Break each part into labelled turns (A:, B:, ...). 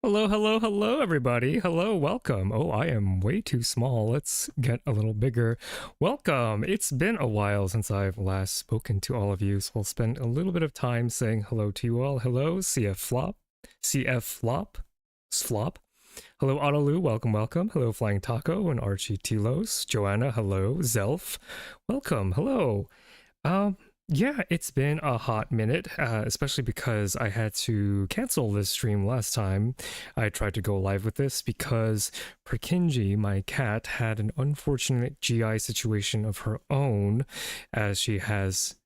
A: Hello, hello, hello, everybody. Hello, welcome. Oh, I am way too small. Let's get a little bigger. Welcome. It's been a while since I've last spoken to all of you, so I'll spend a little bit of time saying hello to you all. Hello, CF Flop, Slop. Hello, Autolu, welcome, welcome. Hello, Flying Taco and Archie Tilos. Joanna, hello. Zelf, welcome, hello. Yeah, it's been a hot minute, especially because I had to cancel this stream last time I tried to go live with this because Perkinji, my cat, had an unfortunate GI situation of her own as she was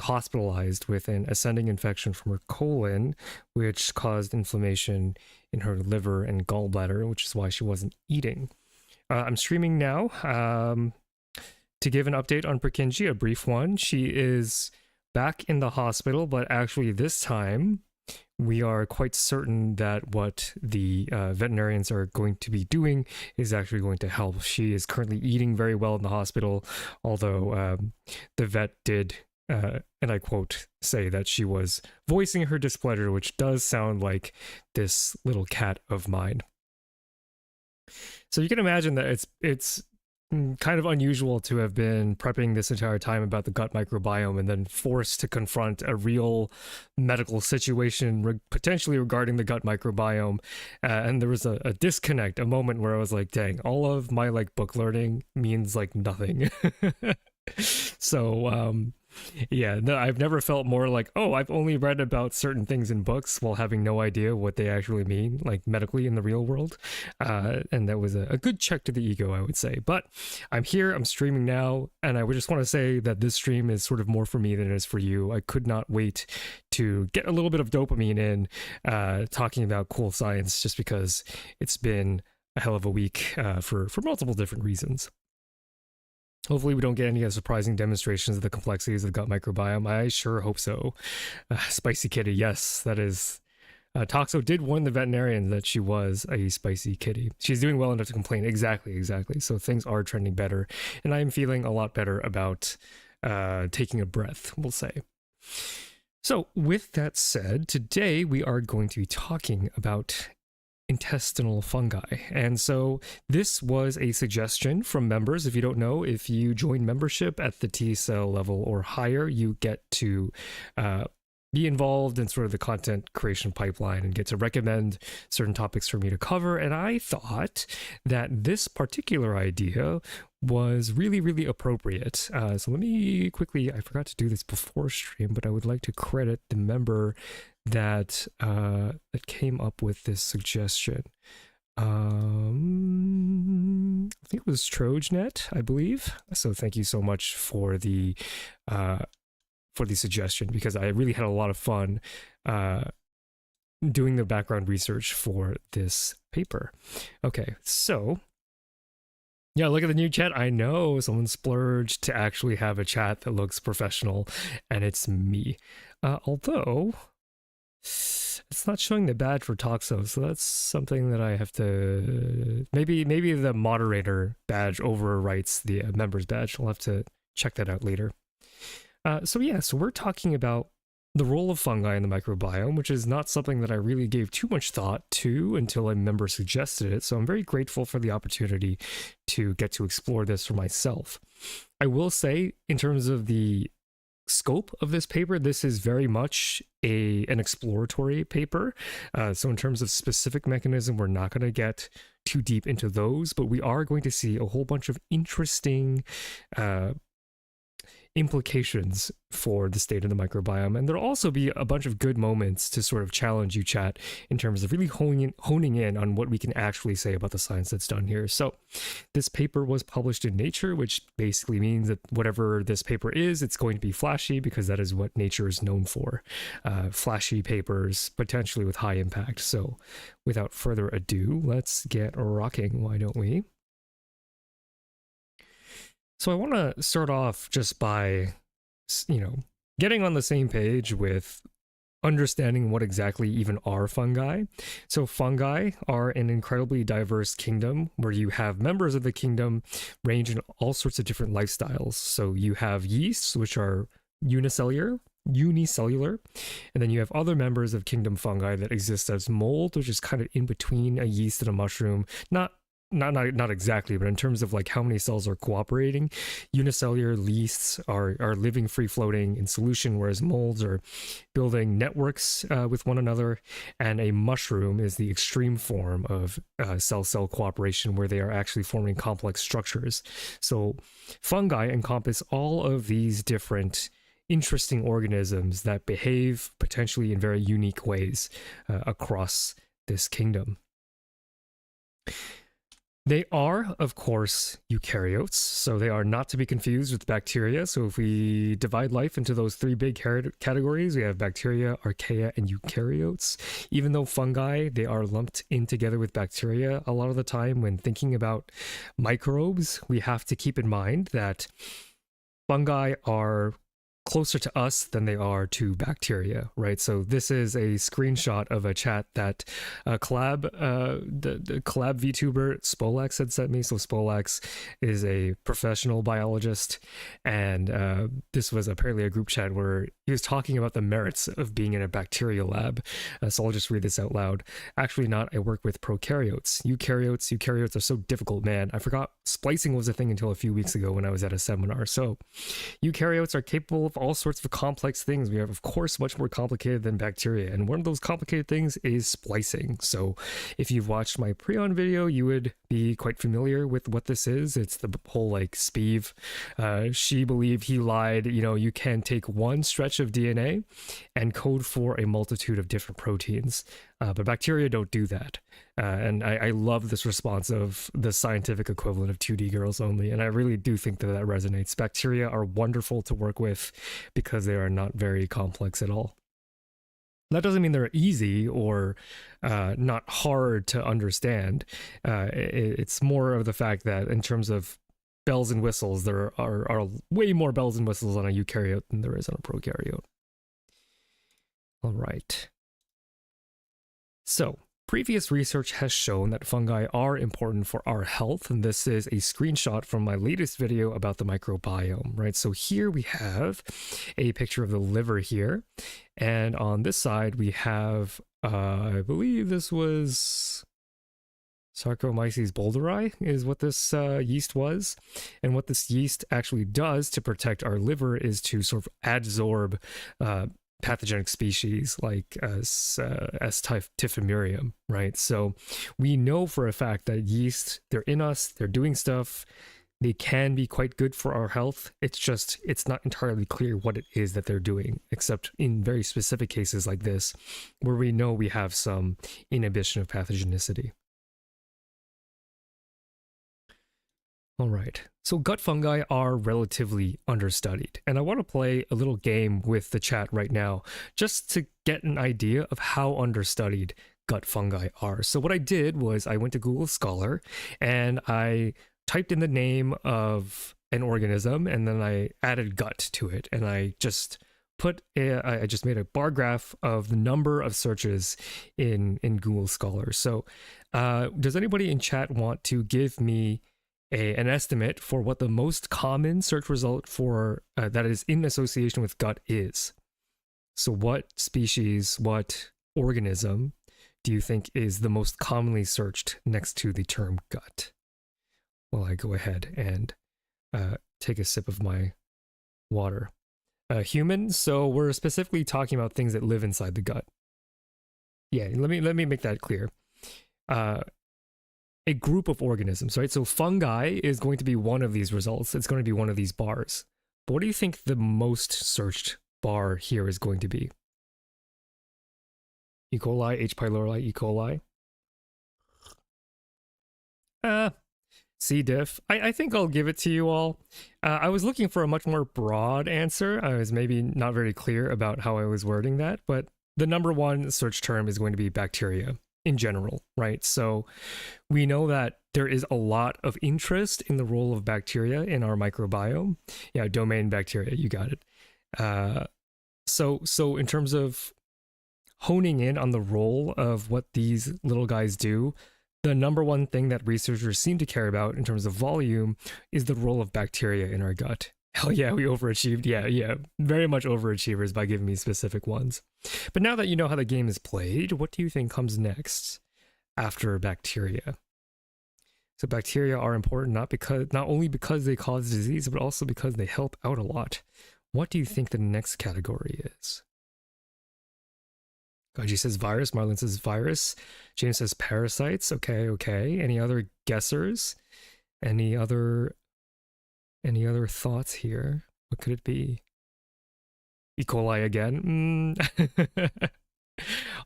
A: hospitalized with an ascending infection from her colon, which caused inflammation in her liver and gallbladder, which is why she wasn't eating. I'm streaming now. To give an update on Perkinji, a brief one, she is back in the hospital, but actually this time we are quite certain that what the veterinarians are going to be doing is actually going to help. She is currently eating very well in the hospital, although the vet did, and I quote, say that she was voicing her displeasure, which does sound like this little cat of mine. So you can imagine that it's kind of unusual to have been prepping this entire time about the gut microbiome and then forced to confront a real medical situation potentially regarding the gut microbiome. And there was a disconnect, a moment where I was like, dang, all of my like book learning means like nothing. So yeah, no, I've never felt more like, oh, I've only read about certain things in books while having no idea what they actually mean, like medically in the real world. And that was a good check to the ego, I would say. But I'm here, I'm streaming now, and I would just want to say that this stream is sort of more for me than it is for you. I could not wait to get a little bit of dopamine in talking about cool science, just because it's been a hell of a week for multiple different reasons. Hopefully we don't get any surprising demonstrations of the complexities of the gut microbiome. I sure hope so. Spicy kitty, yes, that is... Toxo did warn the veterinarian that she was a spicy kitty. She's doing well enough to complain. Exactly. So things are trending better. And I am feeling a lot better about taking a breath, we'll say. So with that said, today we are going to be talking about intestinal fungi. And so this was a suggestion from members. If you don't know, if you join membership at the T-cell level or higher, you get to be involved in sort of the content creation pipeline and get to recommend certain topics for me to cover. And I thought that this particular idea was really, really appropriate. So let me quickly, I forgot to do this before stream, but I would like to credit the member that that came up with this suggestion. I think it was Trojnet, I believe. So thank you so much for the suggestion, because I really had a lot of fun doing the background research for this paper. Okay, so yeah, look at the new chat. I know someone splurged to actually have a chat that looks professional, and it's me. Although it's not showing the badge for Toxo, so that's something that I have to... Maybe the moderator badge overwrites the members badge. I'll have to check that out later. So we're talking about the role of fungi in the microbiome, which is not something that I really gave too much thought to until a member suggested it. So I'm very grateful for the opportunity to get to explore this for myself. I will say, in terms of the scope of this paper, this is very much an exploratory paper. So in terms of specific mechanism, we're not going to get too deep into those, but we are going to see a whole bunch of interesting implications for the state of the microbiome. And there'll also be a bunch of good moments to sort of challenge you, chat, in terms of really honing in on what we can actually say about the science that's done here. So this paper was published in Nature, which basically means that whatever this paper is, it's going to be flashy, because that is what Nature is known for. Flashy papers, potentially with high impact. So without further ado, let's get rocking, why don't we? So I want to start off just by, getting on the same page with understanding what exactly even are fungi. So fungi are an incredibly diverse kingdom where you have members of the kingdom range in all sorts of different lifestyles. So you have yeasts, which are unicellular, and then you have other members of kingdom fungi that exist as mold, which is kind of in between a yeast and a mushroom. Not exactly, but in terms of like how many cells are cooperating, unicellular yeasts are living free floating in solution, whereas molds are building networks with one another, and a mushroom is the extreme form of cell-cell cooperation, where they are actually forming complex structures. So fungi encompass all of these different interesting organisms that behave potentially in very unique ways across this kingdom. They are, of course, eukaryotes, so they are not to be confused with bacteria. So if we divide life into those three big categories, we have bacteria, archaea, and eukaryotes. Even though fungi, they are lumped in together with bacteria, a lot of the time when thinking about microbes, we have to keep in mind that fungi are closer to us than they are to bacteria, right? So this is a screenshot of a chat that the collab VTuber Spolax had sent me. So Spolax is a professional biologist, and this was apparently a group chat where he was talking about the merits of being in a bacterial lab. So I'll just read this out loud. Actually not, I work with prokaryotes. Eukaryotes are so difficult, man. I forgot splicing was a thing until a few weeks ago when I was at a seminar. So eukaryotes are capable of all sorts of complex things. We are, of course, much more complicated than bacteria. And one of those complicated things is splicing. So if you've watched my Prion video, you would be quite familiar with what this is. It's the whole like Spieve. She believed he lied. You know, you can take one stretch of DNA and code for a multitude of different proteins. But bacteria don't do that. And I love this response of the scientific equivalent of 2D girls only. And I really do think that that resonates. Bacteria are wonderful to work with because they are not very complex at all. That doesn't mean they're easy or not hard to understand. It's more of the fact that in terms of bells and whistles, there are way more bells and whistles on a eukaryote than there is on a prokaryote. All right. So, previous research has shown that fungi are important for our health, and this is a screenshot from my latest video about the microbiome, right? So here we have a picture of the liver here, and on this side we have, I believe this was Saccharomyces boulderi is what this yeast was, and what this yeast actually does to protect our liver is to sort of adsorb pathogenic species like S. typhimurium, right? So we know for a fact that yeast, they're in us, they're doing stuff, they can be quite good for our health. It's not entirely clear what it is that they're doing, except in very specific cases like this, where we know we have some inhibition of pathogenicity. All right, so gut fungi are relatively understudied, and I want to play a little game with the chat right now, just to get an idea of how understudied gut fungi are. So what I did was I went to Google Scholar, and I typed in the name of an organism, and then I added gut to it, and I just made a bar graph of the number of searches in Google Scholar. So does anybody in chat want to give me an estimate for what the most common search result for that is in association with gut is? So what species, what organism do you think is the most commonly searched next to the term gut? Well, I go ahead and take a sip of my water. Humans, so we're specifically talking about things that live inside the gut. Yeah, let me make that clear. A group of organisms, right? So fungi is going to be one of these results. It's going to be one of these bars. But what do you think the most searched bar here is going to be? E. coli, H. pylori, E. coli. C. diff. I think I'll give it to you all. I was looking for a much more broad answer. I was maybe not very clear about how I was wording that, but the number one search term is going to be bacteria in general, right? So we know that there is a lot of interest in the role of bacteria in our microbiome. Yeah, domain bacteria, you got it. So in terms of honing in on the role of what these little guys do, the number one thing that researchers seem to care about in terms of volume is the role of bacteria in our gut. Hell yeah, we overachieved. Yeah, very much overachievers by giving me specific ones. But now that you know how the game is played, what do you think comes next after bacteria? So bacteria are important not only because they cause disease, but also because they help out a lot. What do you think the next category is? Gaji says virus, Marlon says virus, James says parasites. Okay. Any other guessers? Any other thoughts here? What could it be? E. coli again?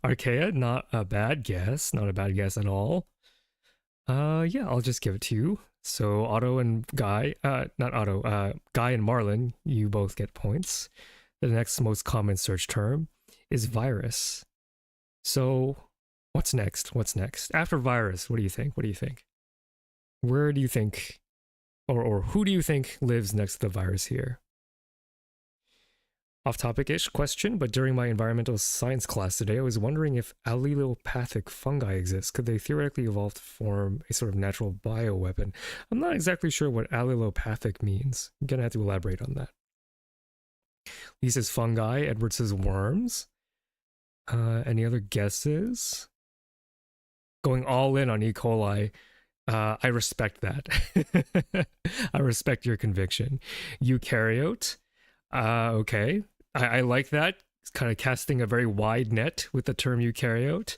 A: Archaea, not a bad guess. Not a bad guess at all. Yeah, I'll just give it to you. So Otto and Guy, not Otto, Guy and Marlon, you both get points. The next most common search term is virus. So what's next? After virus, what do you think? Where do you think, or who do you think lives next to the virus here? off-topic-ish question, but during my environmental science class today, I was wondering if allelopathic fungi exist. Could they theoretically evolve to form a sort of natural bioweapon? I'm not exactly sure what allelopathic means. I'm gonna have to elaborate on that. Lee says fungi, Edward says worms. Any other guesses? Going all in on E. coli. I respect that. I respect your conviction. Eukaryote. Okay. I like that. It's kind of casting a very wide net with the term eukaryote.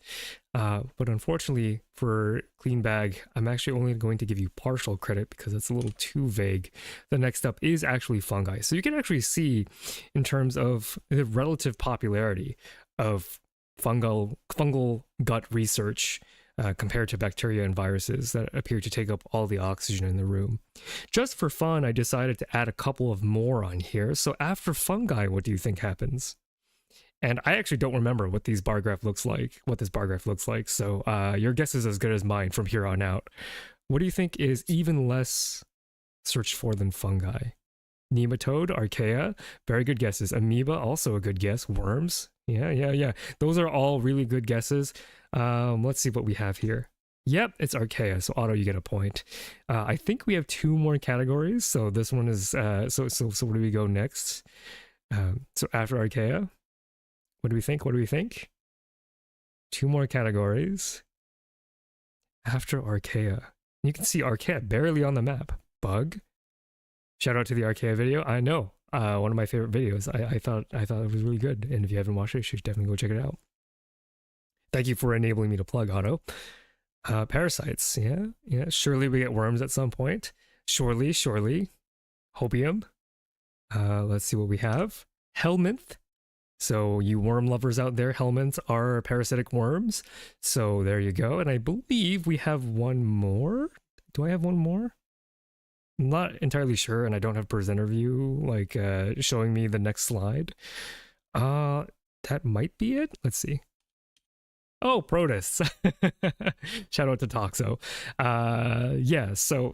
A: But unfortunately for Clean Bag, I'm actually only going to give you partial credit because it's a little too vague. The next up is actually fungi. So you can actually see in terms of the relative popularity of fungal gut research compared to bacteria and viruses that appear to take up all the oxygen in the room. Just for fun, I decided to add a couple of more on here. So after fungi, what do you think happens? And I actually don't remember what this bar graph looks like. So your guess is as good as mine from here on out. What do you think is even less searched for than fungi? Nematode, archaea, very good guesses. Amoeba, also a good guess. Worms, yeah. Those are all really good guesses. Let's see what we have here. Yep, it's archaea. So Otto, you get a point. I think we have 2 more categories. So this one is so where do we go next? So after archaea, what do we think? 2 more categories. After archaea, you can see archaea barely on the map. Bug. Shout out to the archaea video. I know, one of my favorite videos. I thought it was really good, and if you haven't watched it, you should definitely go check it out. Thank you for enabling me to plug, Otto. Parasites, yeah. Surely we get worms at some point. Surely. Hopium. Let's see what we have. Helminth. So you worm lovers out there, helminths are parasitic worms. So there you go. And I believe we have one more. Do I have one more? I'm not entirely sure, and I don't have presenter view like showing me the next slide. That might be it. Let's see. Oh, protists. Shout out to Toxo. Yeah, so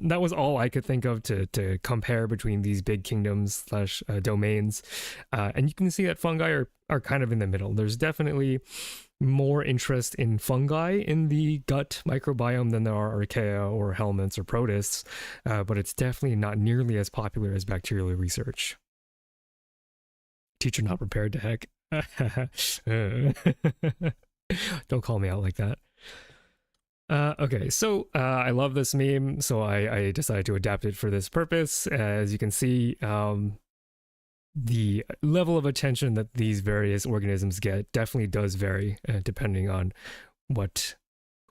A: that was all I could think of to compare between these big kingdoms slash domains. And you can see that fungi are kind of in the middle. There's definitely more interest in fungi in the gut microbiome than there are archaea or helminths or protists, but it's definitely not nearly as popular as bacterial research. Teacher not prepared to heck. Don't call me out like that. Okay, so I love this meme, so I decided to adapt it for this purpose. As you can see, the level of attention that these various organisms get definitely does vary depending on what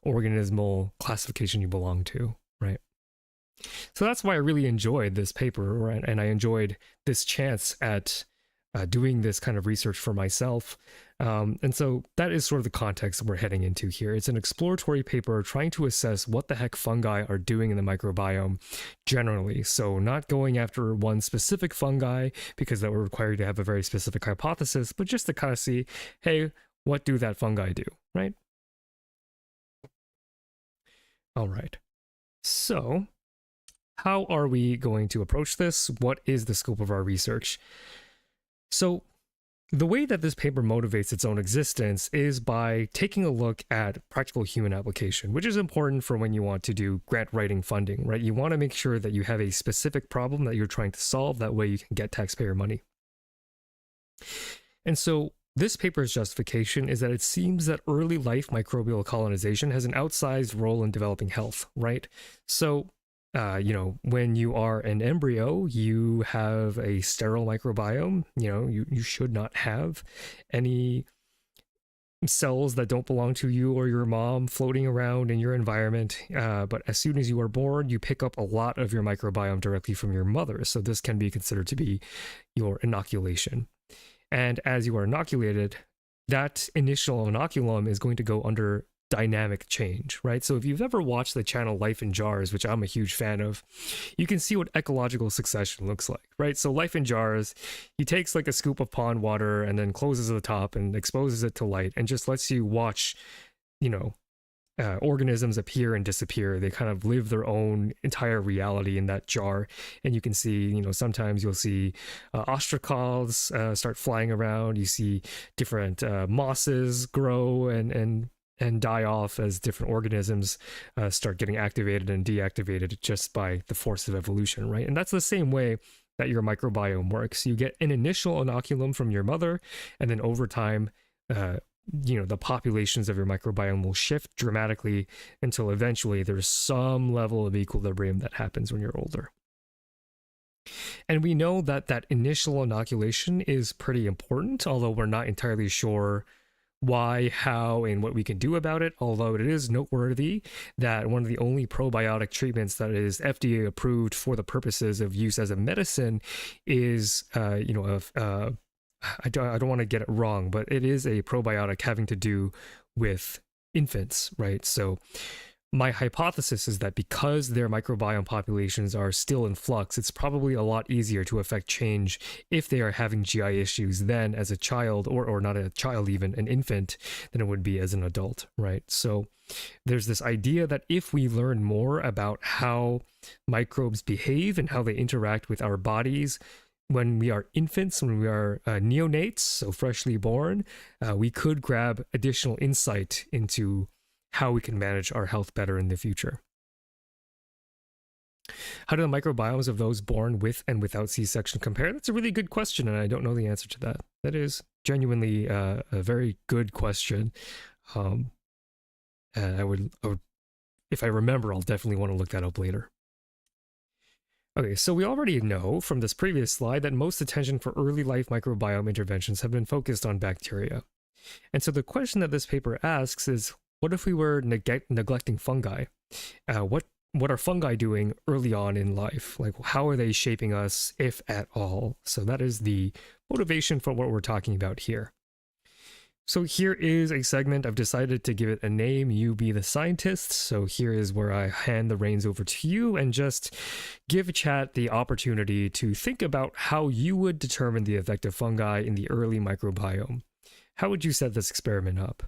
A: organismal classification you belong to, right? So that's why I really enjoyed this paper, right? And I enjoyed this chance at doing this kind of research for myself. And so that is sort of the context we're heading into here. It's an exploratory paper trying to assess what the heck fungi are doing in the microbiome generally. So not going after one specific fungi, because that would require you to have a very specific hypothesis, but just to kind of see, hey, what do that fungi do, right? All right. So how are we going to approach this? What is the scope of our research? So the way that this paper motivates its own existence is by taking a look at practical human application, which is important for when you want to do grant writing funding, right? You want to make sure that you have a specific problem that you're trying to solve. That way you can get taxpayer money. And so this paper's justification is that it seems that early life microbial colonization has an outsized role in developing health, right? So when you are an embryo, you have a sterile microbiome. You should not have any cells that don't belong to you or your mom floating around in your environment. But as soon as you are born, you pick up a lot of your microbiome directly from your mother. So this can be considered to be your inoculation. And as you are inoculated, that initial inoculum is going to go under dynamic change, right? So if you've ever watched the channel Life in Jars, which I'm a huge fan of, you can see what ecological succession looks like, right? So Life in Jars, he takes like a scoop of pond water and then closes the top and exposes it to light and just lets you watch, organisms appear and disappear. They kind of live their own entire reality in that jar. And you can see, sometimes you'll see ostracods start flying around. You see different mosses grow and die off as different organisms start getting activated and deactivated just by the force of evolution, right? And that's the same way that your microbiome works. You get an initial inoculum from your mother, and then over time, the populations of your microbiome will shift dramatically until eventually there's some level of equilibrium that happens when you're older. And we know that that initial inoculation is pretty important, although we're not entirely sure why, how, and what we can do about it, although it is noteworthy that one of the only probiotic treatments that is FDA approved for the purposes of use as a medicine is, I don't want to get it wrong, but it is a probiotic having to do with infants, right? So my hypothesis is that because their microbiome populations are still in flux, it's probably a lot easier to affect change if they are having GI issues than as a child, or not a child even, an infant, than it would be as an adult, right? So there's this idea that if we learn more about how microbes behave and how they interact with our bodies, when we are infants, when we are neonates, so freshly born, we could grab additional insight into how we can manage our health better in the future. How do the microbiomes of those born with and without C-section compare? That's a really good question, and I don't know the answer to that. That is genuinely a very good question. And I would, if I remember, I'll definitely want to look that up later. Okay, so we already know from this previous slide that most attention for early life microbiome interventions have been focused on bacteria. And so the question that this paper asks is, what if we were neglecting fungi? What are fungi doing early on in life? Like, how are they shaping us, if at all? So that is the motivation for what we're talking about here. So here is a segment. I've decided to give it a name. You be the scientist. So here is where I hand the reins over to you and just give chat the opportunity to think about how you would determine the effect of fungi in the early microbiome. How would you set this experiment up?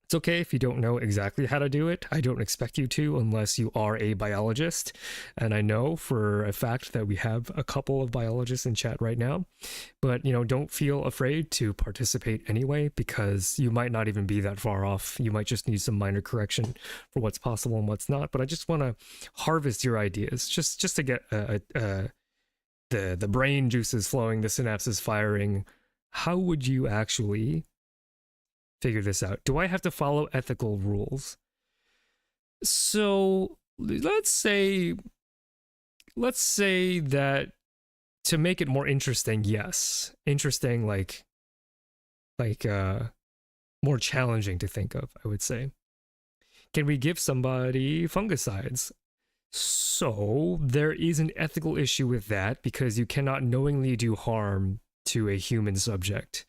A: It's okay if you don't know exactly how to do it. I don't expect you to unless you are a biologist. And I know for a fact that we have a couple of biologists in chat right now. But, don't feel afraid to participate anyway, because you might not even be that far off. You might just need some minor correction for what's possible and what's not. But I just want to harvest your ideas just to get the brain juices flowing, the synapses firing. How would you actually figure this out? Do I have to follow ethical rules? So let's say that to make it more interesting, yes. Interesting, like more challenging to think of, I would say. Can we give somebody fungicides? So there is an ethical issue with that, because you cannot knowingly do harm to a human subject.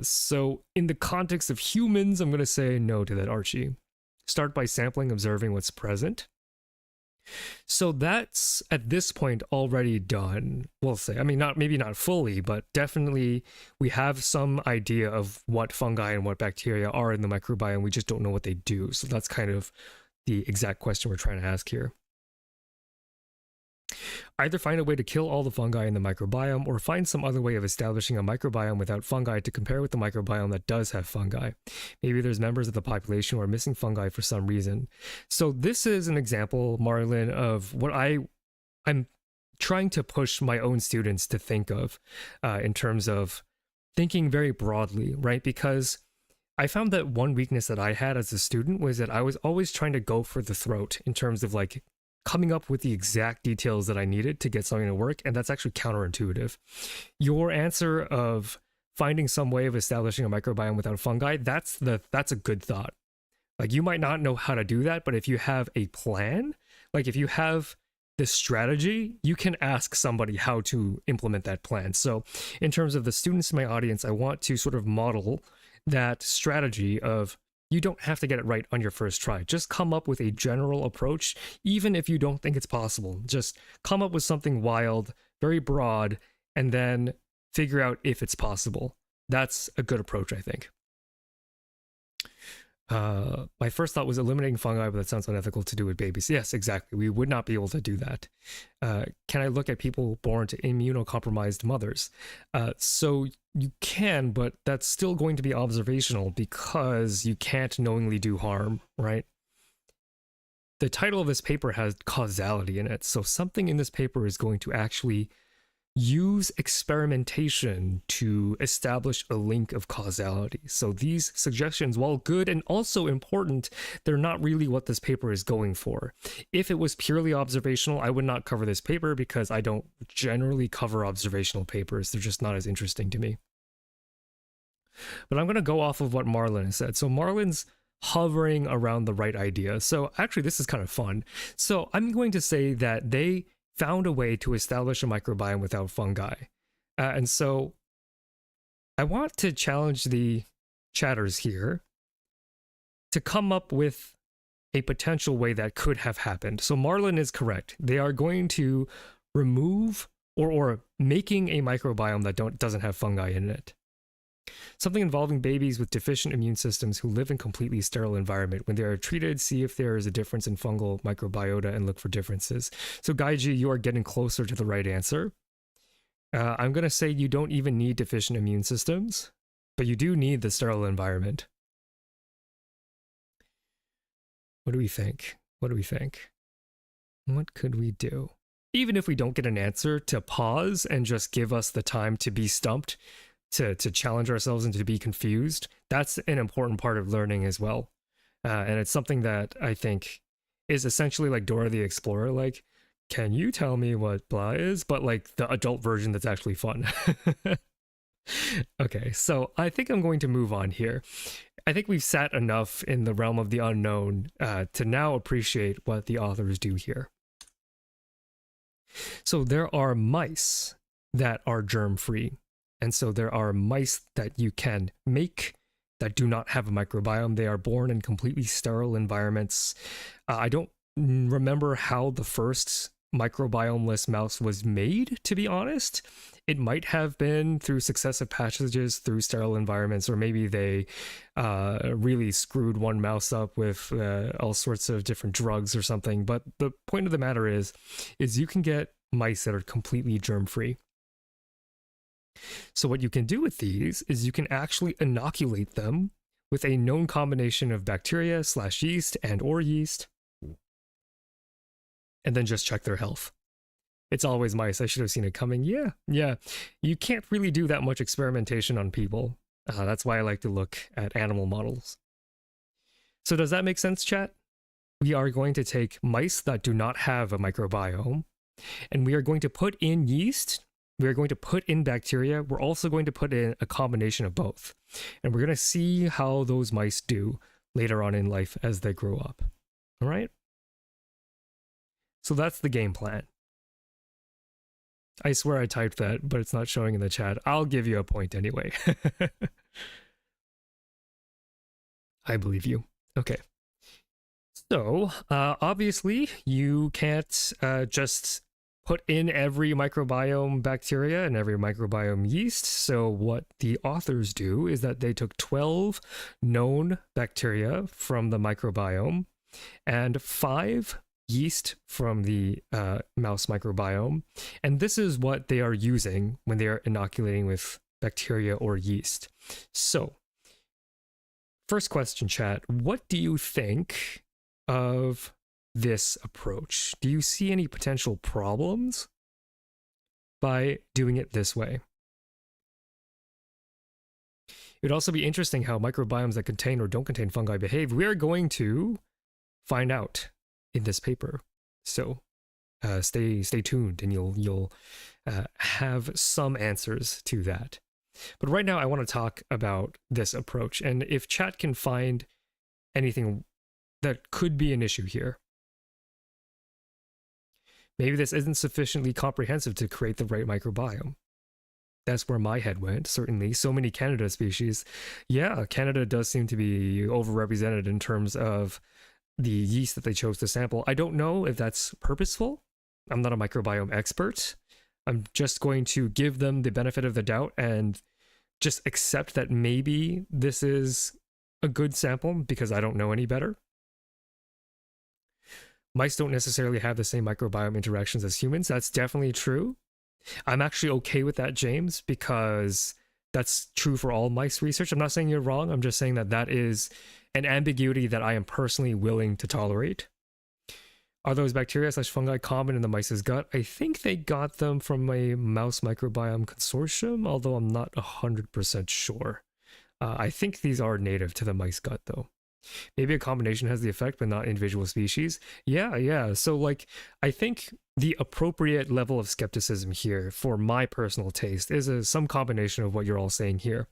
A: So in the context of humans, I'm going to say no to that, Archie. Start by sampling, observing what's present. So that's at this point already done. We'll say, maybe not fully, but definitely we have some idea of what fungi and what bacteria are in the microbiome. We just don't know what they do. So that's kind of the exact question we're trying to ask here. Either find a way to kill all the fungi in the microbiome, or find some other way of establishing a microbiome without fungi to compare with the microbiome that does have fungi. Maybe there's members of the population who are missing fungi for some reason. So this is an example, Marlon, of what I'm trying to push my own students to think of in terms of thinking very broadly, right? Because I found that one weakness that I had as a student was that I was always trying to go for the throat in terms of coming up with the exact details that I needed to get something to work, and that's actually counterintuitive. Your answer of finding some way of establishing a microbiome without fungi, that's a good thought. You might not know how to do that, but if you have a plan, if you have this strategy, you can ask somebody how to implement that plan. So in terms of the students in my audience, I want to sort of model that strategy of, you don't have to get it right on your first try. Just come up with a general approach, even if you don't think it's possible. Just come up with something wild, very broad, and then figure out if it's possible. That's a good approach, I think. My first thought was eliminating fungi, but that sounds unethical to do with babies. Yes, exactly. We would not be able to do that. Can I look at people born to immunocompromised mothers? So you can, but that's still going to be observational because you can't knowingly do harm, right? The title of this paper has causality in it, so something in this paper is going to actually use experimentation to establish a link of causality. So these suggestions, while good and also important, they're not really what this paper is going for. If it was purely observational, I would not cover this paper because I don't generally cover observational papers. They're just not as interesting to me. But I'm going to go off of what Marlon has said. So Marlon's hovering around the right idea. So actually, this is kind of fun. So I'm going to say that they found a way to establish a microbiome without fungi. And so I want to challenge the chatters here to come up with a potential way that could have happened. So Marlon is correct. They are going to remove or making a microbiome that doesn't have fungi in it. Something involving babies with deficient immune systems who live in completely sterile environment. When they are treated, see if there is a difference in fungal microbiota and look for differences. So Gaiji, you are getting closer to the right answer. I'm going to say you don't even need deficient immune systems, but you do need the sterile environment. What do we think? What do we think? What could we do? Even if we don't get an answer, to pause and just give us the time to be stumped, to challenge ourselves and to be confused. That's an important part of learning as well. And it's something that I think is essentially like Dora the Explorer, like, can you tell me what blah is? But like the adult version that's actually fun. Okay, so I think I'm going to move on here. I think we've sat enough in the realm of the unknown to now appreciate what the authors do here. So there are mice that are germ-free. And so there are mice that you can make that do not have a microbiome. They are born in completely sterile environments. I don't remember how the first microbiome-less mouse was made, to be honest. It might have been through successive passages through sterile environments, or maybe they really screwed one mouse up with all sorts of different drugs or something. But the point of the matter is you can get mice that are completely germ-free. So what you can do with these is you can actually inoculate them with a known combination of bacteria / yeast or yeast, and then just check their health. It's always mice. I should have seen it coming. Yeah. You can't really do that much experimentation on people. That's why I like to look at animal models. So does that make sense, chat? We are going to take mice that do not have a microbiome, and we are going to put in yeast. We are going to put in bacteria. We're also going to put in a combination of both. And we're going to see how those mice do later on in life as they grow up. All right? So that's the game plan. I swear I typed that, but it's not showing in the chat. I'll give you a point anyway. I believe you. Okay. So, obviously, you can't just put in every microbiome bacteria and every microbiome yeast. So what the authors do is that they took 12 known bacteria from the microbiome and 5 yeast from the mouse microbiome. And this is what they are using when they are inoculating with bacteria or yeast. So, first question, chat. What do you think of this approach? Do you see any potential problems by doing it this way? It would also be interesting how microbiomes that contain or don't contain fungi behave. We are going to find out in this paper. So stay tuned and you'll have some answers to that. But right now I want to talk about this approach, and if chat can find anything that could be an issue here. Maybe this isn't sufficiently comprehensive to create the right microbiome. That's where my head went, certainly. So many Candida species. Yeah, Candida does seem to be overrepresented in terms of the yeast that they chose to sample. I don't know if that's purposeful. I'm not a microbiome expert. I'm just going to give them the benefit of the doubt and just accept that maybe this is a good sample because I don't know any better. Mice don't necessarily have the same microbiome interactions as humans. That's definitely true. I'm actually okay with that, James, because that's true for all mice research. I'm not saying you're wrong. I'm just saying that that is an ambiguity that I am personally willing to tolerate. Are those bacteria / fungi common in the mice's gut? I think they got them from a mouse microbiome consortium, although I'm not 100% sure. I think these are native to the mice gut, though. Maybe a combination has the effect, but not individual species. Yeah. So, like, I think the appropriate level of skepticism here, for my personal taste, is some combination of what you're all saying here.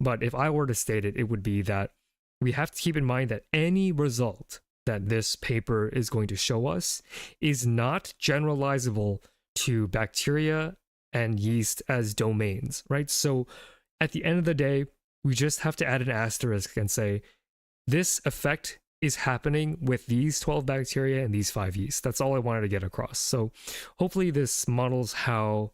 A: But if I were to state it, it would be that we have to keep in mind that any result that this paper is going to show us is not generalizable to bacteria and yeast as domains, right? So at the end of the day, we just have to add an asterisk and say, this effect is happening with these 12 bacteria and these 5 yeasts. That's all I wanted to get across. So hopefully this models how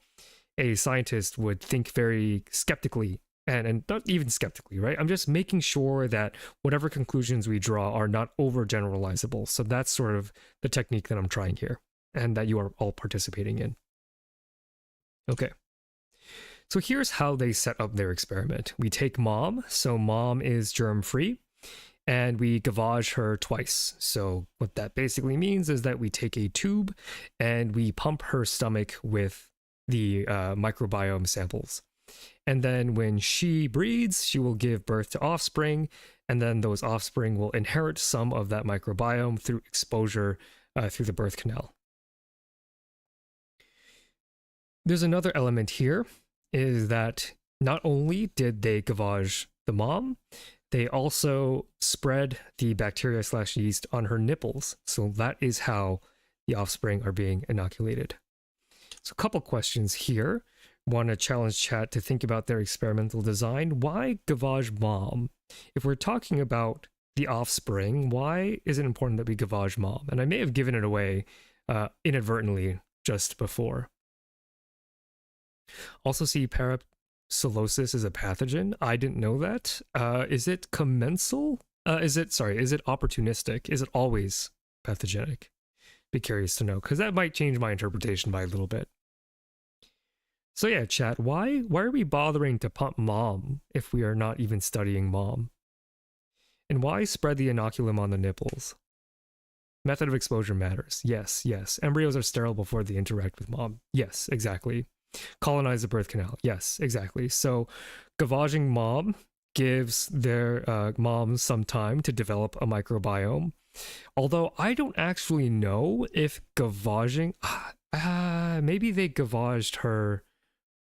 A: a scientist would think very skeptically, and not even skeptically, right? I'm just making sure that whatever conclusions we draw are not overgeneralizable. So that's sort of the technique that I'm trying here, and that you are all participating in. Okay. So here's how they set up their experiment. We take mom, so mom is germ-free, and we gavage her twice. So what that basically means is that we take a tube and we pump her stomach with the microbiome samples. And then when she breeds, she will give birth to offspring, and then those offspring will inherit some of that microbiome through exposure through the birth canal. There's another element here, is that not only did they gavage the mom, they also spread the bacteria / yeast on her nipples. So that is how the offspring are being inoculated. So a couple questions here. Want to challenge chat to think about their experimental design. Why gavage mom? If we're talking about the offspring, why is it important that we gavage mom? And I may have given it away inadvertently just before. Also see parapsilosis is a pathogen. I didn't know that. Is it commensal? Is it opportunistic? Is it always pathogenic? Be curious to know, because that might change my interpretation by a little bit. So yeah, chat, why are we bothering to pump mom if we are not even studying mom? And why spread the inoculum on the nipples? Method of exposure matters. Yes. Embryos are sterile before they interact with mom. Yes, exactly. Colonize the birth canal. Yes, exactly. So gavaging mom gives their mom some time to develop a microbiome. Although I don't actually know if gavaging... maybe they gavaged her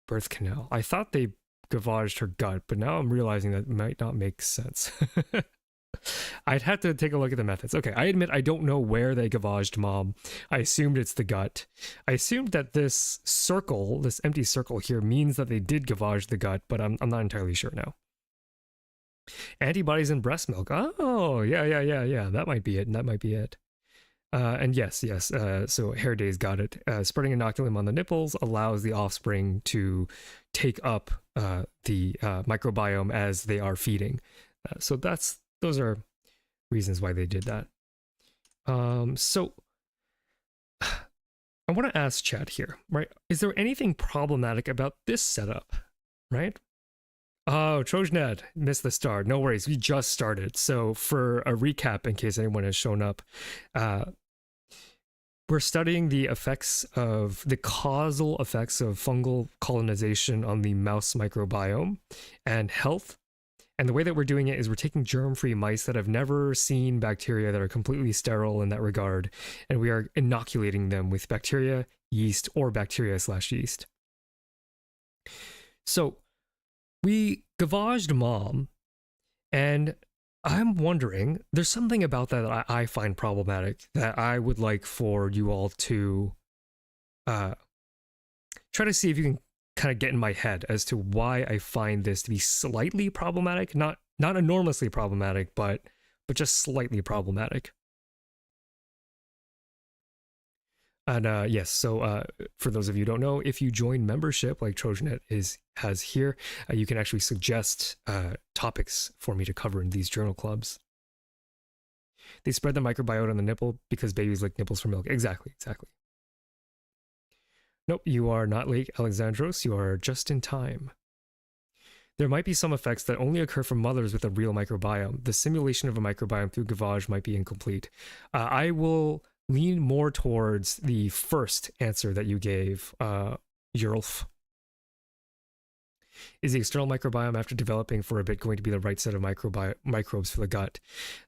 A: birth canal. I thought they gavaged her gut, but now I'm realizing that might not make sense. I'd have to take a look at the methods. Okay, I admit I don't know where they gavaged mom. I assumed it's the gut. I assumed that this circle, this empty circle here, means that they did gavage the gut, but I'm not entirely sure now. Antibodies in breast milk. Oh, yeah. That might be it. And yes. So Hair Days got it. Spreading inoculum on the nipples allows the offspring to take up the microbiome as they are feeding. So those are reasons why they did that. So I want to ask chat here, right? Is there anything problematic about this setup, right? Oh, Trojanet missed the start. No worries, we just started. So for a recap, in case anyone has shown up, we're studying the causal effects of fungal colonization on the mouse microbiome and health. And the way that we're doing it is we're taking germ-free mice that have never seen bacteria, that are completely sterile in that regard, and we are inoculating them with bacteria, yeast, or bacteria / yeast. So we gavaged mom, and I'm wondering, there's something about that I find problematic that I would like for you all to try to see if you can kind of get in my head as to why I find this to be slightly problematic, not enormously problematic, but just slightly problematic. And yes, so for those of you who don't know, if you join membership like Trojanet has here, you can actually suggest topics for me to cover in these journal clubs. They spread the microbiota on the nipple because babies lick nipples for milk. Exactly, exactly. Nope, you are not late, Alexandros. You are just in time. There might be some effects that only occur for mothers with a real microbiome. The simulation of a microbiome through Gavage might be incomplete. I will lean more towards the first answer that you gave, Yerlf. Is the external microbiome after developing for a bit going to be the right set of microbes for the gut?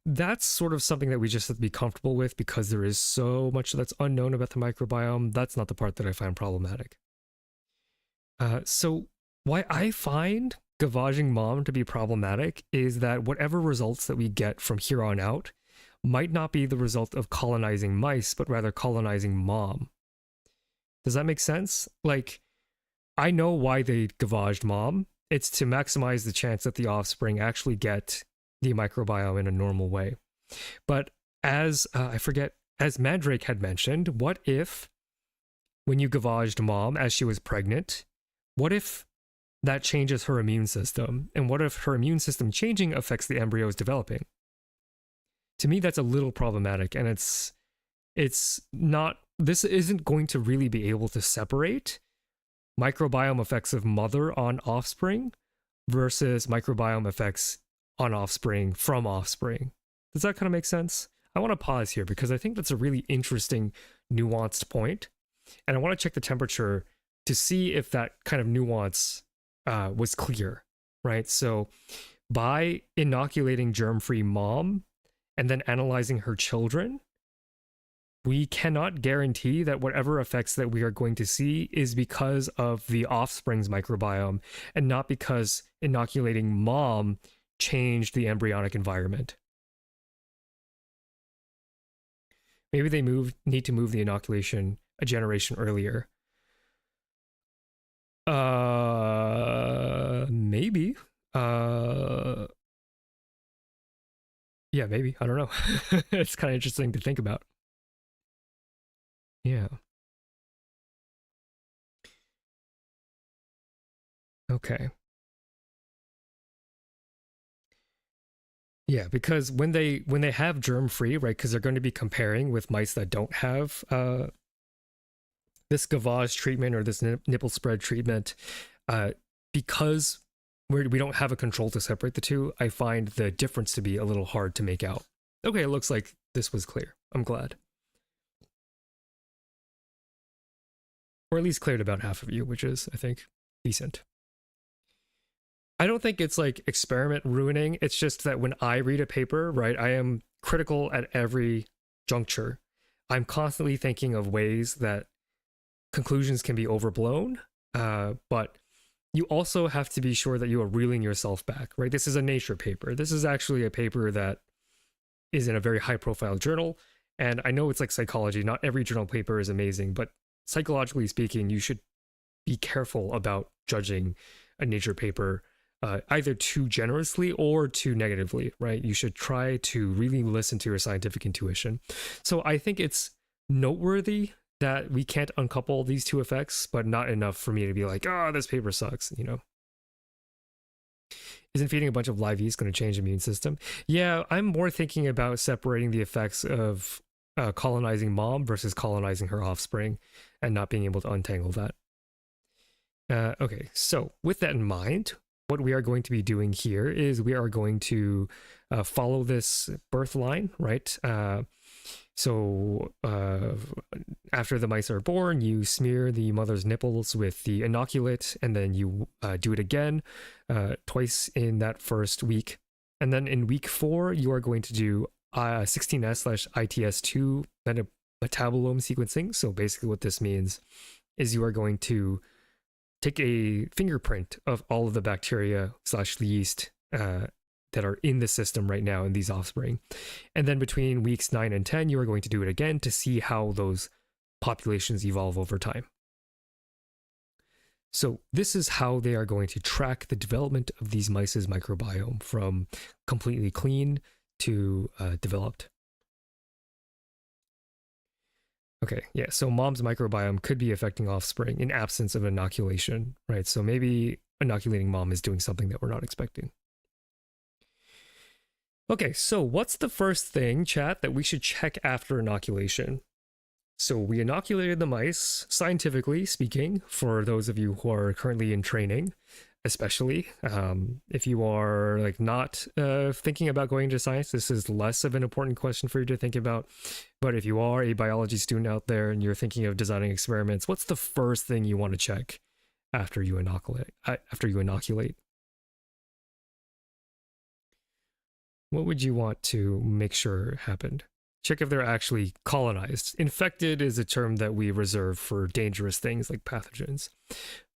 A: That's sort of something that we just have to be comfortable with because there is so much that's unknown about the microbiome. That's not the part that I find problematic. So why I find gavaging mom to be problematic is that whatever results that we get from here on out might not be the result of colonizing mice, but rather colonizing mom. Does that make sense? Like, I know why they gavaged mom. It's to maximize the chance that the offspring actually get the microbiome in a normal way. But as I forget, as Mandrake had mentioned, what if when you gavaged mom as she was pregnant, what if that changes her immune system? And what if her immune system changing affects the embryos developing? To me, that's a little problematic, and it's not, this isn't going to really be able to separate microbiome effects of mother on offspring versus microbiome effects on offspring from offspring. Does that kind of make sense? I want to pause here because I think that's a really interesting, nuanced point, and I want to check the temperature to see if that kind of nuance was clear, right? So by inoculating germ-free mom and then analyzing her children, we cannot guarantee that whatever effects that we are going to see is because of the offspring's microbiome and not because inoculating mom changed the embryonic environment. Maybe they need to move the inoculation a generation earlier. Maybe. Yeah, maybe. I don't know. It's kind of interesting to think about. Yeah. Okay. Yeah, because when they have germ free, right? Because they're going to be comparing with mice that don't have this gavage treatment or this nipple spread treatment, because we don't have a control to separate the two. I find the difference to be a little hard to make out. Okay, it looks like this was clear. I'm glad. Or at least cleared about half of you, which is, I think, decent. I don't think it's like experiment ruining. It's just that when I read a paper, right, I am critical at every juncture. I'm constantly thinking of ways that conclusions can be overblown, but you also have to be sure that you are reeling yourself back, right? This is a Nature paper. This is actually a paper that is in a very high profile journal. And I know it's like psychology. Not every journal paper is amazing, but psychologically speaking, you should be careful about judging a Nature paper either too generously or too negatively, right? You should try to really listen to your scientific intuition. So I think it's noteworthy that we can't uncouple these two effects, but not enough for me to be like, oh, this paper sucks, you know? Isn't feeding a bunch of live yeast going to change the immune system? Yeah, I'm more thinking about separating the effects of colonizing mom versus colonizing her offspring and not being able to untangle that. Okay, so with that in mind, what we are going to be doing here is we are going to follow this birth line, right? So after the mice are born, you smear the mother's nipples with the inoculate, and then you do it again twice in that first week. And then in week 4, you are going to do 16S/ITS2 metabolome sequencing. So basically what this means is you are going to take a fingerprint of all of the bacteria / yeast that are in the system right now in these offspring. And then between weeks 9 and 10, you are going to do it again to see how those populations evolve over time. So this is how they are going to track the development of these mice's microbiome from completely clean to developed. Okay, yeah, so mom's microbiome could be affecting offspring in absence of inoculation, right? So maybe inoculating mom is doing something that we're not expecting. Okay, so what's the first thing, chat, that we should check after inoculation? So we inoculated the mice, scientifically speaking, for those of you who are currently in training, especially. If you are like not thinking about going into science, this is less of an important question for you to think about. But if you are a biology student out there and you're thinking of designing experiments, what's the first thing you want to check after you inoculate? What would you want to make sure happened? Check if they're actually colonized. Infected is a term that we reserve for dangerous things like pathogens.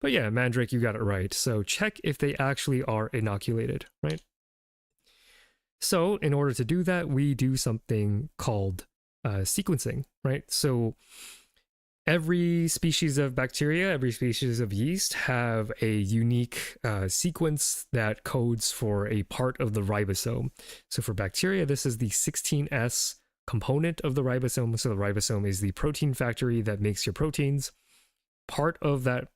A: But yeah, Mandrake, you got it right. So check if they actually are inoculated, right? So in order to do that, we do something called sequencing, right? So every species of bacteria, every species of yeast have a unique sequence that codes for a part of the ribosome. So for bacteria, this is the 16S component of the ribosome. So the ribosome is the protein factory that makes your proteins. Part of that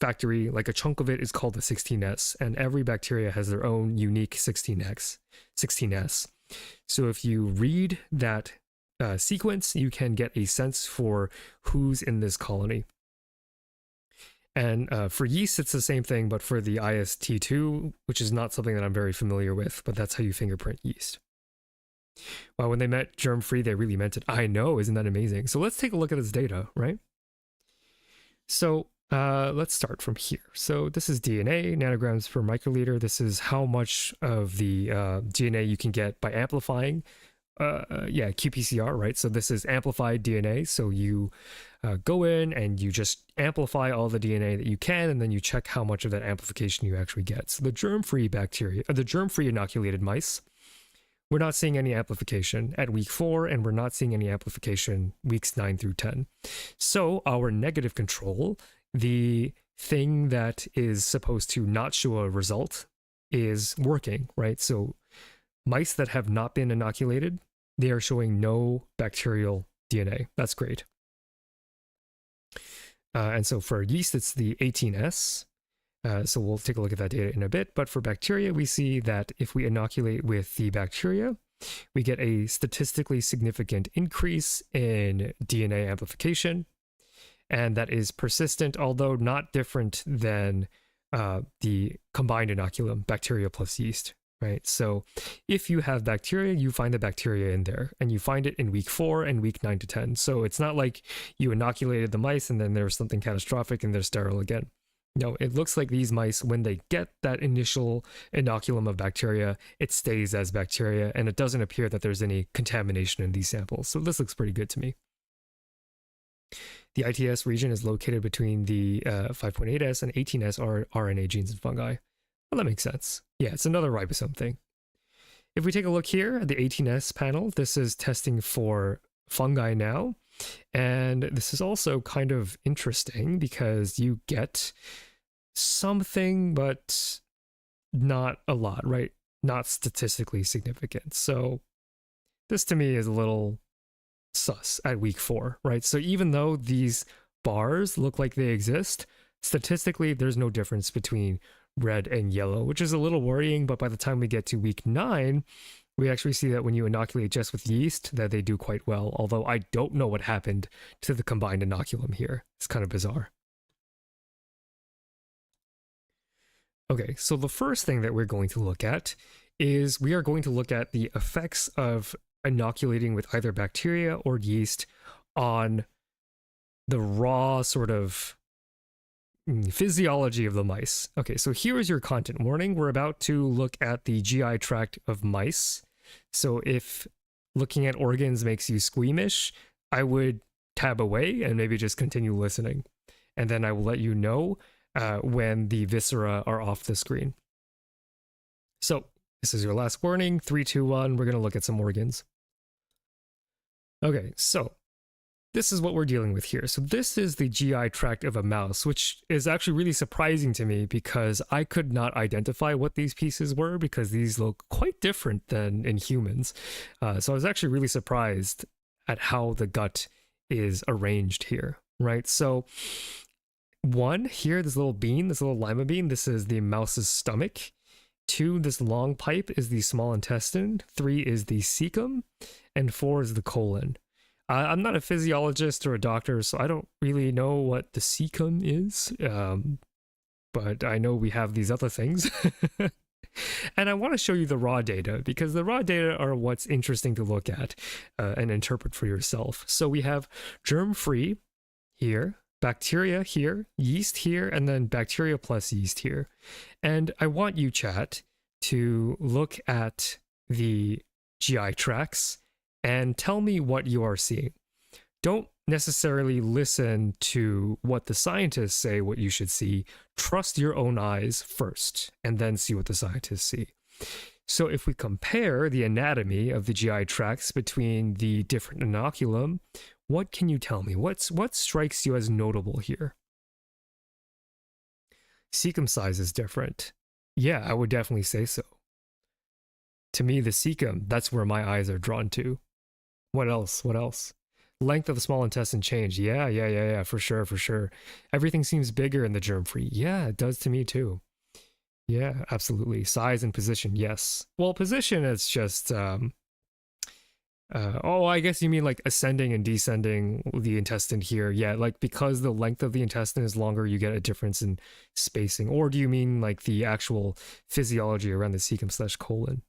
A: factory, like a chunk of it, is called the 16S, and every bacteria has their own unique 16S. So if you read that sequence, you can get a sense for who's in this colony. And for yeast, it's the same thing, but for the IST2, which is not something that I'm very familiar with, but that's how you fingerprint yeast. Wow, when they meant germ-free, they really meant it. I know, isn't that amazing? So let's take a look at this data, right? So let's start from here. So this is DNA, nanograms per microliter. This is how much of the DNA you can get by amplifying. qPCR, right? So this is amplified DNA. So you go in and you just amplify all the DNA that you can, and then you check how much of that amplification you actually get. So the germ-free bacteria, the germ-free inoculated mice, we're not seeing any amplification at week 4, and we're not seeing any amplification weeks 9 through 10. So our negative control, the thing that is supposed to not show a result, is working, right? So mice that have not been inoculated, they are showing no bacterial DNA. That's great. And so for yeast, it's the 18S. So we'll take a look at that data in a bit. But for bacteria, we see that if we inoculate with the bacteria, we get a statistically significant increase in DNA amplification. And that is persistent, although not different than the combined inoculum, bacteria plus yeast, right? So if you have bacteria, you find the bacteria in there, and you find it in week 4 and week 9 to 10. So it's not like you inoculated the mice and then there was something catastrophic and they're sterile again. No, it looks like these mice, when they get that initial inoculum of bacteria, it stays as bacteria, and it doesn't appear that there's any contamination in these samples. So this looks pretty good to me. The ITS region is located between the 5.8S and 18S RNA genes in fungi. Well, that makes sense. Yeah, it's another ribosome thing. If we take a look here at the 18S panel, this is testing for fungi now. And this is also kind of interesting because you get something, but not a lot, right? Not statistically significant. So this to me is a little sus at week 4, right? So even though these bars look like they exist, statistically, there's no difference between red and yellow, which is a little worrying. But by the time we get to week 9, we actually see that when you inoculate just with yeast, that they do quite well. Although I don't know what happened to the combined inoculum here. It's kind of bizarre. Okay, so the first thing that we're going to look at is we are going to look at the effects of inoculating with either bacteria or yeast on the raw sort of physiology of the mice. Okay, so here is your content warning. We're about to look at the GI tract of mice. So if looking at organs makes you squeamish, I would tab away and maybe just continue listening. And then I will let you know when the viscera are off the screen. So this is your last warning. 3, 2, 1. We're going to look at some organs. Okay, so this is what we're dealing with here. So this is the GI tract of a mouse, which is actually really surprising to me because I could not identify what these pieces were because these look quite different than in humans. So I was actually really surprised at how the gut is arranged here, right? So 1 here, this little bean, this little lima bean, this is the mouse's stomach. 2, this long pipe is the small intestine. 3 is the cecum, and 4 is the colon. I'm not a physiologist or a doctor, so I don't really know what the cecum is, but I know we have these other things. And I want to show you the raw data, because the raw data are what's interesting to look at and interpret for yourself. So we have germ-free here, bacteria here, yeast here, and then bacteria plus yeast here. And I want you, chat, to look at the GI tracts and tell me what you are seeing. Don't necessarily listen to what the scientists say what you should see. Trust your own eyes first, and then see what the scientists see. So if we compare the anatomy of the GI tracts between the different inoculum, what can you tell me? What strikes you as notable here? Cecum size is different. Yeah, I would definitely say so. To me, the cecum, that's where my eyes are drawn to. What else? What else? Length of the small intestine change. Yeah, for sure. Everything seems bigger in the germ-free. Yeah, it does to me too. Yeah, absolutely. Size and position, yes. Well, position is just, oh, I guess you mean like ascending and descending the intestine here. Yeah, like because the length of the intestine is longer, you get a difference in spacing. Or do you mean like the actual physiology around the cecum/colon?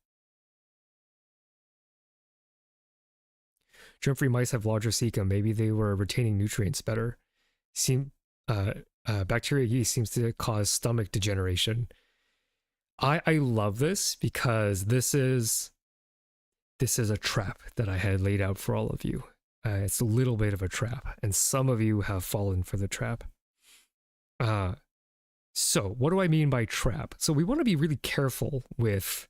A: Germ-free mice have larger cecum. Maybe they were retaining nutrients better. Bacteria yeast seems to cause stomach degeneration. I love this because this is a trap that I had laid out for all of you. It's a little bit of a trap, and some of you have fallen for the trap. So what do I mean by trap? So we want to be really careful with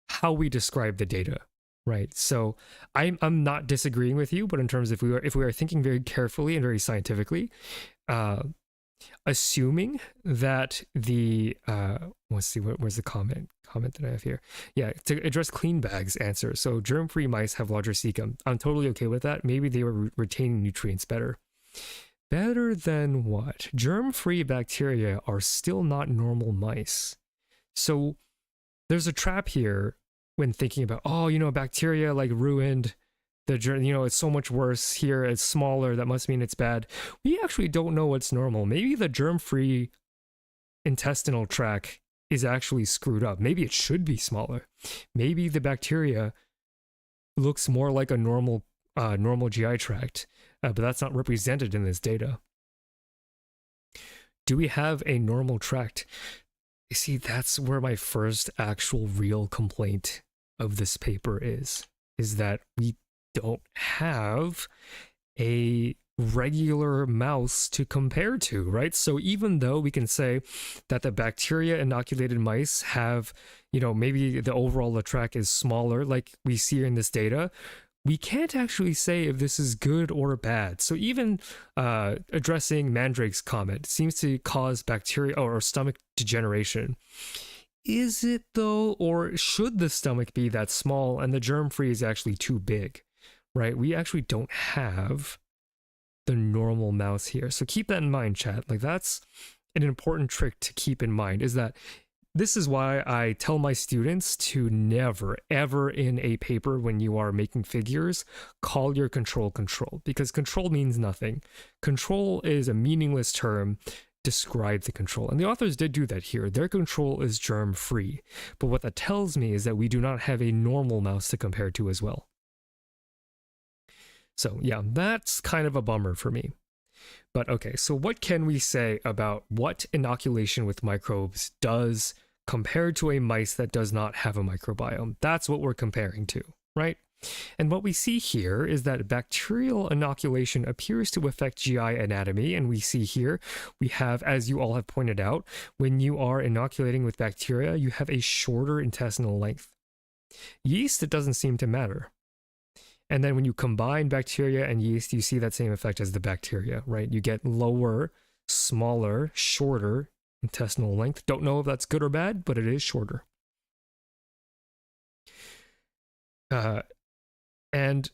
A: how we describe the data. Right. So I'm not disagreeing with you, but in terms of if we are thinking very carefully and very scientifically, assuming that the let's see, where's the comment that I have here? Yeah, to address clean bags answer. So germ-free mice have larger cecum. I'm totally okay with that. Maybe they were retaining nutrients better. Better than what? Germ-free bacteria are still not normal mice. So there's a trap here when thinking about, oh, you know, bacteria like ruined the germ, you know, it's so much worse here, it's smaller, that must mean it's bad. We actually don't know what's normal. Maybe the germ-free intestinal tract is actually screwed up. Maybe it should be smaller. Maybe the bacteria looks more like a normal GI tract, but that's not represented in this data. Do we have a normal tract? You see, that's where my first actual real complaint of this paper is that we don't have a regular mouse to compare to, right? So even though we can say that the bacteria inoculated mice have, you know, maybe the overall tract is smaller, like we see in this data, we can't actually say if this is good or bad. So even addressing Mandrake's comment seems to cause bacteria or stomach degeneration. Is it though, or should the stomach be that small and the germ-free is actually too big, right? We actually don't have the normal mouse here. So keep that in mind, chat. Like that's an important trick to keep in mind, is that this is why I tell my students to never, ever in a paper when you are making figures, call your control, because control means nothing. Control is a meaningless term. Describe the control. And the authors did do that here. Their control is germ-free. But what that tells me is that we do not have a normal mouse to compare to as well. So yeah, that's kind of a bummer for me. But okay, so what can we say about what inoculation with microbes does compared to a mice that does not have a microbiome? That's what we're comparing to, right? And what we see here is that bacterial inoculation appears to affect GI anatomy. And we see here, we have, as you all have pointed out, when you are inoculating with bacteria, you have a shorter intestinal length. Yeast, it doesn't seem to matter. And then when you combine bacteria and yeast, you see that same effect as the bacteria, right? You get lower, smaller, shorter intestinal length. Don't know if that's good or bad, but it is shorter. And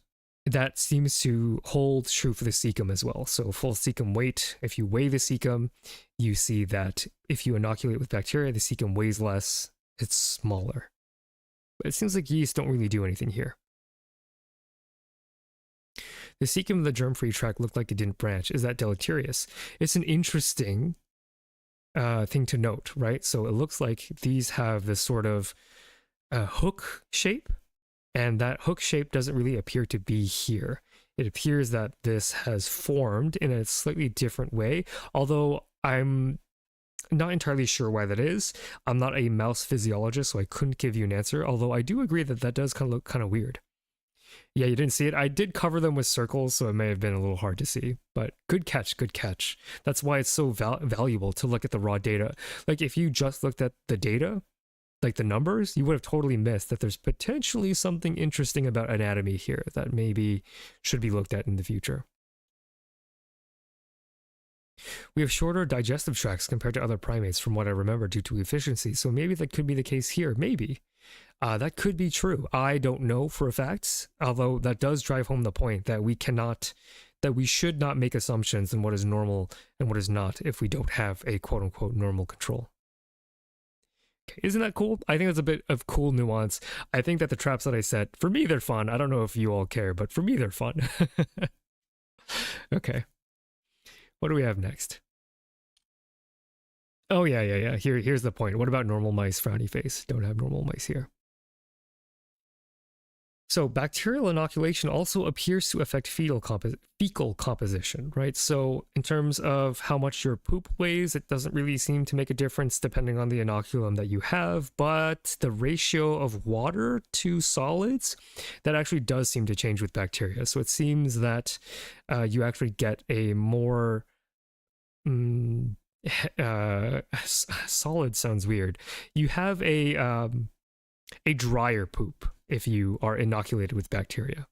A: that seems to hold true for the cecum as well. So full cecum weight, if you weigh the cecum, you see that if you inoculate with bacteria, the cecum weighs less, it's smaller. But it seems like yeast don't really do anything here. The cecum of the germ-free tract looked like it didn't branch. Is that deleterious? It's an interesting thing to note, right? So it looks like these have this sort of hook shape, and that hook shape doesn't really appear to be here. It appears that this has formed in a slightly different way, although I'm not entirely sure why that is. I'm not a mouse physiologist, so I couldn't give you an answer, although I do agree that that does kind of look kind of weird. Yeah, you didn't see it. I did cover them with circles, so it may have been a little hard to see, but good catch, good catch. That's why it's so valuable to look at the raw data. Like if you just looked at the data, like the numbers, you would have totally missed that there's potentially something interesting about anatomy here that maybe should be looked at in the future. We have shorter digestive tracts compared to other primates from what I remember due to efficiency, so maybe that could be the case here, maybe. That could be true. I don't know for a fact, although that does drive home the point that we should not make assumptions on what is normal and what is not if we don't have a quote-unquote normal control. Okay, isn't that cool? I think that's a bit of cool nuance. I think that the traps that I set, for me, they're fun. I don't know if you all care, but for me, they're fun. Okay. What do we have next? Oh, yeah. Here's the point. What about normal mice? Frowny face. Don't have normal mice here. So bacterial inoculation also appears to affect fecal composition, right? So in terms of how much your poop weighs, it doesn't really seem to make a difference depending on the inoculum that you have, but the ratio of water to solids, that actually does seem to change with bacteria. So it seems that you actually get a more... solid sounds weird. You have a drier poop if you are inoculated with bacteria.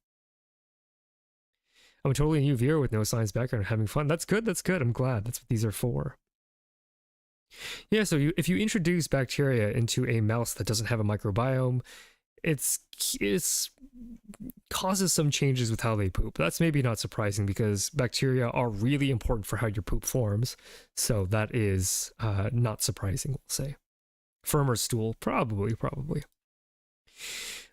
A: I'm a totally new viewer with no science background having fun. That's good. I'm glad. That's what these are for. Yeah, so if you introduce bacteria into a mouse that doesn't have a microbiome, it's causes some changes with how they poop. That's maybe not surprising because bacteria are really important for how your poop forms. So that is not surprising, we'll say. Firmer stool, probably.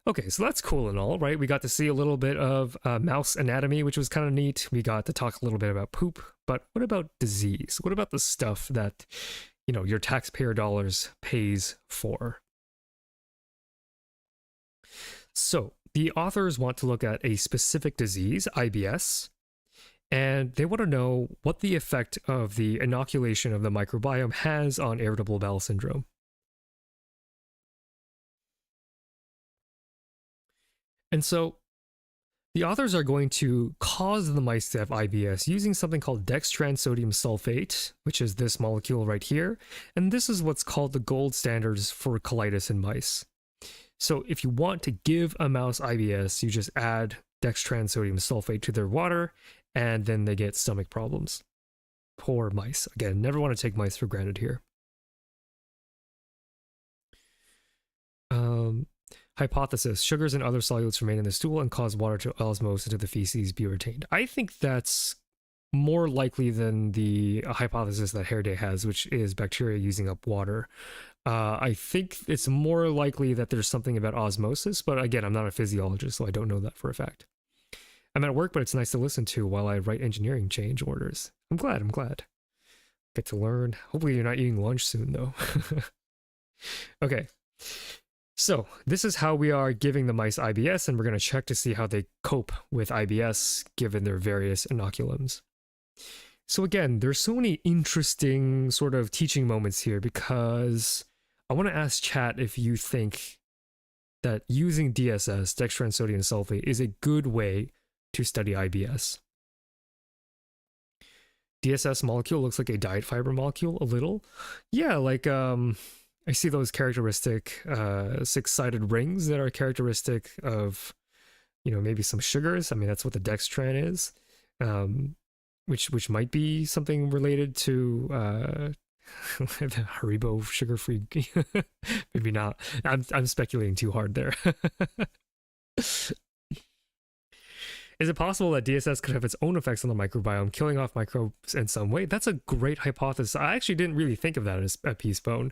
A: Okay, so that's cool and all, right? We got to see a little bit of mouse anatomy, which was kind of neat. We got to talk a little bit about poop, but what about disease? What about the stuff that, you know, your taxpayer dollars pays for? So the authors want to look at a specific disease, IBS, and they want to know what the effect of the inoculation of the microbiome has on irritable bowel syndrome. And so the authors are going to cause the mice to have IBS using something called dextransodium sulfate, which is this molecule right here. And this is what's called the gold standards for colitis in mice. So if you want to give a mouse IBS, you just add dextransodium sulfate to their water, and then they get stomach problems. Poor mice. Again, never want to take mice for granted here. Hypothesis: sugars and other solutes remain in the stool and cause water to osmose into the feces be retained. I think that's more likely than the hypothesis that Herday has, which is bacteria using up water. I think it's more likely that there's something about osmosis, but again, I'm not a physiologist, so I don't know that for a fact. I'm at work, but it's nice to listen to while I write engineering change orders. I'm glad. Get to learn. Hopefully you're not eating lunch soon, though. Okay. So this is how we are giving the mice IBS, and we're going to check to see how they cope with IBS given their various inoculums. So again, there's so many interesting sort of teaching moments here because I want to ask chat if you think that using DSS, dextransodium sulfate, is a good way to study IBS. DSS molecule looks like a diet fiber molecule a little. Yeah, like I see those characteristic six-sided rings that are characteristic of, you know, maybe some sugars. I mean, that's what the dextran is, which might be something related to the Haribo sugar-free. Maybe not. I'm speculating too hard there. Is it possible that DSS could have its own effects on the microbiome, killing off microbes in some way? That's a great hypothesis. I actually didn't really think of that as a Peacebone.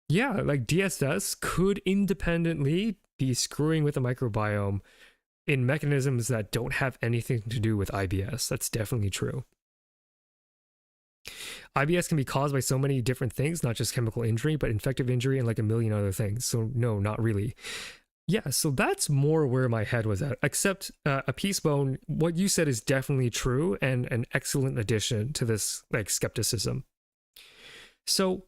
A: Yeah, like DSS could independently be screwing with the microbiome in mechanisms that don't have anything to do with IBS. That's definitely true. IBS can be caused by so many different things, not just chemical injury, but infective injury and like a million other things. So no, not really. Yeah, so that's more where my head was at, except a Peacebone, what you said is definitely true and an excellent addition to this like skepticism. So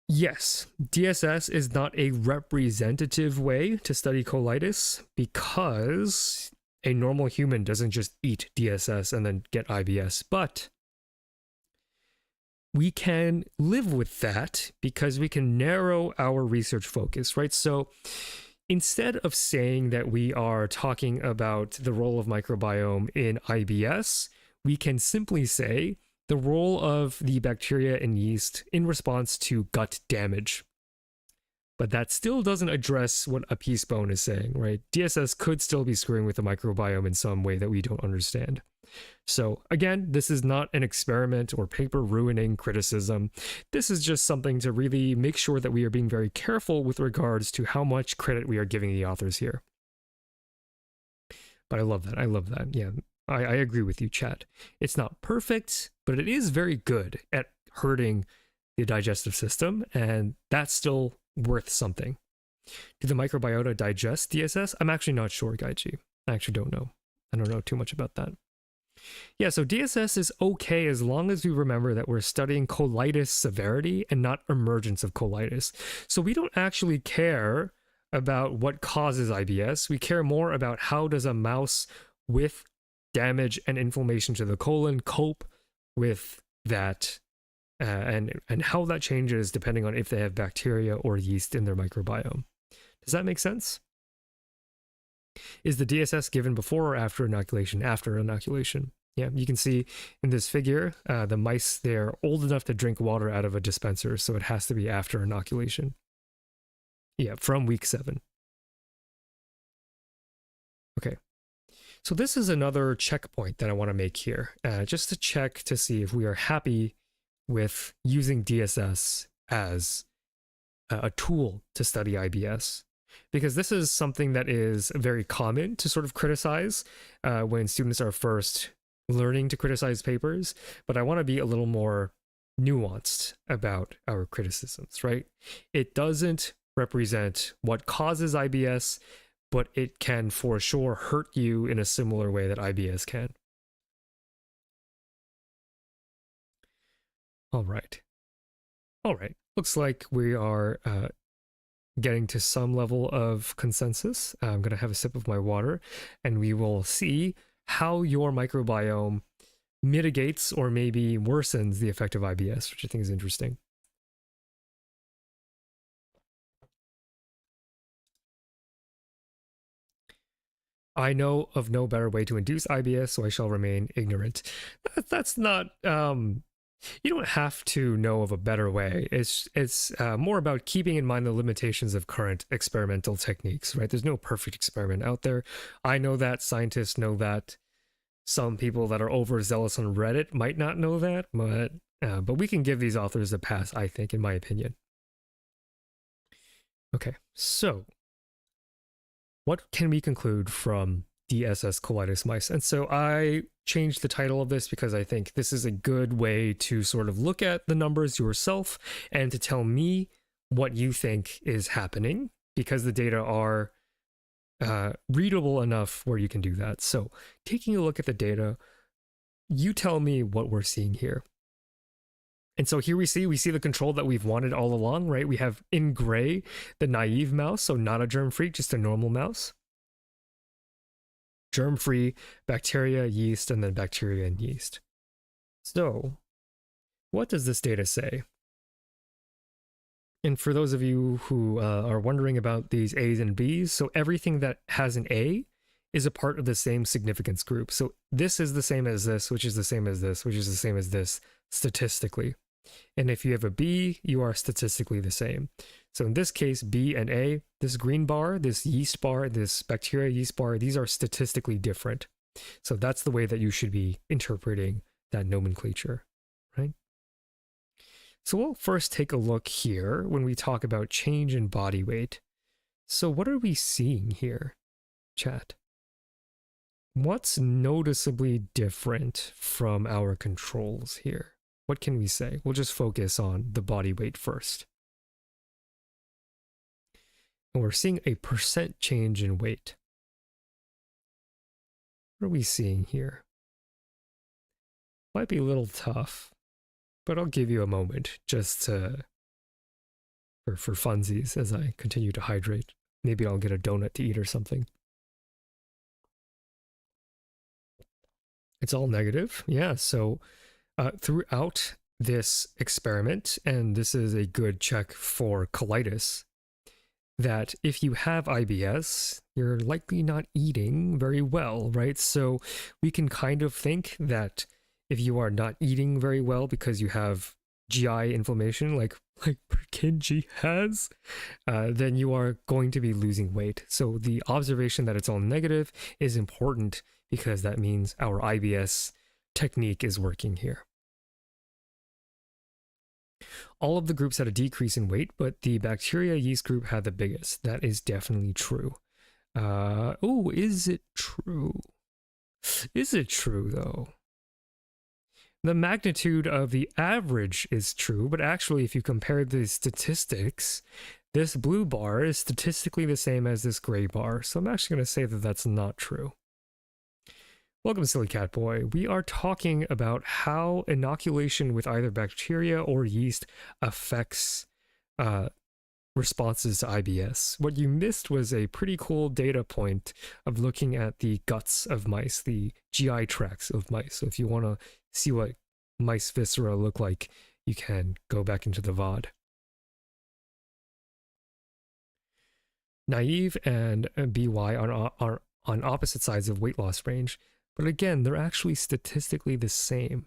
A: yes, DSS is not a representative way to study colitis because a normal human doesn't just eat DSS and then get IBS, but we can live with that because we can narrow our research focus, right? So instead of saying that we are talking about the role of microbiome in IBS, we can simply say the role of the bacteria and yeast in response to gut damage. But that still doesn't address what a Peacebone is saying, right? DSS could still be screwing with the microbiome in some way that we don't understand. So again, this is not an experiment or paper ruining criticism. This is just something to really make sure that we are being very careful with regards to how much credit we are giving the authors here. But I love that. I love that. Yeah, I agree with you, chat. It's not perfect, but it is very good at hurting the digestive system, and that's still worth something. Do the microbiota digest DSS? I'm actually not sure, Gaiji. I actually don't know. I don't know too much about that. Yeah, so DSS is okay as long as we remember that we're studying colitis severity and not emergence of colitis. So we don't actually care about what causes IBS. We care more about how does a mouse with damage and inflammation to the colon cope with that, and how that changes depending on if they have bacteria or yeast in their microbiome. Does that make sense? Is the DSS given before or after inoculation? After inoculation. Yeah, you can see in this figure, the mice, they're old enough to drink water out of a dispenser, so it has to be after inoculation. Yeah, from week 7. Okay. So this is another checkpoint that I want to make here, just to check to see if we are happy with using DSS as a tool to study IBS. Because this is something that is very common to sort of criticize when students are first learning to criticize papers, but I want to be a little more nuanced about our criticisms, right? It doesn't represent what causes IBS, but it can for sure hurt you in a similar way that IBS can. All right. Looks like we are getting to some level of consensus. I'm going to have a sip of my water, and we will see how your microbiome mitigates or maybe worsens the effect of IBS, which I think is interesting. I know of no better way to induce IBS, so I shall remain ignorant. That's not... you don't have to know of a better way. It's more about keeping in mind the limitations of current experimental techniques, right? There's no perfect experiment out there. I know that, scientists know that. Some people that are overzealous on Reddit might not know that, but we can give these authors a pass, I think, in my opinion. Okay, so what can we conclude from DSS colitis mice? And so I changed the title of this because I think this is a good way to sort of look at the numbers yourself and to tell me what you think is happening, because the data are readable enough where you can do that. So taking a look at the data, you tell me what we're seeing here. And so here we see the control that we've wanted all along, right? We have in gray the naive mouse, so not a germ-free, just a normal mouse. Germ-free, bacteria, yeast, and then bacteria and yeast. So what does this data say? And for those of you who are wondering about these A's and B's, so everything that has an A is a part of the same significance group. So this is the same as this, which is the same as this, which is the same as this statistically. And if you have a B, you are statistically the same. So in this case, B and A, this green bar, this yeast bar, this bacteria yeast bar, these are statistically different. So that's the way that you should be interpreting that nomenclature, right? So we'll first take a look here when we talk about change in body weight. So what are we seeing here, chat? What's noticeably different from our controls here? What can we say? We'll just focus on the body weight first. And we're seeing a % change in weight. What are we seeing here? Might be a little tough, but I'll give you a moment just to, for funsies as I continue to hydrate. Maybe I'll get a donut to eat or something. It's all negative. Yeah, so throughout this experiment, and this is a good check for colitis, that if you have IBS, you're likely not eating very well, right? So we can kind of think that if you are not eating very well because you have GI inflammation, like Purkinje has, then you are going to be losing weight. So the observation that it's all negative is important because that means our IBS technique is working here. All of the groups had a decrease in weight, but the bacteria yeast group had the biggest. That is definitely true. Oh, is it true? Is it true, though? The magnitude of the average is true, but actually, if you compare the statistics, this blue bar is statistically the same as this gray bar. So I'm actually going to say that that's not true. Welcome, Silly Cat Boy. We are talking about how inoculation with either bacteria or yeast affects responses to IBS. What you missed was a pretty cool data point of looking at the guts of mice, the GI tracts of mice. So if you want to see what mice viscera look like, you can go back into the VOD. Naive and BY are on opposite sides of weight loss range. But again, they're actually statistically the same.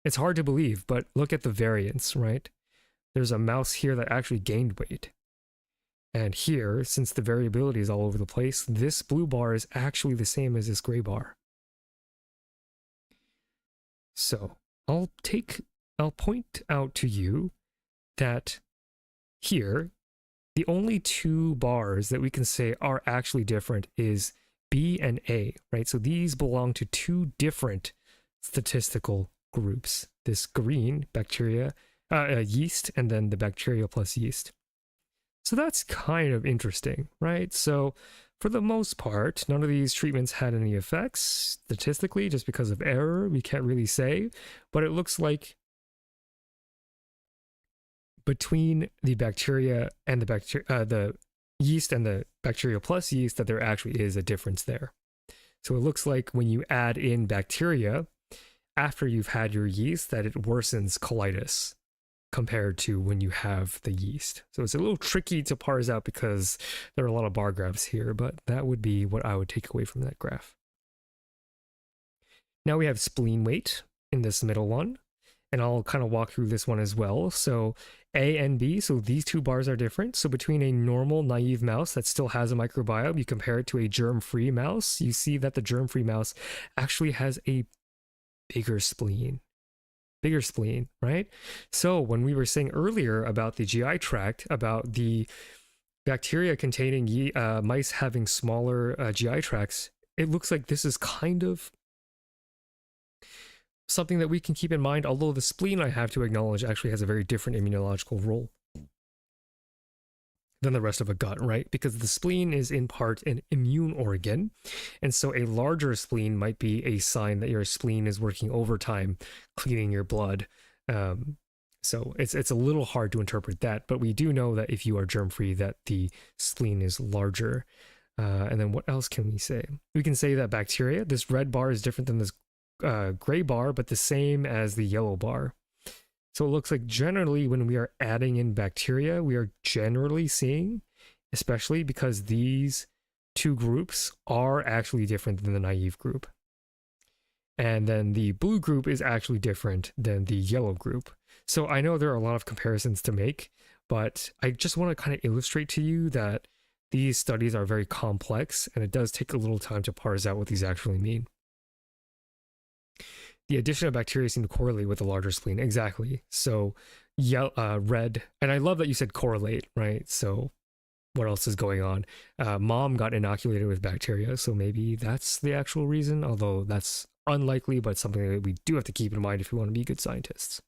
A: It's hard to believe, but look at the variance, right? There's a mouse here that actually gained weight. And here, since the variability is all over the place, this blue bar is actually the same as this gray bar. So I'll point out to you that here, the only two bars that we can say are actually different is B and A, right? So these belong to two different statistical groups. This green bacteria, yeast, and then the bacteria plus yeast. So that's kind of interesting, right? So for the most part, none of these treatments had any effects statistically, just because of error. We can't really say, but it looks like between the bacteria and the yeast and the bacteria plus yeast, that there actually is a difference there. So it looks like when you add in bacteria after you've had your yeast, that it worsens colitis compared to when you have the yeast. So it's a little tricky to parse out because there are a lot of bar graphs here, but that would be what I would take away from that graph. Now we have spleen weight in this middle one, and I'll kind of walk through this one as well. So A and B, so these two bars are different. So between a normal naive mouse that still has a microbiome, you compare it to a germ-free mouse, you see that the germ-free mouse actually has a bigger spleen, right? So when we were saying earlier about the GI tract, about the bacteria containing mice having smaller GI tracts, it looks like this is kind of something that we can keep in mind, although the spleen, I have to acknowledge, actually has a very different immunological role than the rest of a gut, right? Because the spleen is in part an immune organ, and so a larger spleen might be a sign that your spleen is working overtime, cleaning your blood. So it's a little hard to interpret that, but we do know that if you are germ-free, that the spleen is larger. And then what else can we say? We can say that bacteria, this red bar is different than this gray bar, but the same as the yellow bar. So it looks like generally when we are adding in bacteria, we are generally seeing, especially because these two groups are actually different than the naive group. And then the blue group is actually different than the yellow group. So I know there are a lot of comparisons to make, but I just want to kind of illustrate to you that these studies are very complex and it does take a little time to parse out what these actually mean. The addition of bacteria seem to correlate with a larger spleen. Exactly. So, red, and I love that you said correlate, right? So, what else is going on? Mom got inoculated with bacteria, so maybe that's the actual reason, although that's unlikely, but something that we do have to keep in mind if we want to be good scientists.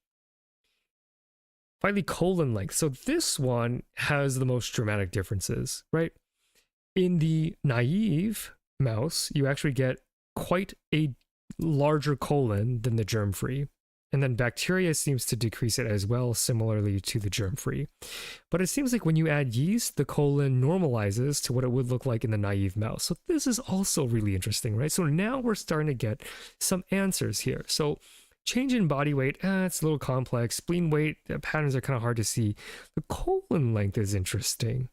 A: Finally, colon length. So, this one has the most dramatic differences, right? In the naive mouse, you actually get quite a larger colon than the germ-free. And then bacteria seems to decrease it as well, similarly to the germ-free. But it seems like when you add yeast, the colon normalizes to what it would look like in the naive mouse. So this is also really interesting, right? So now we're starting to get some answers here. So change in body weight, it's a little complex. Spleen weight patterns are kind of hard to see. The colon length is interesting.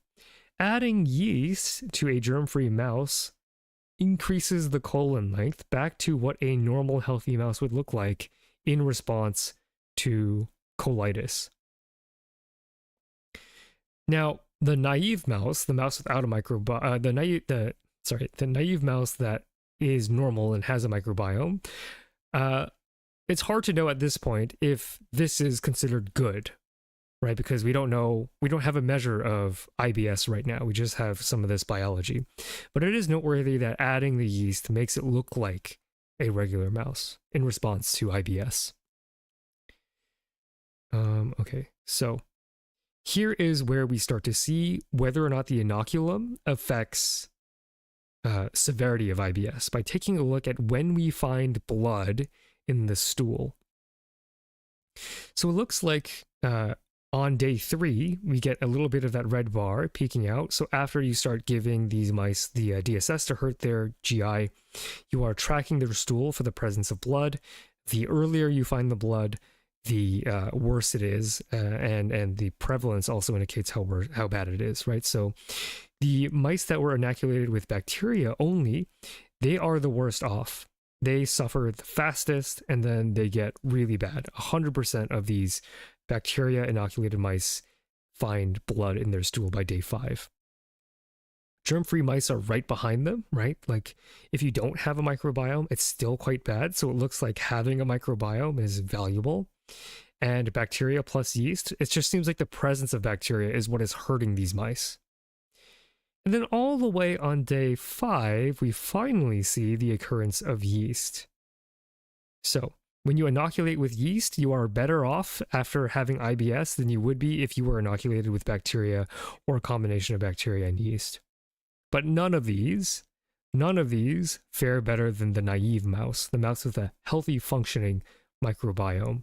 A: Adding yeast to a germ-free mouse increases the colon length back to what a normal healthy mouse would look like in response to colitis. Now, the naive mouse, the mouse without a microbiome, the naive mouse that is normal and has a microbiome, it's hard to know at this point if this is considered good, right? Because we don't have a measure of IBS right now. We just have some of this biology. But it is noteworthy that adding the yeast makes it look like a regular mouse in response to IBS. Okay, so here is where we start to see whether or not the inoculum affects severity of IBS by taking a look at when we find blood in the stool. So it looks like on day 3, we get a little bit of that red bar peeking out. So after you start giving these mice the DSS to hurt their GI, you are tracking their stool for the presence of blood. The earlier you find the blood, the worse it is, and the prevalence also indicates how bad it is, right? So the mice that were inoculated with bacteria only, they are the worst off. They suffer the fastest, and then they get really bad. 100% of these bacteria inoculated mice find blood in their stool by day 5. Germ-free mice are right behind them, right? Like if you don't have a microbiome, it's still quite bad. So it looks like having a microbiome is valuable. And bacteria plus yeast, it just seems like the presence of bacteria is what is hurting these mice. And then all the way on day 5, we finally see the occurrence of yeast. So when you inoculate with yeast, you are better off after having IBS than you would be if you were inoculated with bacteria or a combination of bacteria and yeast. But none of these fare better than the naive mouse, the mouse with a healthy functioning microbiome.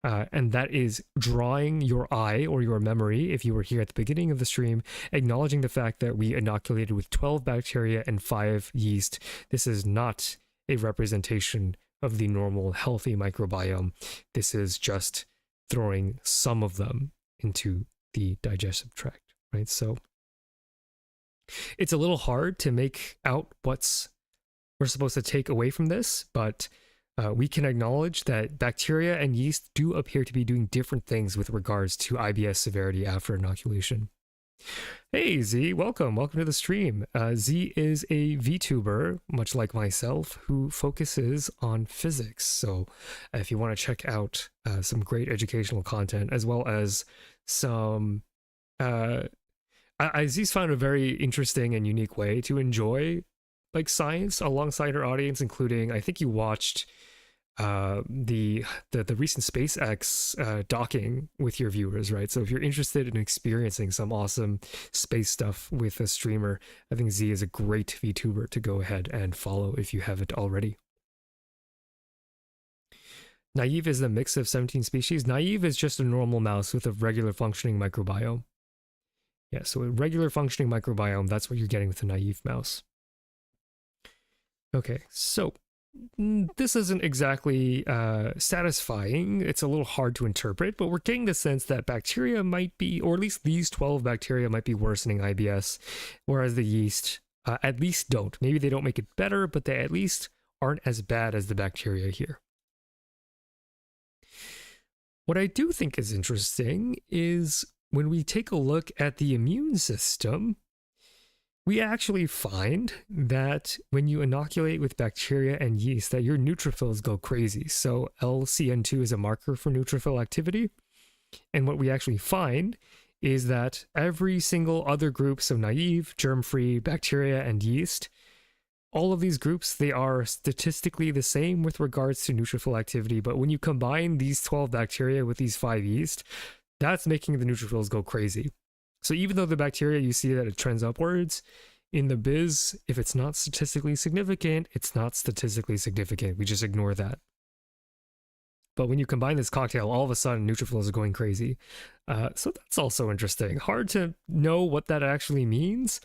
A: And that is drawing your eye or your memory, if you were here at the beginning of the stream, acknowledging the fact that we inoculated with 12 bacteria and 5 yeast. This is not a representation of the normal healthy microbiome. This is just throwing some of them into the digestive tract, right? So it's a little hard to make out what's we're supposed to take away from this, but we can acknowledge that bacteria and yeast do appear to be doing different things with regards to IBS severity after inoculation. Hey Z, welcome to the stream. Z is a VTuber, much like myself, who focuses on physics. So if you want to check out some great educational content, as well as some Z's found a very interesting and unique way to enjoy like science alongside her audience, including, I think you watched the recent SpaceX docking with your viewers, right? So if you're interested in experiencing some awesome space stuff with a streamer, I think Z is a great VTuber to go ahead and follow if you haven't already. Naive is a mix of 17 species. Naive is just a normal mouse with a regular functioning microbiome. Yeah, so a regular functioning microbiome, that's what you're getting with a naive mouse. Okay, so this isn't exactly satisfying. It's a little hard to interpret, but we're getting the sense that bacteria might be, or at least these 12 bacteria might be worsening IBS, whereas the yeast at least don't. Maybe they don't make it better, but they at least aren't as bad as the bacteria here. What I do think is interesting is when we take a look at the immune system, we actually find that when you inoculate with bacteria and yeast, that your neutrophils go crazy. So LCN2 is a marker for neutrophil activity. And what we actually find is that every single other group, so naive, germ-free, bacteria, and yeast, all of these groups, they are statistically the same with regards to neutrophil activity. But when you combine these 12 bacteria with these 5 yeast, that's making the neutrophils go crazy. So even though the bacteria, you see that it trends upwards, in the biz, if it's not statistically significant, it's not statistically significant. We just ignore that. But when you combine this cocktail, all of a sudden neutrophils are going crazy. So that's also interesting. Hard to know what that actually means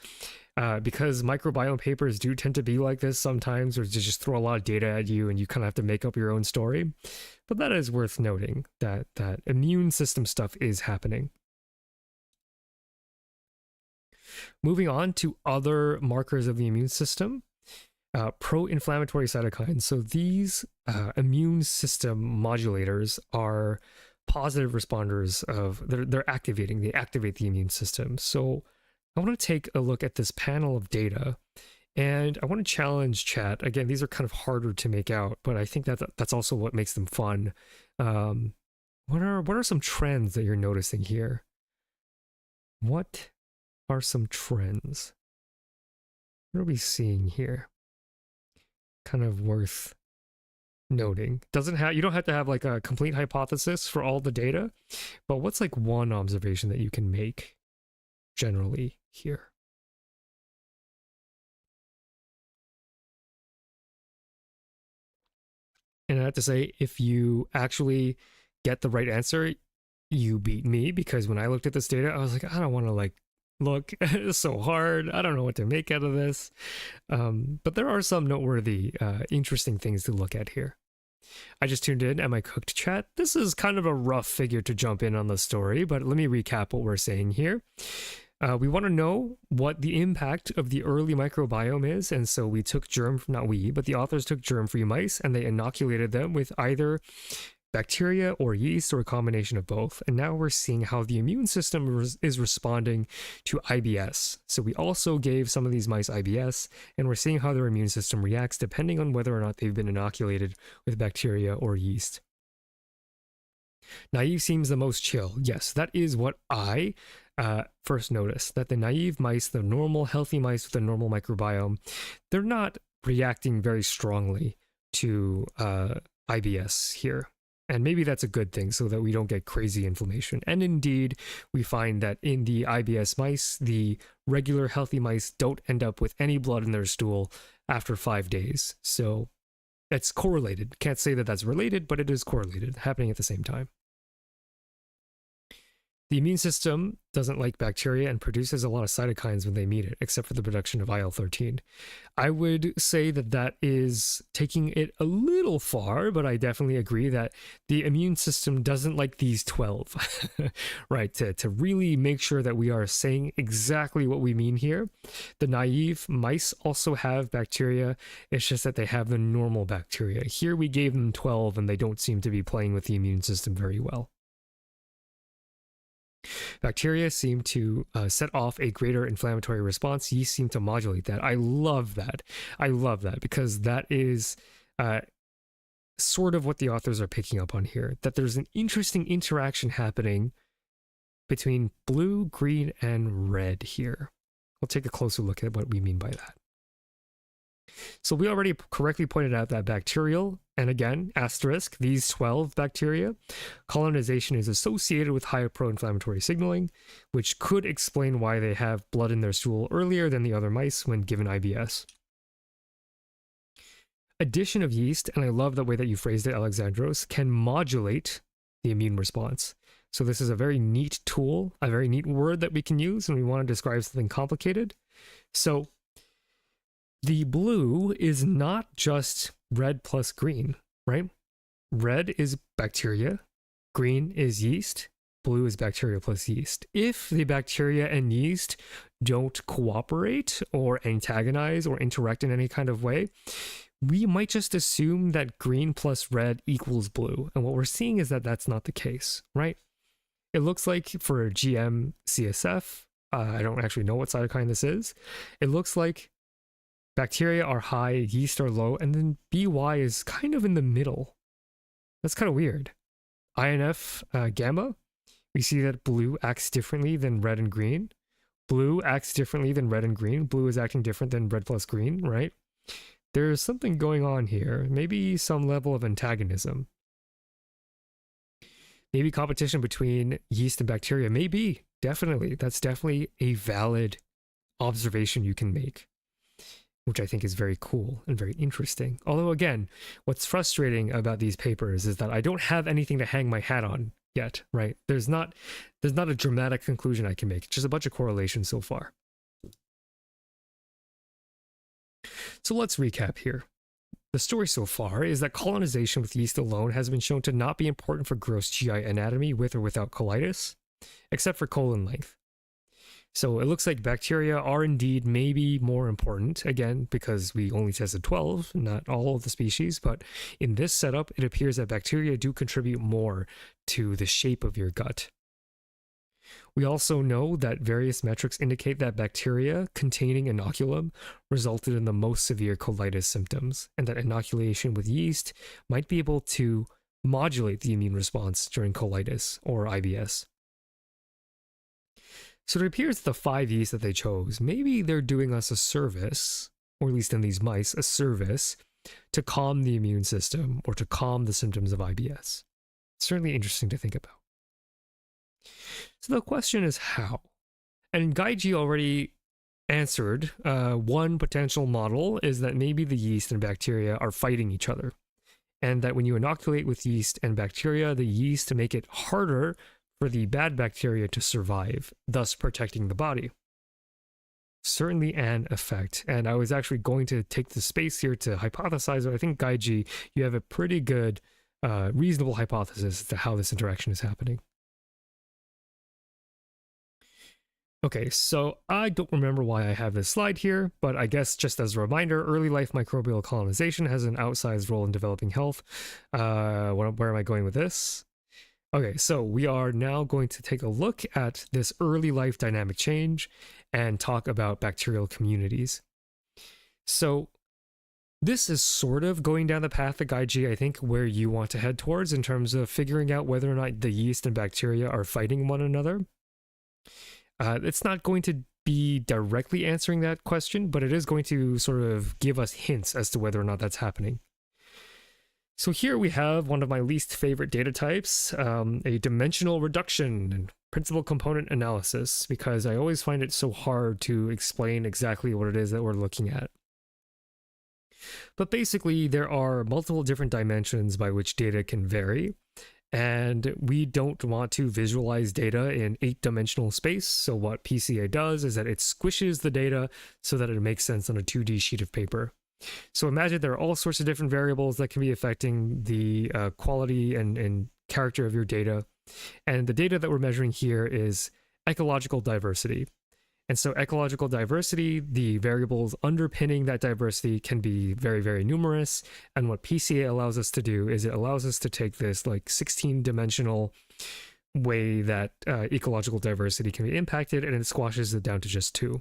A: because microbiome papers do tend to be like this sometimes, or to just throw a lot of data at you and you kind of have to make up your own story. But that is worth noting that immune system stuff is happening. Moving on to other markers of the immune system, pro-inflammatory cytokines. So these immune system modulators are positive responders of, they're activating, they activate the immune system. So I want to take a look at this panel of data, and I want to challenge chat. Again, these are kind of harder to make out, but I think that's also what makes them fun. What are some trends that you're noticing here? What are some trends? What are we seeing here? Kind of worth noting. You don't have to have like a complete hypothesis for all the data, but what's like one observation that you can make generally here? And I have to say, if you actually get the right answer, you beat me, because when I looked at this data, I was like, I don't want to like look. It's so hard. I don't know what to make out of this. But there are some noteworthy, interesting things to look at here. I just tuned in at my cooked chat. This is kind of a rough figure to jump in on the story, but let me recap what we're saying here. We want to know what the impact of the early microbiome is, and so we took but the authors took germ-free mice and they inoculated them with either bacteria or yeast or a combination of both. And now we're seeing how the immune system is responding to IBS. So we also gave some of these mice IBS, and we're seeing how their immune system reacts depending on whether or not they've been inoculated with bacteria or yeast. Naive seems the most chill. Yes, that is what I first noticed, that the naive mice, the normal healthy mice with a normal microbiome, they're not reacting very strongly to IBS here. And maybe that's a good thing so that we don't get crazy inflammation. And indeed, we find that in the IBS mice, the regular healthy mice don't end up with any blood in their stool after 5 days. So it's correlated. Can't say that that's related, but it is correlated, happening at the same time. The immune system doesn't like bacteria and produces a lot of cytokines when they meet it, except for the production of IL-13. I would say that that is taking it a little far, but I definitely agree that the immune system doesn't like these 12, right? To really make sure that we are saying exactly what we mean here. The naive mice also have bacteria. It's just that they have the normal bacteria. Here we gave them 12 and they don't seem to be playing with the immune system very well. Bacteria seem to set off a greater inflammatory response. Yeast seem to modulate that. I love that. I love that because that is sort of what the authors are picking up on here, that there's an interesting interaction happening between blue, green, and red here. We'll take a closer look at what we mean by that. So we already correctly pointed out that bacterial, and again, asterisk, these 12 bacteria, colonization is associated with higher pro-inflammatory signaling, which could explain why they have blood in their stool earlier than the other mice when given IBS. Addition of yeast, and I love the way that you phrased it, Alexandros, can modulate the immune response. So this is a very neat tool, a very neat word that we can use when we want to describe something complicated. So the blue is not just red plus green, right? Red is bacteria, green is yeast, blue is bacteria plus yeast. If the bacteria and yeast don't cooperate or antagonize or interact in any kind of way, we might just assume that green plus red equals blue. And what we're seeing is that that's not the case, right? It looks like for GM CSF, I don't actually know what cytokine this is. It looks like bacteria are high, yeast are low, and then BY is kind of in the middle. That's kind of weird. INF gamma, we see that blue acts differently than red and green. Blue acts differently than red and green. Blue is acting different than red plus green, right? There's something going on here. Maybe some level of antagonism. Maybe competition between yeast and bacteria. Maybe, definitely. That's definitely a valid observation you can make, which I think is very cool and very interesting. Although, again, what's frustrating about these papers is that I don't have anything to hang my hat on yet, right? There's not a dramatic conclusion I can make. It's just a bunch of correlations so far. So let's recap here. The story so far is that colonization with yeast alone has been shown to not be important for gross GI anatomy with or without colitis, except for colon length. So it looks like bacteria are indeed maybe more important, again, because we only tested 12, not all of the species, but in this setup, it appears that bacteria do contribute more to the shape of your gut. We also know that various metrics indicate that bacteria containing inoculum resulted in the most severe colitis symptoms, and that inoculation with yeast might be able to modulate the immune response during colitis or IBS. So it appears the 5 yeast that they chose, maybe they're doing us a service, or at least in these mice, a service to calm the immune system or to calm the symptoms of IBS. Certainly interesting to think about. So the question is how? And Gaiji already answered one potential model is that maybe the yeast and bacteria are fighting each other. And that when you inoculate with yeast and bacteria, the yeast make it harder for the bad bacteria to survive, thus protecting the body. Certainly an effect. And I was actually going to take the space here to hypothesize, but I think, Gaiji, you have a pretty good, reasonable hypothesis as to how this interaction is happening. Okay, so I don't remember why I have this slide here, but I guess just as a reminder, early life microbial colonization has an outsized role in developing health. Where am I going with this? Okay, so we are now going to take a look at this early life dynamic change and talk about bacterial communities. So this is sort of going down the path that Gaiji, I think, where you want to head towards in terms of figuring out whether or not the yeast and bacteria are fighting one another. It's not going to be directly answering that question, but it is going to sort of give us hints as to whether or not that's happening. So here we have one of my least favorite data types, a dimensional reduction and principal component analysis, because I always find it so hard to explain exactly what it is that we're looking at. But basically, there are multiple different dimensions by which data can vary. And we don't want to visualize data in 8-dimensional space. So what PCA does is that it squishes the data so that it makes sense on a 2D sheet of paper. So imagine there are all sorts of different variables that can be affecting the quality and character of your data. And the data that we're measuring here is ecological diversity. And so ecological diversity, the variables underpinning that diversity can be very, very numerous. And what PCA allows us to do is it allows us to take this like 16-dimensional way that ecological diversity can be impacted, and it squashes it down to just 2.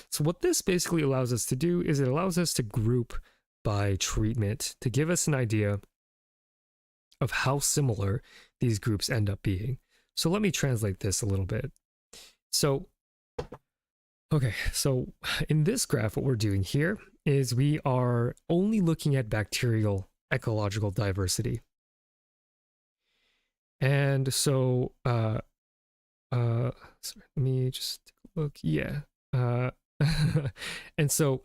A: So what this basically allows us to do is it allows us to group by treatment to give us an idea of how similar these groups end up being. So let me translate this a little bit. Okay, so in this graph, what we're doing here is we are only looking at bacterial ecological diversity. And so, sorry, let me just take a look. Yeah. And so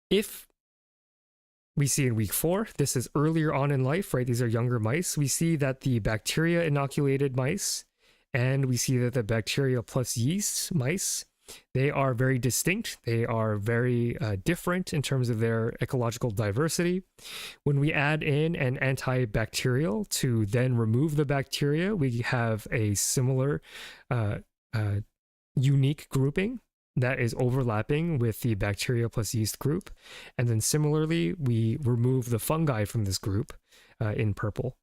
A: if we see in week 4, this is earlier on in life, right? These are younger mice. We see that the bacteria inoculated mice, and we see that the bacteria plus yeast mice, they are very distinct. They are very different in terms of their ecological diversity. When we add in an antibacterial to then remove the bacteria, we have a similar unique grouping. that is overlapping with the bacteria plus yeast group. And then similarly, we remove the fungi from this group in purple.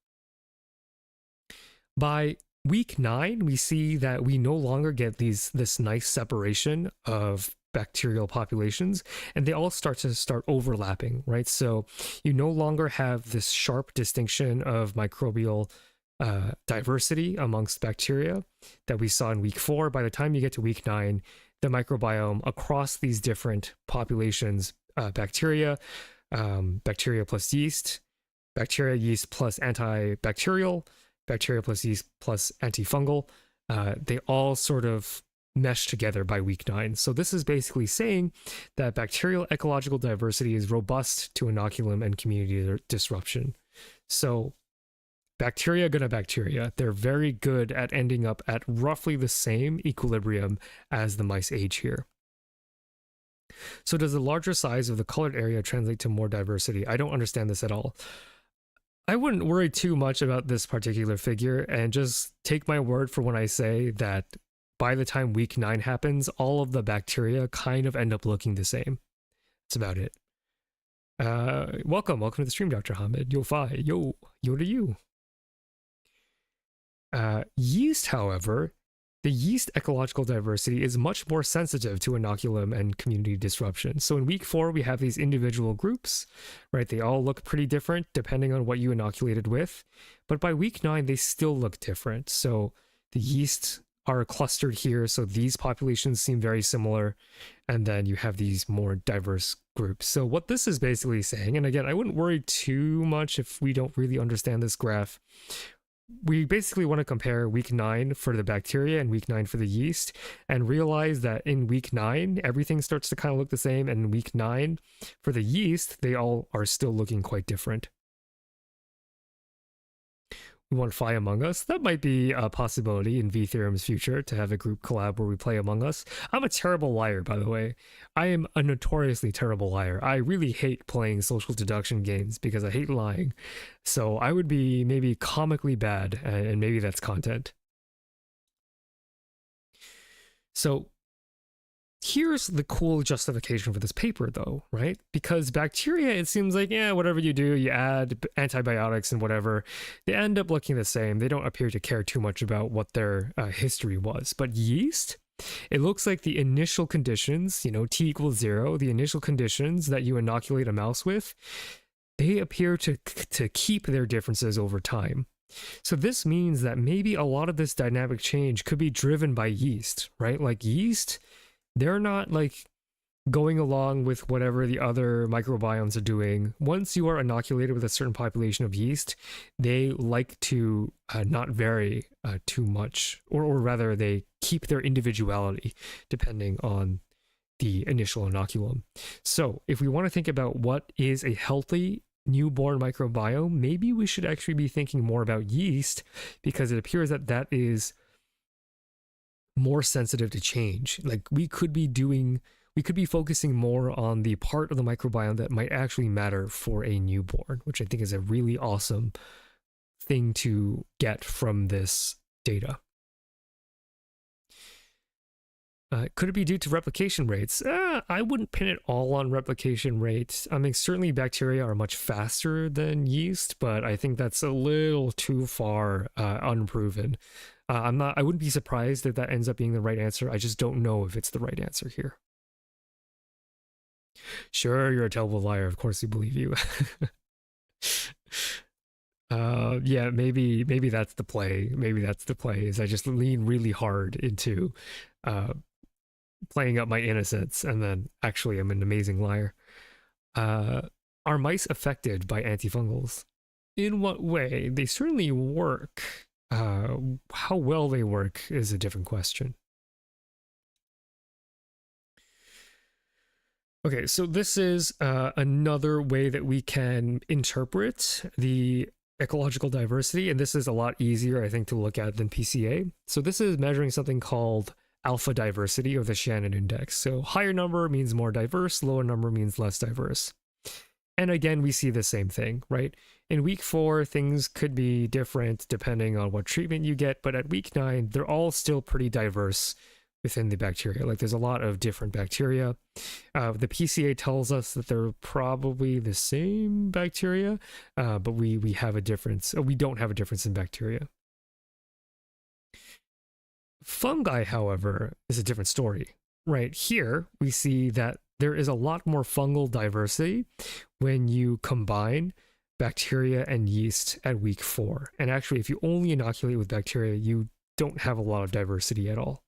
A: By week 9, we see that we no longer get this nice separation of bacterial populations, and they all start overlapping, right? So you no longer have this sharp distinction of microbial diversity amongst bacteria that we saw in week 4. By the time you get to week 9, the microbiome across these different populations, bacteria, bacteria plus yeast, bacteria, yeast plus antibacterial, bacteria plus yeast plus antifungal, they all sort of mesh together by week 9. So this is basically saying that bacterial ecological diversity is robust to inoculum and community disruption. So bacteria gonna bacteria, they're very good at ending up at roughly the same equilibrium as the mice age here. So does the larger size of the colored area translate to more diversity? I don't understand this at all. I wouldn't worry too much about this particular figure, and just take my word for when I say that by the time week 9 happens, all of the bacteria kind of end up looking the same. That's about it. Welcome to the stream, Dr. Hamid. Yo fi, yo to you. Yeast, however, the yeast ecological diversity is much more sensitive to inoculum and community disruption. So in week 4, we have these individual groups, right? They all look pretty different depending on what you inoculated with. But by week 9, they still look different. So the yeast are clustered here. So these populations seem very similar. And then you have these more diverse groups. So what this is basically saying, and again, I wouldn't worry too much if we don't really understand this graph. We basically want to compare week 9 for the bacteria and week 9 for the yeast, and realize that in week 9, everything starts to kind of look the same. And in week 9, for the yeast, they all are still looking quite different. We want to fly Among Us. That might be a possibility in V-Theorem's future, to have a group collab where we play Among Us. I'm a terrible liar, by the way. I am a notoriously terrible liar. I really hate playing social deduction games because I hate lying. So I would be maybe comically bad, and maybe that's content. So here's the cool justification for this paper, though, right? Because bacteria, it seems like, yeah, whatever you do, you add antibiotics and whatever, they end up looking the same. They don't appear to care too much about what their history was. But yeast, it looks like the initial conditions, T equals 0, the initial conditions that you inoculate a mouse with, they appear to keep their differences over time. So this means that maybe a lot of this dynamic change could be driven by yeast, right? Like yeast, they're not like going along with whatever the other microbiomes are doing. Once you are inoculated with a certain population of yeast, they like to not vary too much, or rather they keep their individuality depending on the initial inoculum. So if we want to think about what is a healthy newborn microbiome, maybe we should actually be thinking more about yeast, because it appears that that is more sensitive to change. Like we could be focusing more on the part of the microbiome that might actually matter for a newborn, which I think is a really awesome thing to get from this data. Could it be due to replication rates? I wouldn't pin it all on replication rates. I mean, certainly bacteria are much faster than yeast, but I think that's a little too far unproven. I wouldn't be surprised if that ends up being the right answer. I just don't know if it's the right answer here. Sure, you're a terrible liar. Of course we believe you. Yeah, maybe that's the play. Maybe that's the play, is I just lean really hard into playing up my innocence, and then actually I'm an amazing liar. Are mice affected by antifungals? In what way? They certainly work. How well they work is a different question. Okay, so this is another way that we can interpret the ecological diversity, and this is a lot easier, I think, to look at than PCA. So this is measuring something called alpha diversity, or the Shannon index. So higher number means more diverse, lower number means less diverse. And again, we see the same thing, right? In week 4, things could be different depending on what treatment you get, but at week 9, they're all still pretty diverse within the bacteria. Like there's a lot of different bacteria. The PCA tells us that they're probably the same bacteria, but we have a difference. We don't have a difference in bacteria. Fungi, however, is a different story. Right here, we see that there is a lot more fungal diversity when you combine bacteria and yeast at week 4. And actually, if you only inoculate with bacteria, you don't have a lot of diversity at all.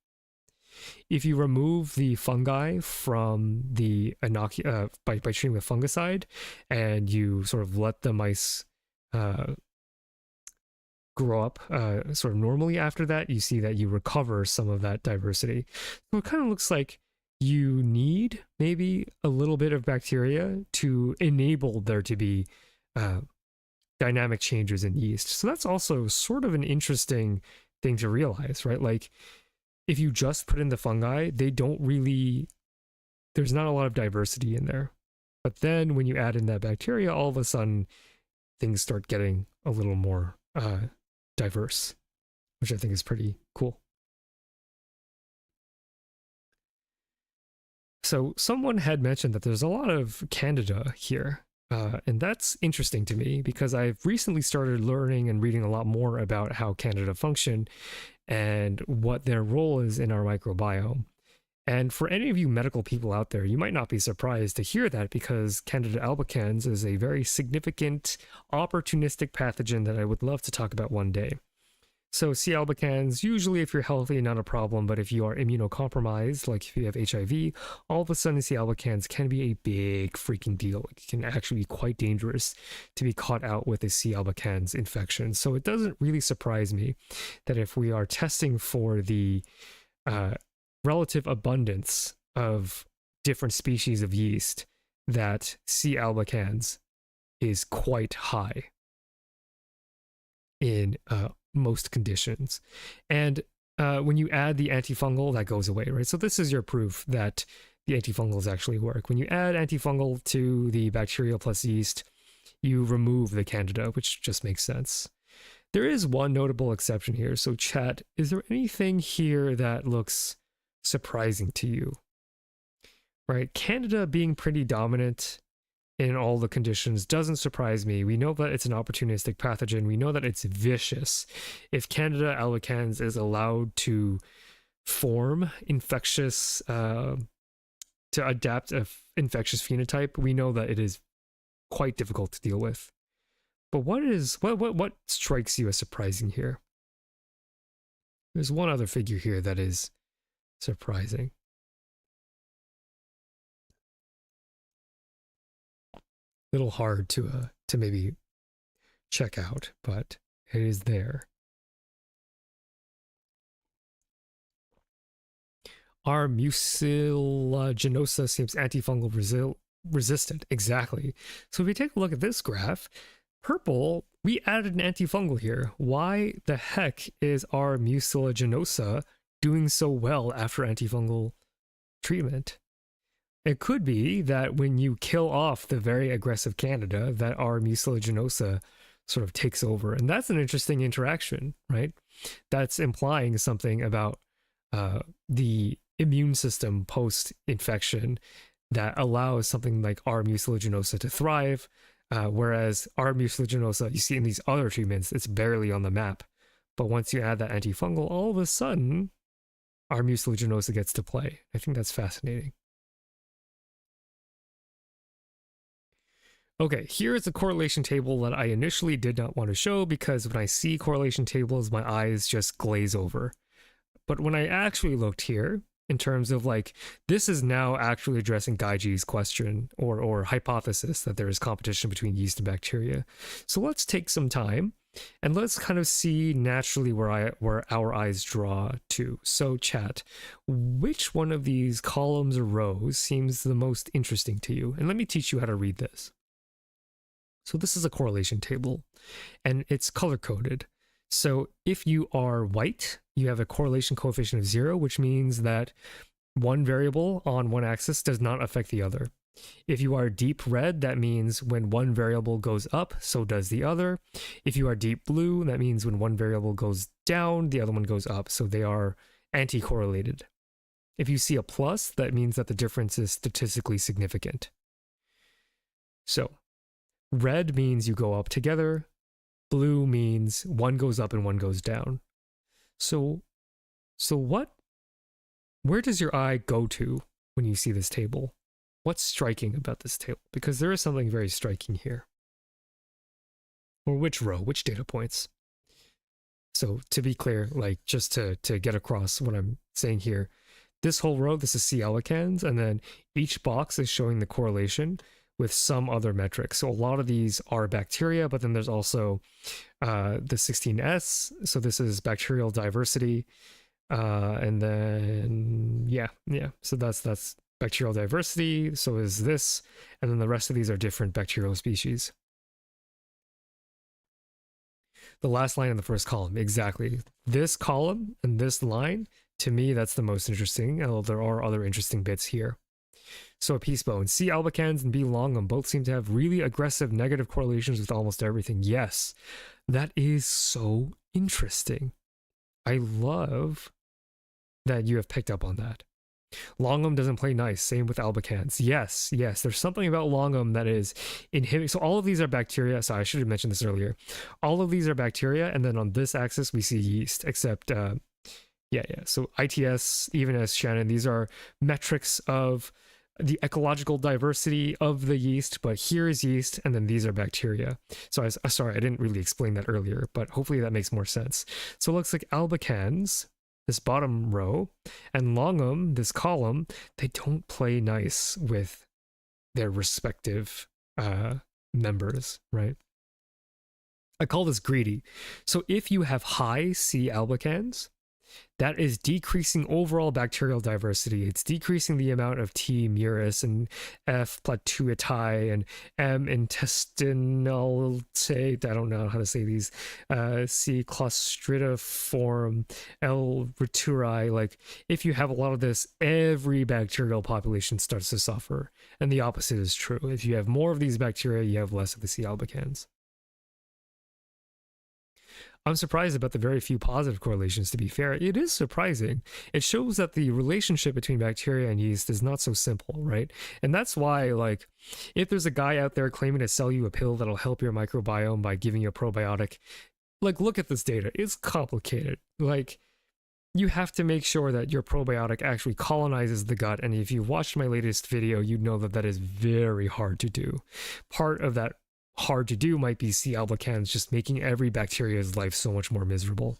A: If you remove the fungi from the by treating with fungicide, and you sort of let the mice grow up sort of normally after that, you see that you recover some of that diversity. So it kind of looks like you need maybe a little bit of bacteria to enable there to be dynamic changes in yeast. So that's also sort of an interesting thing to realize, right? Like if you just put in the fungi, they don't really, there's not a lot of diversity in there. But then when you add in that bacteria, all of a sudden things start getting a little more diverse, which I think is pretty cool. So someone had mentioned that there's a lot of Candida here, and that's interesting to me because I've recently started learning and reading a lot more about how Candida function and what their role is in our microbiome. And for any of you medical people out there, you might not be surprised to hear that because Candida albicans is a very significant opportunistic pathogen that I would love to talk about one day. So C. albicans, usually if you're healthy, not a problem, but if you are immunocompromised, like if you have HIV, all of a sudden C. albicans can be a big freaking deal. It can actually be quite dangerous to be caught out with a C. albicans infection. So it doesn't really surprise me that if we are testing for the relative abundance of different species of yeast, that C. albicans is quite high in most conditions. And when you add the antifungal, that goes away, right? So this is your proof that the antifungals actually work. When you add antifungal to the bacterial plus yeast, you remove the Candida, which just makes sense. There is one notable exception here. So chat, is there anything here that looks surprising to you? Right? Candida being pretty dominant in all the conditions doesn't surprise me. We know that it's an opportunistic pathogen. We know that it's vicious. If Candida albicans is allowed to form infectious, to adapt an infectious phenotype, we know that it is quite difficult to deal with. But what strikes you as surprising here? There's one other figure here that is surprising. Little hard to maybe check out, but it is there. Our mucilaginosa seems antifungal resistant. Exactly. So if we take a look at this graph, purple, we added an antifungal here. Why the heck is our mucilaginosa doing so well after antifungal treatment? It could be that when you kill off the very aggressive Candida, that our mucilaginosa sort of takes over. And that's an interesting interaction, right? That's implying something about the immune system post-infection that allows something like our mucilaginosa to thrive, whereas our mucilaginosa, you see in these other treatments, it's barely on the map. But once you add that antifungal, all of a sudden, our mucilaginosa gets to play. I think that's fascinating. Okay, here is a correlation table that I initially did not want to show because when I see correlation tables, my eyes just glaze over. But when I actually looked here, in terms of like, this is now actually addressing Gage's question or hypothesis that there is competition between yeast and bacteria. So let's take some time and let's kind of see naturally where our eyes draw to. So chat, which one of these columns or rows seems the most interesting to you? And let me teach you how to read this. So this is a correlation table, and it's color-coded. So if you are white, you have a correlation coefficient of 0, which means that one variable on one axis does not affect the other. If you are deep red, that means when one variable goes up, so does the other. If you are deep blue, that means when one variable goes down, the other one goes up. So they are anti-correlated. If you see a plus, that means that the difference is statistically significant. So red means you go up together. Blue means one goes up and one goes down. So where does your eye go to when you see this table? What's striking about this table? Because there is something very striking here. Or which row, which data points? So to be clear, like just to get across what I'm saying here, this whole row, this is C. albicans, and then each box is showing the correlation with some other metric. So a lot of these are bacteria, but then there's also the 16S. So this is bacterial diversity. And then, yeah. So that's bacterial diversity. So is this. And then the rest of these are different bacterial species. The last line in the first column, exactly. This column and this line, to me, that's the most interesting, although there are other interesting bits here. So a peace bone, C. albicans and B. longum both seem to have really aggressive negative correlations with almost everything. Yes, that is so interesting. I love that you have picked up on that. Longum doesn't play nice. Same with albicans. Yes. There's something about longum that is inhibiting. So all of these are bacteria. So I should have mentioned this earlier. All of these are bacteria. And then on this axis, we see yeast, except, yeah. So ITS, even as Shannon, these are metrics of the ecological diversity of the yeast. But here is yeast, and then these are bacteria. So sorry, I didn't really explain that earlier, but hopefully that makes more sense. So it looks like albicans, this bottom row, and longum, this column, they don't play nice with their respective members, right? I call this greedy. So if you have high C. albicans, that is decreasing overall bacterial diversity. It's decreasing the amount of T. murus and F. plateauitai and M. intestinal, I don't know how to say these, C. clostridiform, L. reuteri. Like, if you have a lot of this, every bacterial population starts to suffer. And the opposite is true. If you have more of these bacteria, you have less of the C. albicans. I'm surprised about the very few positive correlations, to be fair. It is surprising. It shows that the relationship between bacteria and yeast is not so simple, right? And that's why, like, if there's a guy out there claiming to sell you a pill that'll help your microbiome by giving you a probiotic, like, look at this data. It's complicated. Like, you have to make sure that your probiotic actually colonizes the gut. And if you watched my latest video, you'd know that that is very hard to do. Part of that hard to do might be C. albicans just making every bacteria's life so much more miserable.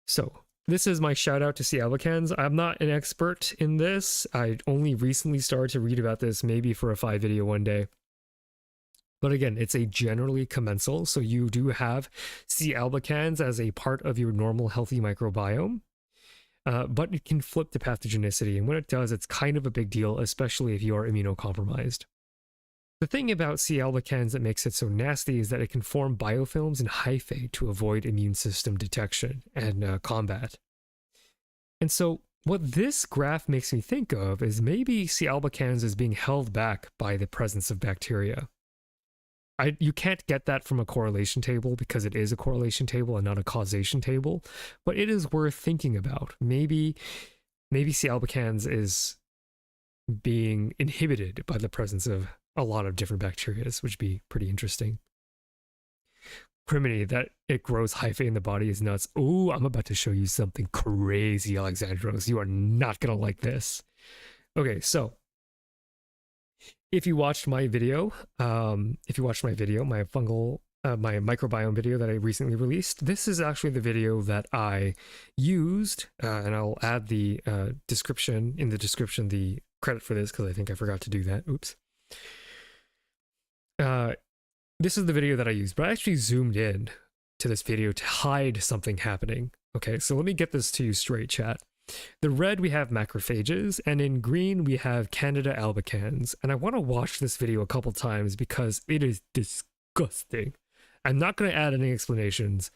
A: So this is my shout out to C. albicans. I'm not an expert in this. I only recently started to read about this, maybe for a 5 video one day. But again, it's a generally commensal, so you do have C. albicans as a part of your normal healthy microbiome. But it can flip to pathogenicity, and when it does, it's kind of a big deal, especially if you are immunocompromised. The thing about C. albicans that makes it so nasty is that it can form biofilms and hyphae to avoid immune system detection and combat. And so what this graph makes me think of is maybe C. albicans is being held back by the presence of bacteria. You can't get that from a correlation table because it is a correlation table and not a causation table, but it is worth thinking about. Maybe C. albicans is being inhibited by the presence of a lot of different bacteria, which would be pretty interesting. Criminy, that it grows hyphae in the body is nuts. Oh, I'm about to show you something crazy, Alexandros. You are not going to like this. Okay, so if you watched my video, my fungal, my microbiome video that I recently released, this is actually the video that I used, and I'll add the description, the credit for this, because I think I forgot to do that. Oops. This is the video that I used, but I actually zoomed in to this video to hide something happening. Okay, so let me get this to you straight, chat. The red, we have macrophages, and in green, we have Candida albicans. And I want to watch this video a couple times because it is disgusting. I'm not going to add any explanations.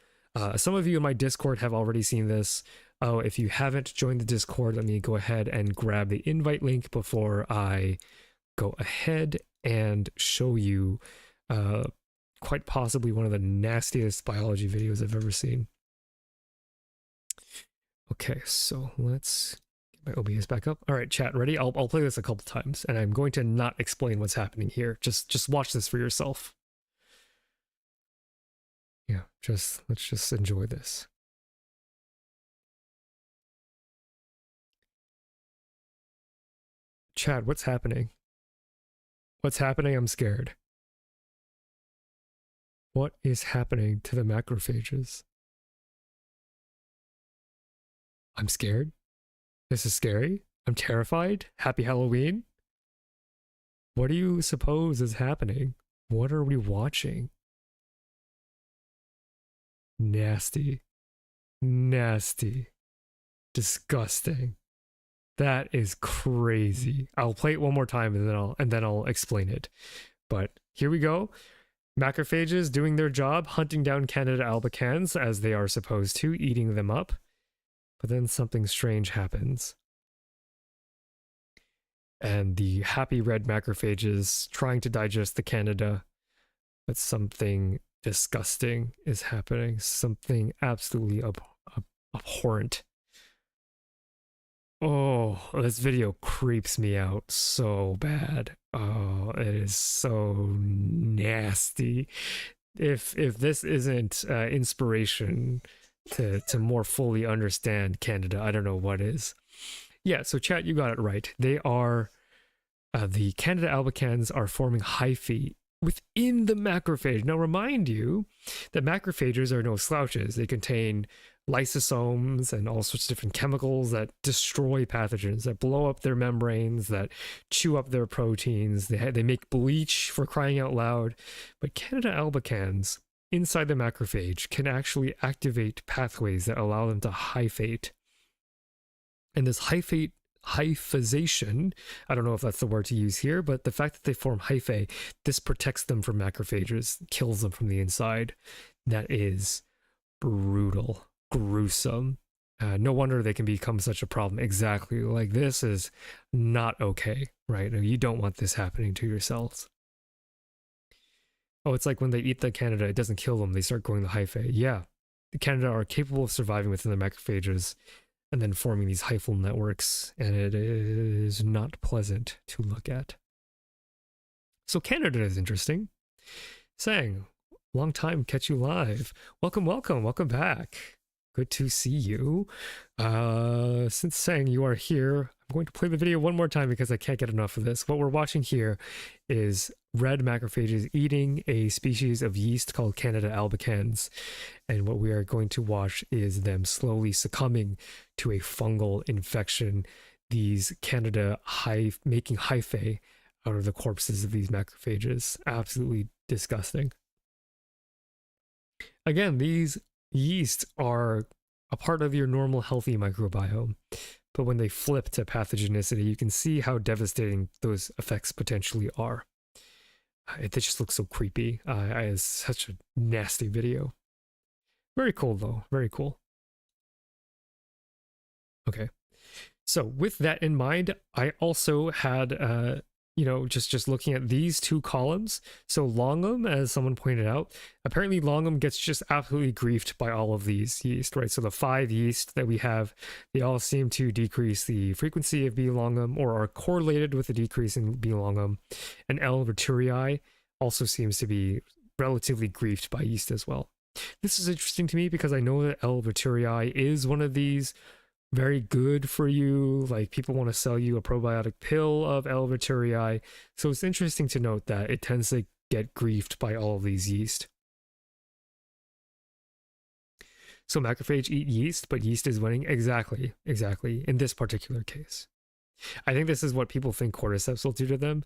A: Some of you in my Discord have already seen this. Oh, if you haven't joined the Discord, let me go ahead and grab the invite link before I go ahead and show you quite possibly one of the nastiest biology videos I've ever seen. Okay, so let's get my OBS back up. All right, chat, ready? I'll play this a couple times, and I'm going to not explain what's happening here. Just watch this for yourself. Yeah, let's just enjoy this. Chad, what's happening? What's happening? I'm scared. What is happening to the macrophages? I'm scared. This is scary. I'm terrified. Happy Halloween. What do you suppose is happening? What are we watching? Nasty. Nasty. Disgusting. That is crazy. I'll play it one more time and then I'll explain it. But here we go. Macrophages doing their job, hunting down Candida albicans as they are supposed to, eating them up. But then something strange happens. And the happy red macrophages trying to digest the Candida, but something disgusting is happening. Something absolutely abhorrent. Oh, this video creeps me out so bad. Oh, it is so nasty. If this isn't inspiration to more fully understand Candida, I don't know what is. Yeah, so chat, you got it right. They are the Candida albicans are forming hyphae within the macrophage. Now, remind you that macrophages are no slouches. They contain lysosomes and all sorts of different chemicals that destroy pathogens, that blow up their membranes, that chew up their proteins. They make bleach, for crying out loud. But Candida albicans inside the macrophage can actually activate pathways that allow them to hyphate. And this hyphasation, I don't know if that's the word to use here, but the fact that they form hyphae, this protects them from macrophages, kills them from the inside. That is brutal, gruesome. No wonder they can become such a problem. Exactly. Like, this is not okay, right? You don't want this happening to your cells. Oh, it's like when they eat the Candida, it doesn't kill them. They start growing the hyphae. Yeah. The Candida are capable of surviving within the macrophages and then forming these hyphal networks, and it is not pleasant to look at. So Candida is interesting. Sang, long time, catch you live. Welcome back. Good to see you. Since Sang, you are here, I'm going to play the video one more time because I can't get enough of this. What we're watching here is red macrophages eating a species of yeast called Candida albicans. And what we are going to watch is them slowly succumbing to a fungal infection. These Candida making hyphae out of the corpses of these macrophages. Absolutely disgusting. Again, these yeast are a part of your normal healthy microbiome, but when they flip to pathogenicity, you can see how devastating those effects potentially are. It just looks so creepy. It's such a nasty video. Very cool though, very cool. Okay, so with that in mind, I also had just looking at these two columns. So longum, as someone pointed out, apparently longum gets just absolutely griefed by all of these yeast, right? So the 5 yeast that we have, they all seem to decrease the frequency of B. longum or are correlated with a decrease in B. longum. And L. reuteri also seems to be relatively griefed by yeast as well. This is interesting to me because I know that L. reuteri is one of these very good for you. Like, people want to sell you a probiotic pill of L. reuteri. So it's interesting to note that it tends to get griefed by all of these yeast. So macrophage eat yeast, but yeast is winning. Exactly. In this particular case. I think this is what people think cordyceps will do to them.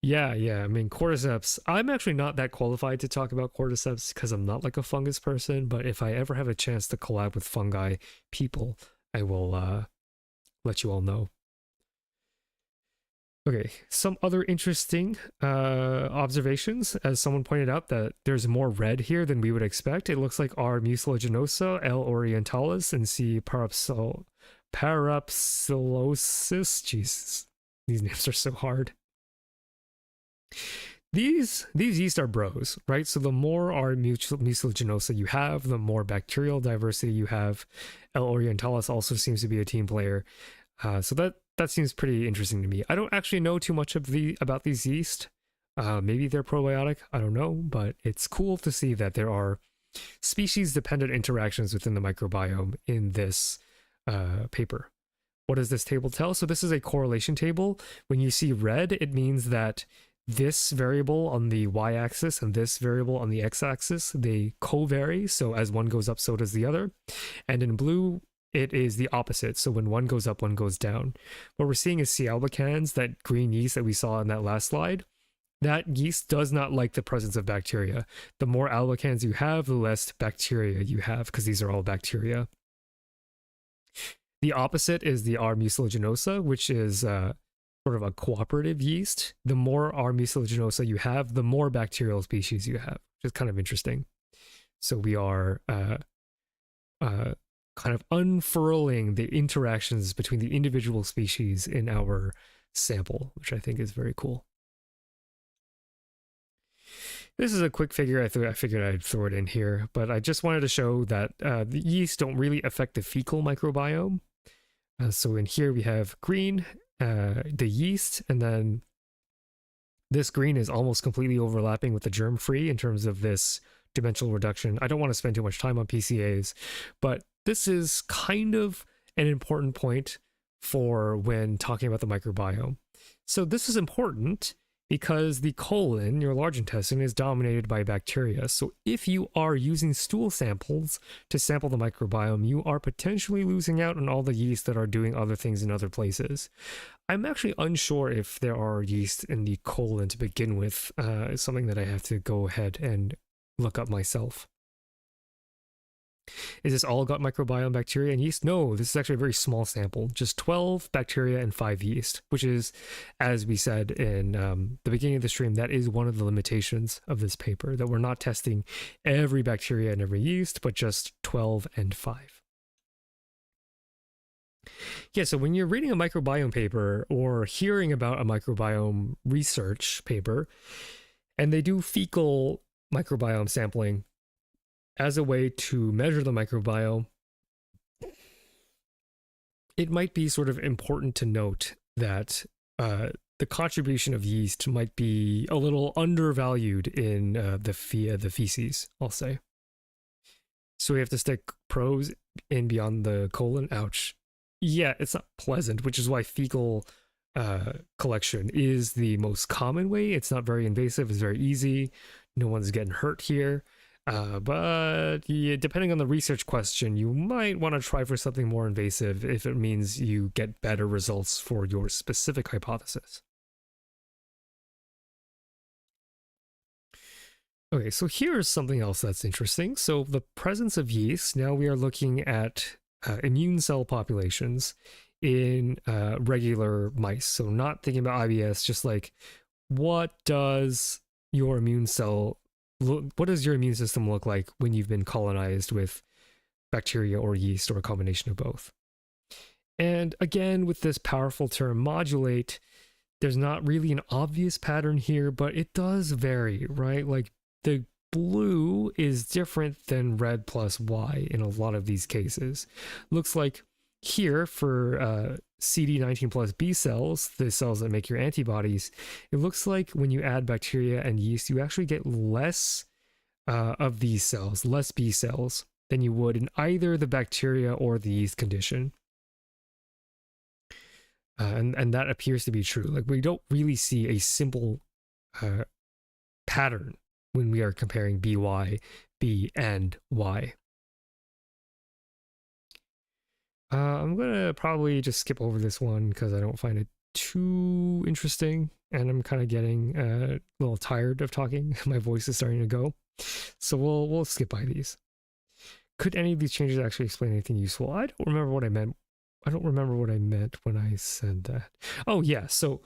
A: Yeah. I mean, cordyceps, I'm actually not that qualified to talk about cordyceps because I'm not like a fungus person, but if I ever have a chance to collab with fungi people, I will let you all know. Okay, some other interesting observations, as someone pointed out, that there's more red here than we would expect. It looks like R. mucilaginosa, L. orientalis, and C. parapsilosis. Jesus, these names are so hard. these yeast are bros, right? So the more are mucilaginosa you have, the more bacterial diversity you have. L. orientalis also seems to be a team player. So that seems pretty interesting to me. I don't actually know too much about these yeast. Maybe they're probiotic, I don't know, but it's cool to see that there are species-dependent interactions within the microbiome in this paper. What does this table tell? So this is a correlation table. When you see red, it means that this variable on the y-axis and this variable on the x-axis, they co-vary. So as one goes up, so does the other. And in blue, it is the opposite. So when one goes up, one goes down. What we're seeing is C. albicans, that green yeast that we saw in that last slide. That yeast does not like the presence of bacteria. The more albicans you have, the less bacteria you have, because these are all bacteria. The opposite is the R. mucilaginosa, which is sort of a cooperative yeast. The more R. mucilaginosa you have, the more bacterial species you have, which is kind of interesting. So we are kind of unfurling the interactions between the individual species in our sample, which I think is very cool. This is a quick figure. I figured I'd throw it in here, but I just wanted to show that the yeast don't really affect the fecal microbiome. So in here we have green, the yeast, and then this green is almost completely overlapping with the germ-free in terms of this dimensional reduction. I don't want to spend too much time on PCAs, but this is kind of an important point for when talking about the microbiome. So this is important because the colon, your large intestine, is dominated by bacteria. So if you are using stool samples to sample the microbiome, you are potentially losing out on all the yeast that are doing other things in other places. I'm actually unsure if there are yeast in the colon to begin with. It's something that I have to go ahead and look up myself. Is this all gut microbiome bacteria and yeast? No, this is actually a very small sample, just 12 bacteria and 5 yeast, which is, as we said in the beginning of the stream, that is one of the limitations of this paper, that we're not testing every bacteria and every yeast, but just 12 and 5. Yeah, so when you're reading a microbiome paper or hearing about a microbiome research paper, and they do fecal microbiome sampling as a way to measure the microbiome, it might be sort of important to note that the contribution of yeast might be a little undervalued in the feces, I'll say. So we have to stick pros in beyond the colon. Ouch. Yeah, it's not pleasant, which is why fecal collection is the most common way. It's not very invasive. It's very easy. No one's getting hurt here. But yeah, depending on the research question, you might want to try for something more invasive if it means you get better results for your specific hypothesis. Okay, so here's something else that's interesting. So the presence of yeast, now we are looking at immune cell populations in regular mice. So not thinking about IBS, just like what does your immune system look like when you've been colonized with bacteria or yeast or a combination of both? And again, with this powerful term modulate, there's not really an obvious pattern here, but it does vary, right? Like the blue is different than red plus Y in a lot of these cases. Looks like here for CD19 plus B cells, the cells that make your antibodies, it looks like when you add bacteria and yeast, you actually get less of these cells, less B cells, than you would in either the bacteria or the yeast condition. And that appears to be true. Like we don't really see a simple pattern when we are comparing BY, B, and Y. I'm gonna probably just skip over this one because I don't find it too interesting, and I'm kind of getting a little tired of talking. My voice is starting to go, so we'll skip by these. Could any of these changes actually explain anything useful? I don't remember what I meant. I don't remember what I meant when I said that. Oh yeah, so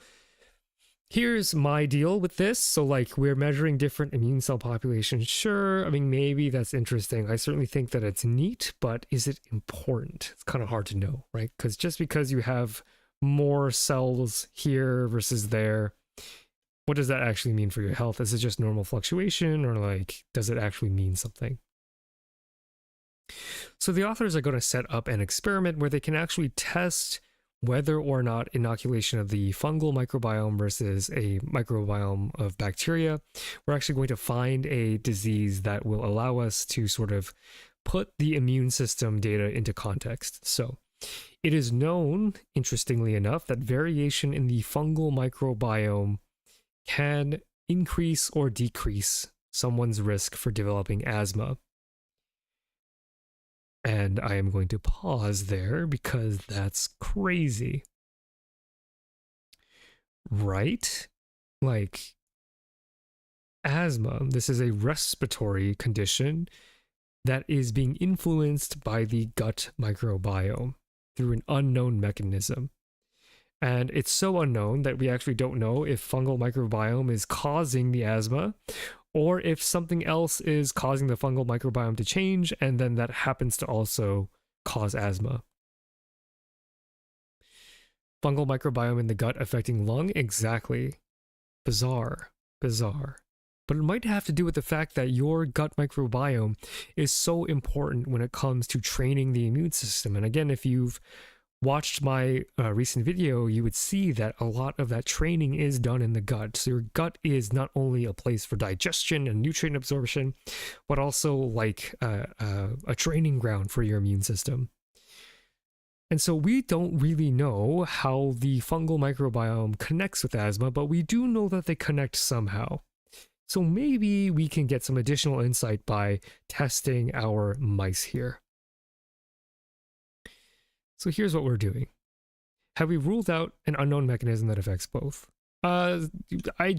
A: here's my deal with this. So like we're measuring different immune cell populations. Sure, I mean, maybe that's interesting. I certainly think that it's neat, but is it important? It's kind of hard to know, right? Because just because you have more cells here versus there, what does that actually mean for your health? Is it just normal fluctuation, or like, does it actually mean something? So the authors are going to set up an experiment where they can actually test whether or not inoculation of the fungal microbiome versus a microbiome of bacteria, we're actually going to find a disease that will allow us to sort of put the immune system data into context. So it is known, interestingly enough, that variation in the fungal microbiome can increase or decrease someone's risk for developing asthma. And I am going to pause there because that's crazy. Right? Like, asthma, this is a respiratory condition that is being influenced by the gut microbiome through an unknown mechanism. And it's so unknown that we actually don't know if fungal microbiome is causing the asthma, or if something else is causing the fungal microbiome to change, and then that happens to also cause asthma. Fungal microbiome in the gut affecting lung? Exactly. Bizarre. Bizarre. But it might have to do with the fact that your gut microbiome is so important when it comes to training the immune system. And again, if you've watched my recent video, you would see that a lot of that training is done in the gut. So your gut is not only a place for digestion and nutrient absorption, but also like a training ground for your immune system. And so we don't really know how the fungal microbiome connects with asthma, but we do know that they connect somehow. So maybe we can get some additional insight by testing our mice here. So here's what we're doing. Have we ruled out an unknown mechanism that affects both? I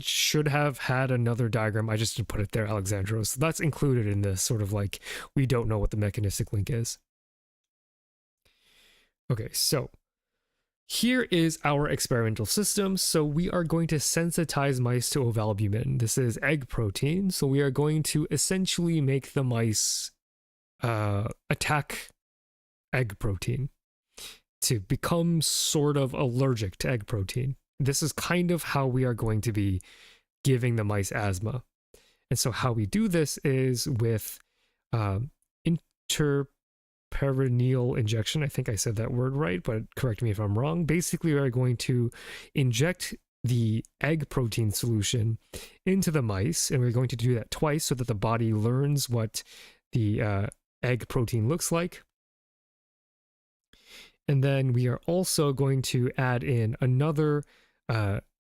A: should have had another diagram. I just didn't put it there, Alexandros. So that's included in this sort of like, we don't know what the mechanistic link is. Okay, so here is our experimental system. So we are going to sensitize mice to ovalbumin. This is egg protein. So we are going to essentially make the mice attack egg protein, to become sort of allergic to egg protein. This is kind of how we are going to be giving the mice asthma. And so how we do this is with intraperitoneal injection. I think I said that word right, but correct me if I'm wrong. Basically, we are going to inject the egg protein solution into the mice, and we're going to do that twice so that the body learns what the egg protein looks like. And then we are also going to add in another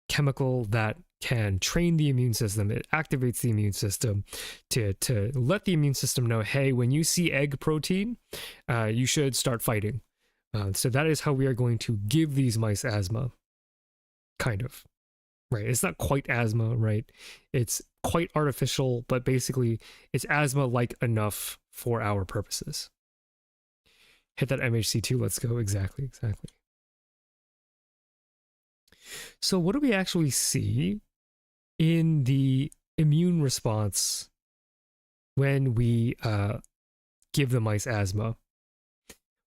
A: chemical that can train the immune system. It activates the immune system to let the immune system know, hey, when you see egg protein, you should start fighting. So that is how we are going to give these mice asthma. Kind of. Right? It's not quite asthma, right? It's quite artificial, but basically it's asthma-like enough for our purposes. Hit that MHC2, let's go. Exactly. So what do we actually see in the immune response when we give the mice asthma?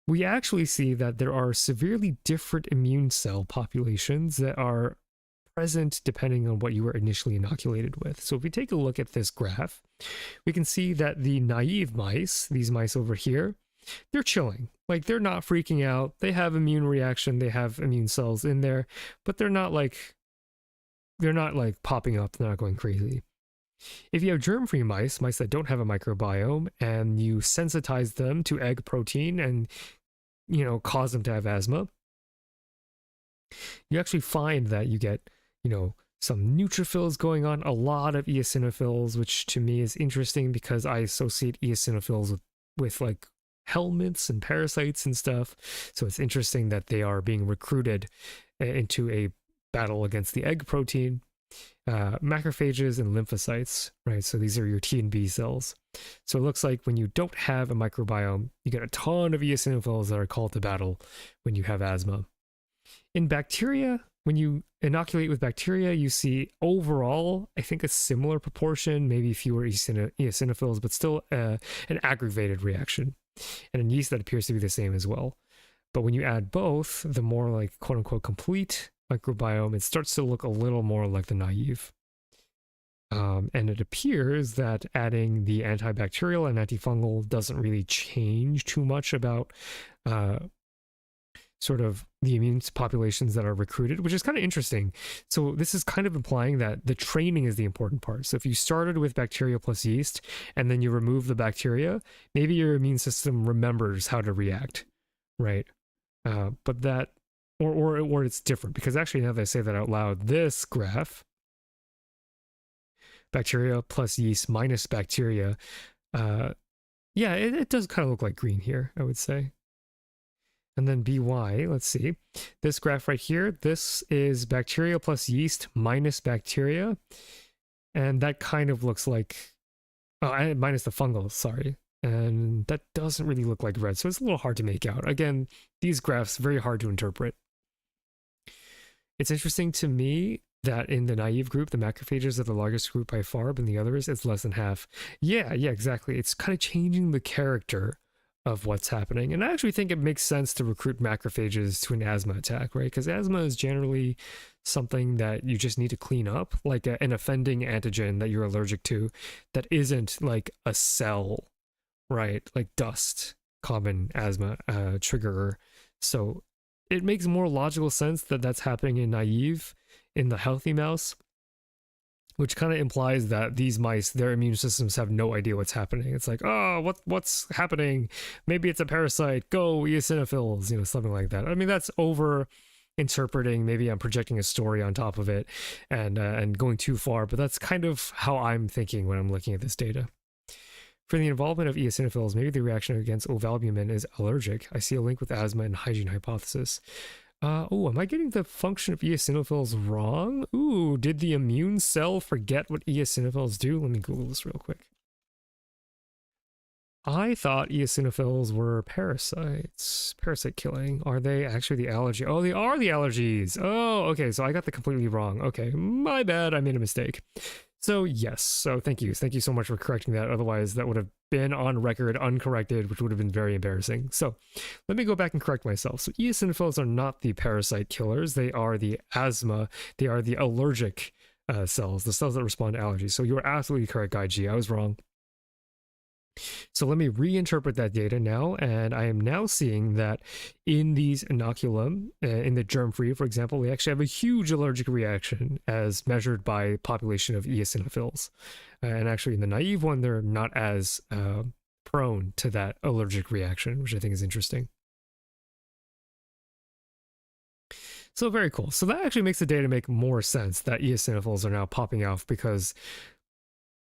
A: We actually see that there are severely different immune cell populations that are present depending on what you were initially inoculated with. So if we take a look at this graph, we can see that the naive mice, these mice over here, they're chilling. Like, they're not freaking out. They have immune reaction. They have immune cells in there, but they're not like popping up. They're not going crazy. If you have germ-free mice, mice that don't have a microbiome, and you sensitize them to egg protein and, you know, cause them to have asthma, you actually find that you get, you know, some neutrophils going on, a lot of eosinophils, which to me is interesting because I associate eosinophils with like helminths and parasites and stuff. So it's interesting that they are being recruited into a battle against the egg protein. Macrophages and lymphocytes, right? So these are your T and B cells. So it looks like when you don't have a microbiome, you get a ton of eosinophils that are called to battle when you have asthma. In bacteria, when you inoculate with bacteria, you see overall, I think, a similar proportion, maybe fewer eosinophils, but still an aggravated reaction. And in yeast, that appears to be the same as well. But when you add both, the more like quote unquote complete microbiome, it starts to look a little more like the naive. And it appears that adding the antibacterial and antifungal doesn't really change too much about sort of the immune populations that are recruited, which is kind of interesting. So this is kind of implying that the training is the important part. So if you started with bacteria plus yeast and then you remove the bacteria, maybe your immune system remembers how to react, right? But that, or it's different, because actually now that I say that out loud, this graph, bacteria plus yeast minus bacteria, yeah, it does kind of look like green here, I would say. And then BY, let's see. This graph right here, this is bacteria plus yeast minus bacteria. And that kind of looks like, minus the fungal, sorry. And that doesn't really look like red, so it's a little hard to make out. Again, these graphs, very hard to interpret. It's interesting to me that in the naive group, the macrophages are the largest group by far, but in the others, it's less than half. Yeah, exactly. It's kind of changing the character of what's happening. And I actually think it makes sense to recruit macrophages to an asthma attack, right? Because asthma is generally something that you just need to clean up, like an offending antigen that you're allergic to that isn't like a cell, right? Like dust, common asthma triggerer. So it makes more logical sense that that's happening in naive, in the healthy mouse, which kind of implies that these mice, their immune systems have no idea what's happening. It's like, oh, what's happening? Maybe it's a parasite. Go eosinophils, something like that. I mean, that's over interpreting. Maybe I'm projecting a story on top of it and going too far, but that's kind of how I'm thinking when I'm looking at this data. For the involvement of eosinophils, maybe the reaction against ovalbumin is allergic. I see a link with asthma and hygiene hypothesis. Am I getting the function of eosinophils wrong? Ooh, did the immune cell forget what eosinophils do? Let me Google this real quick. I thought eosinophils were parasites. Parasite killing. Are they actually the allergy? Oh, they are the allergies. Oh, okay, so I got that completely wrong. Okay, my bad, I made a mistake. So yes, so thank you so much for correcting that. Otherwise that would have been on record uncorrected, which would have been very embarrassing. So let me go back and correct myself. So eosinophils are not the parasite killers. They are the asthma. They are the allergic cells, the cells that respond to allergies. So you're absolutely correct, Guy G. I was wrong. So let me reinterpret that data now, and I am now seeing that in these inoculum, in the germ-free, for example, we actually have a huge allergic reaction as measured by population of eosinophils. And actually in the naive one, they're not as prone to that allergic reaction, which I think is interesting. So very cool. So that actually makes the data make more sense that eosinophils are now popping off because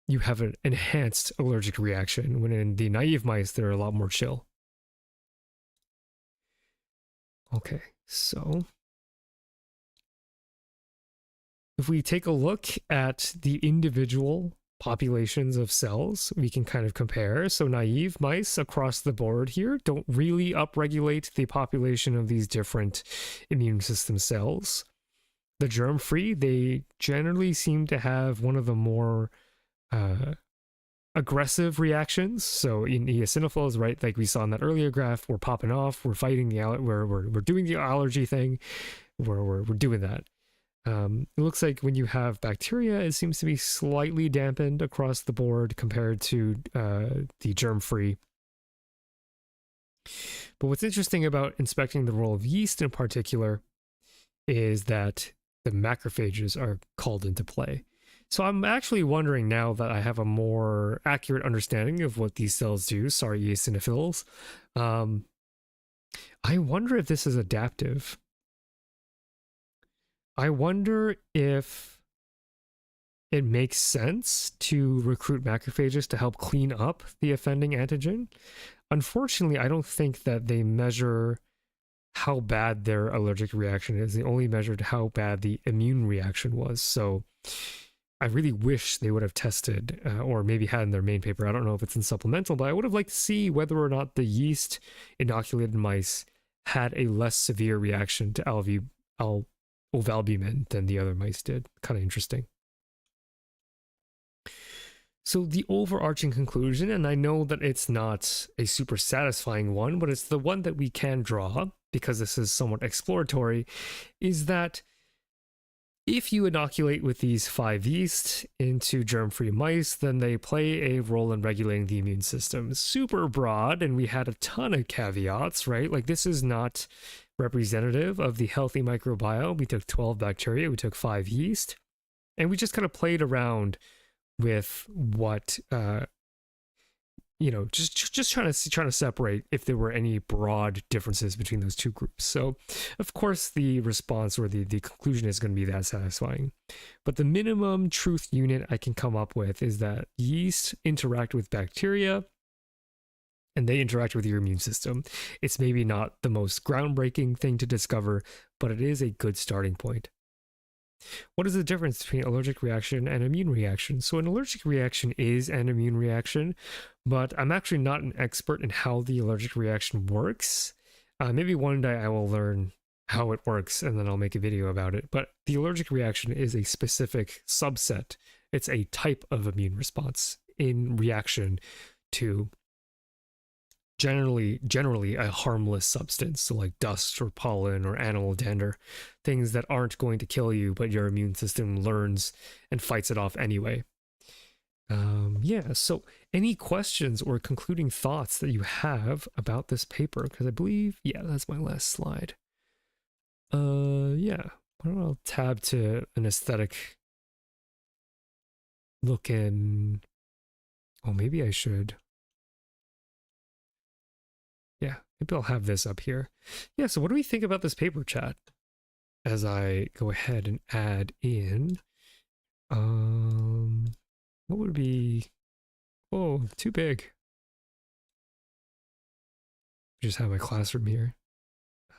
A: you have an enhanced allergic reaction, when in the naive mice, they're a lot more chill. Okay, so if we take a look at the individual populations of cells, we can kind of compare. So naive mice across the board here don't really upregulate the population of these different immune system cells. The germ-free, they generally seem to have one of the more aggressive reactions. So in eosinophils, right, like we saw in that earlier graph, we're popping off, we're fighting the we're doing the allergy thing, we're doing that. It looks like when you have bacteria, it seems to be slightly dampened across the board compared to the germ-free. But what's interesting about inspecting the role of yeast in particular is that the macrophages are called into play. So I'm actually wondering, now that I have a more accurate understanding of what these cells do, sorry, eosinophils, I wonder if this is adaptive. I wonder if it makes sense to recruit macrophages to help clean up the offending antigen. Unfortunately, I don't think that they measure how bad their allergic reaction is. They only measured how bad the immune reaction was. So I really wish they would have tested, or maybe had in their main paper. I don't know if it's in supplemental, but I would have liked to see whether or not the yeast inoculated mice had a less severe reaction to ovalbumin than the other mice did. Kind of interesting. So the overarching conclusion, and I know that it's not a super satisfying one, but it's the one that we can draw, because this is somewhat exploratory, is that If you inoculate with these 5 yeast into germ-free mice, then they play a role in regulating the immune system. Super broad, and we had a ton of caveats, right? Like, this is not representative of the healthy microbiome. We took 12 bacteria, we took 5 yeast, and we just kind of played around with what just trying to separate if there were any broad differences between those two groups. So of course the response or the conclusion is going to be that satisfying, but the minimum truth unit I can come up with is that yeast interact with bacteria and they interact with your immune system. It's maybe not the most groundbreaking thing to discover, but it is a good starting point. What is the difference between allergic reaction and immune reaction? So an allergic reaction is an immune reaction, but I'm actually not an expert in how the allergic reaction works. Maybe one day I will learn how it works and then I'll make a video about it. But the allergic reaction is a specific subset. It's a type of immune response in reaction to generally a harmless substance, so like dust or pollen or animal dander, things that aren't going to kill you, but your immune system learns and fights it off anyway. So any questions or concluding thoughts that you have about this paper? Because I believe, that's my last slide. Why don't I tab to an aesthetic looking, maybe I should. Yeah, maybe I'll have this up here. Yeah, so what do we think about this paper, chat? As I go ahead and add in, what would be, too big. Just have my classroom here.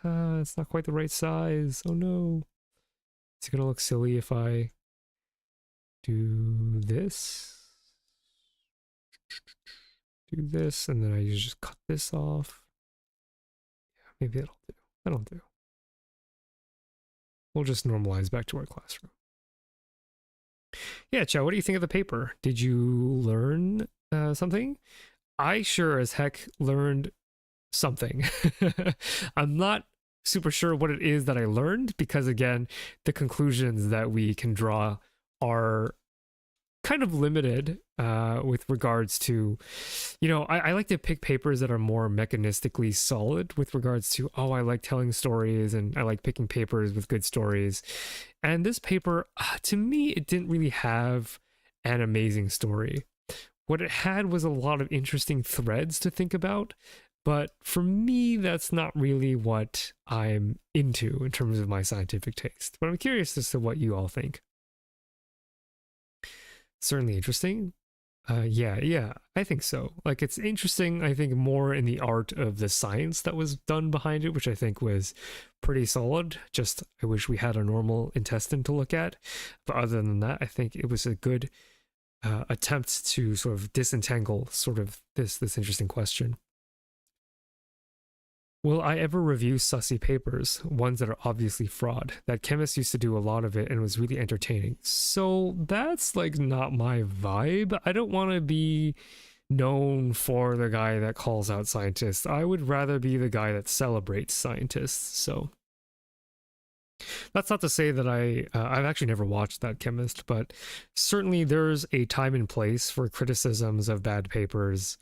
A: It's not quite the right size. Oh no. It's gonna look silly if I do this. Do this, and then I just cut this off. Maybe that'll do. That'll do. We'll just normalize back to our classroom. Yeah, Chow, what do you think of the paper? Did you learn something? I sure as heck learned something. I'm not super sure what it is that I learned because, again, the conclusions that we can draw are kind of limited with regards to, I like to pick papers that are more mechanistically solid with regards to, I like telling stories and I like picking papers with good stories. And this paper, to me, it didn't really have an amazing story. What it had was a lot of interesting threads to think about. But for me, that's not really what I'm into in terms of my scientific taste. But I'm curious as to what you all think. Certainly interesting. I think so. Like, it's interesting, I think, more in the art of the science that was done behind it, which I think was pretty solid. Just, I wish we had a normal intestine to look at. But other than that, I think it was a good attempt to sort of disentangle sort of this interesting question. Will I ever review sussy papers, ones that are obviously fraud? That chemist used to do a lot of it and was really entertaining. So that's like not my vibe. I don't want to be known for the guy that calls out scientists. I would rather be the guy that celebrates scientists. So that's not to say that I've actually never watched that chemist, but certainly there's a time and place for criticisms of bad papers.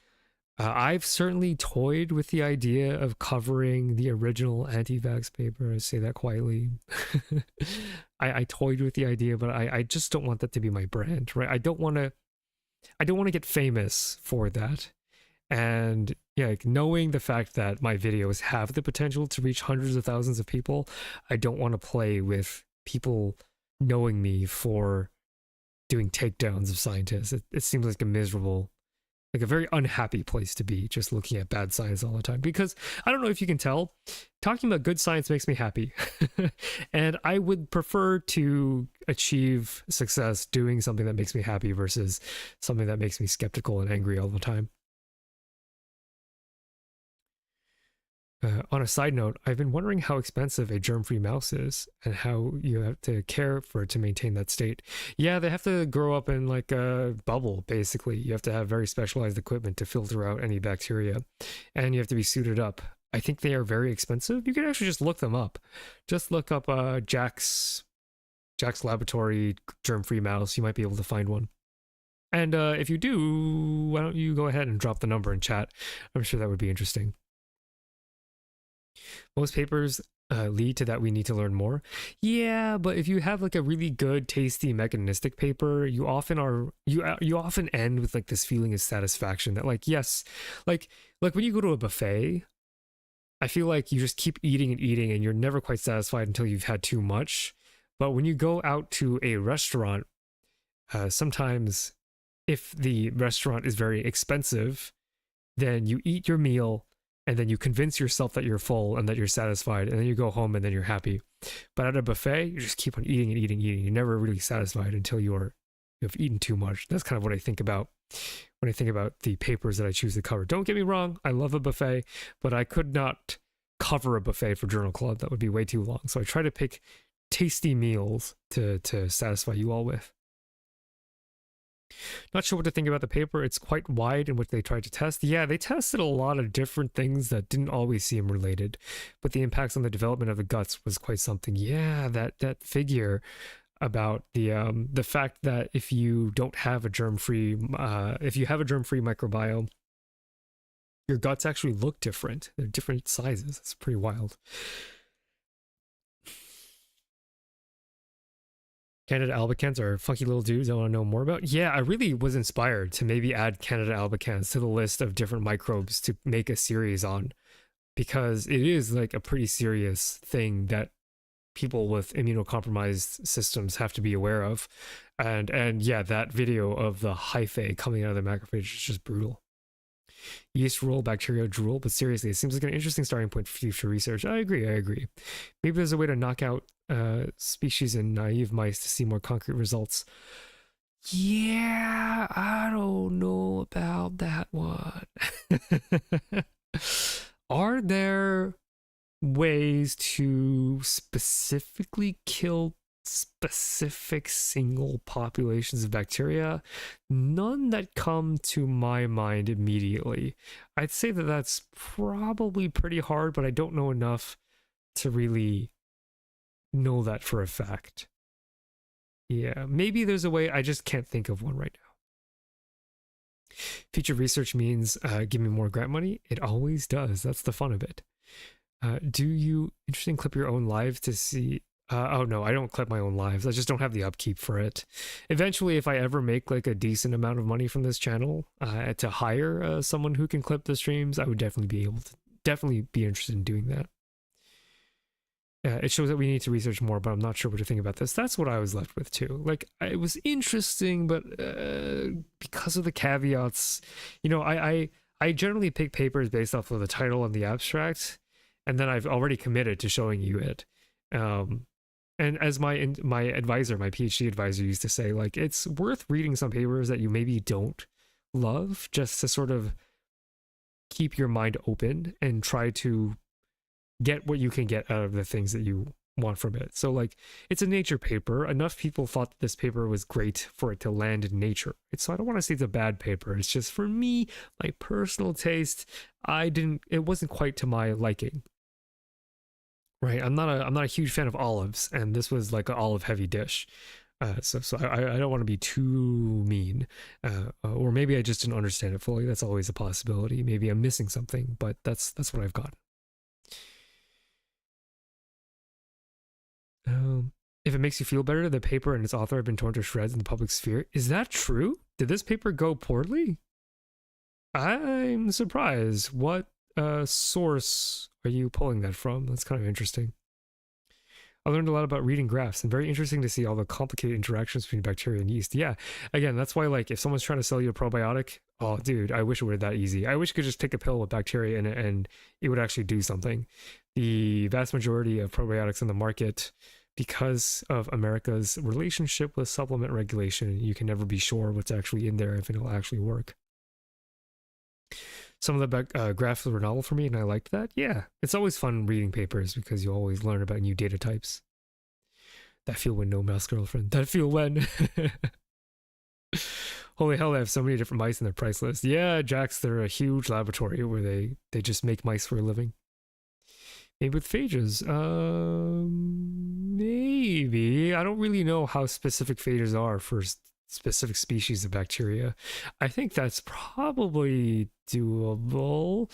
A: I've certainly toyed with the idea of covering the original anti-vax paper. I say that quietly. I toyed with the idea, but I just don't want that to be my brand, right? I don't want to get famous for that. And yeah, like, knowing the fact that my videos have the potential to reach hundreds of thousands of people, I don't want to play with people knowing me for doing takedowns of scientists. It seems like a very unhappy place to be, just looking at bad science all the time. Because I don't know if you can tell, talking about good science makes me happy. And I would prefer to achieve success doing something that makes me happy versus something that makes me skeptical and angry all the time. On a side note, I've been wondering how expensive a germ-free mouse is and how you have to care for it to maintain that state. Yeah, they have to grow up in like a bubble, basically. You have to have very specialized equipment to filter out any bacteria, and you have to be suited up. I think they are very expensive. You can actually just look them up. Just look up Jack's Jack's Laboratory germ-free mouse, you might be able to find one. And if you do, why don't you go ahead and drop the number in chat? I'm sure that would be interesting. Most papers lead to that we need to learn more. Yeah, but if you have like a really good, tasty, mechanistic paper, you often end with like this feeling of satisfaction that like, yes, like when you go to a buffet, I feel like you just keep eating and you're never quite satisfied until you've had too much. But when you go out to a restaurant, sometimes if the restaurant is very expensive, then you eat your meal and then you convince yourself that you're full and that you're satisfied, and then you go home and then you're happy. But at a buffet, you just keep on eating and eating. You're never really satisfied until you've eaten too much. That's kind of what I think about when I think about the papers that I choose to cover. Don't get me wrong, I love a buffet, but I could not cover a buffet for Journal Club. That would be way too long. So I try to pick tasty meals to satisfy you all with. Not sure what to think about the paper. It's quite wide in what they tried to test. Yeah, they tested a lot of different things that didn't always seem related, but the impacts on the development of the guts was quite something. Yeah, that figure about the fact that if you don't have a germ-free, if you have a germ-free microbiome, your guts actually look different. They're different sizes. It's pretty wild. Candida albicans are funky little dudes I want to know more about. Yeah, I really was inspired to maybe add Candida albicans to the list of different microbes to make a series on, because it is like a pretty serious thing that people with immunocompromised systems have to be aware of. And yeah, that video of the hyphae coming out of the macrophage is just brutal. Yeast rule, bacteria drool, but seriously, it seems like an interesting starting point for future research. I agree. Maybe there's a way to knock out species in naive mice to see more concrete results. Yeah, I don't know about that one. Are there ways to specifically kill specific single populations of bacteria? None that come to my mind immediately. I'd say that that's probably pretty hard, but I don't know enough to really know that for a fact. Yeah, maybe there's a way, I just can't think of one right now. Future research means give me more grant money. It always does. That's the fun of it. Do you interesting clip your own live to see? Oh no, I don't clip my own lives. I just don't have the upkeep for it. Eventually, if I ever make like a decent amount of money from this channel, to hire someone who can clip the streams, I would definitely be interested in doing that. It shows that we need to research more, but I'm not sure what to think about this. That's what I was left with too. Like, it was interesting, but because of the caveats, you know, I generally pick papers based off of the title and the abstract, and then I've already committed to showing you it. And as my advisor, my PhD advisor used to say, like, it's worth reading some papers that you maybe don't love just to sort of keep your mind open and try to get what you can get out of the things that you want from it. So like, it's a nature paper. Enough people thought that this paper was great for it to land in Nature. So I don't want to say it's a bad paper. It's just, for me, my personal taste, it wasn't quite to my liking. Right, I'm not a huge fan of olives, and this was like an olive heavy dish. So I don't want to be too mean, or maybe I just didn't understand it fully. That's always a possibility. Maybe I'm missing something, but that's what I've got. If it makes you feel better, the paper and its author have been torn to shreds in the public sphere. Is that true? Did this paper go poorly? I'm surprised. What source are you pulling that from? That's kind of interesting. I learned a lot about reading graphs, and very interesting to see all the complicated interactions between bacteria and yeast. Yeah, again, that's why, like, if someone's trying to sell you a probiotic, oh, dude, I wish it were that easy. I wish you could just take a pill with bacteria in it and it would actually do something. The vast majority of probiotics in the market, because of America's relationship with supplement regulation, you can never be sure what's actually in there, if it'll actually work. Some of the graphs were novel for me, and I liked that. Yeah, it's always fun reading papers because you always learn about new data types. That feel when no mouse girlfriend. That feel when. Holy hell, they have so many different mice in their price list. Yeah, Jax, they're a huge laboratory where they just make mice for a living. Maybe with phages. Maybe. I don't really know how specific phages are for specific species of bacteria. I think that's probably doable,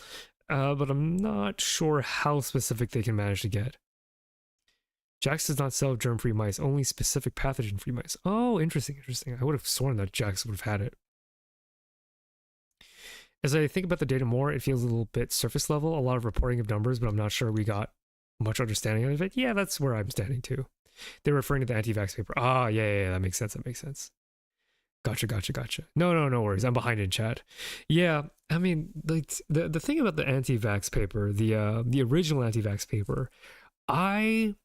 A: but I'm not sure how specific they can manage to get. Jax does not sell germ-free mice, only specific pathogen-free mice. Oh, interesting. I would have sworn that Jax would have had it. As I think about the data more, it feels a little bit surface level, a lot of reporting of numbers, but I'm not sure we got much understanding of it. Yeah, that's where I'm standing too. They're referring to the anti-vax paper. Ah, yeah, that makes sense. Gotcha. No worries. I'm behind in chat. Yeah, I mean, like the thing about the anti-vax paper, the original anti-vax paper, I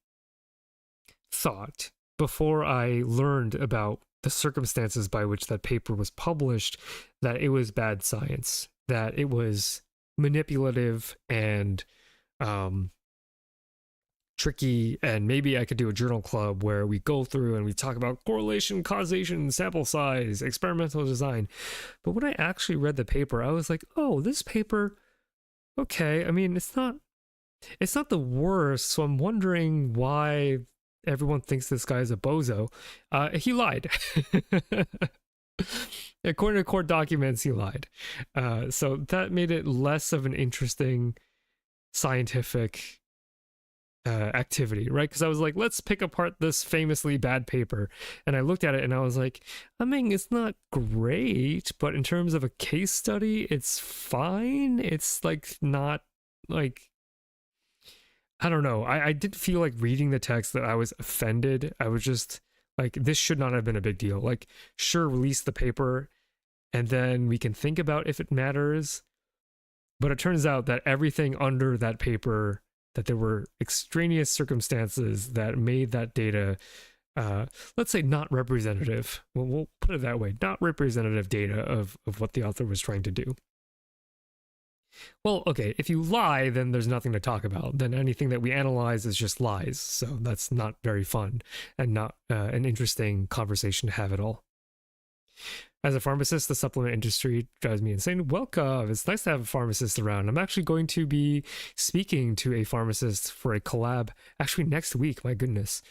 A: thought before I learned about the circumstances by which that paper was published that it was bad science, that it was manipulative and tricky, and maybe I could do a journal club where we go through and we talk about correlation, causation, sample size, experimental design. But when I actually read the paper, I was like, oh, this paper, okay, I mean, it's not the worst, so I'm wondering why everyone thinks this guy is a bozo. He lied. According to court documents, he lied. So that made it less of an interesting scientific activity, right? Because I was like, let's pick apart this famously bad paper. And I looked at it and I was like, I mean, it's not great, but in terms of a case study, it's fine. It's like not like, I don't know. I didn't feel like reading the text that I was offended. I was just like, this should not have been a big deal. Like, sure, release the paper and then we can think about if it matters. But it turns out that everything under that paper, that there were extraneous circumstances that made that data, let's say, not representative. Well, we'll put it that way, not representative data of what the author was trying to do. Well, okay, if you lie, then there's nothing to talk about. Then anything that we analyze is just lies. So that's not very fun and not an interesting conversation to have at all. As a pharmacist, the supplement industry drives me insane. Welcome. It's nice to have a pharmacist around. I'm actually going to be speaking to a pharmacist for a collab actually next week. My goodness.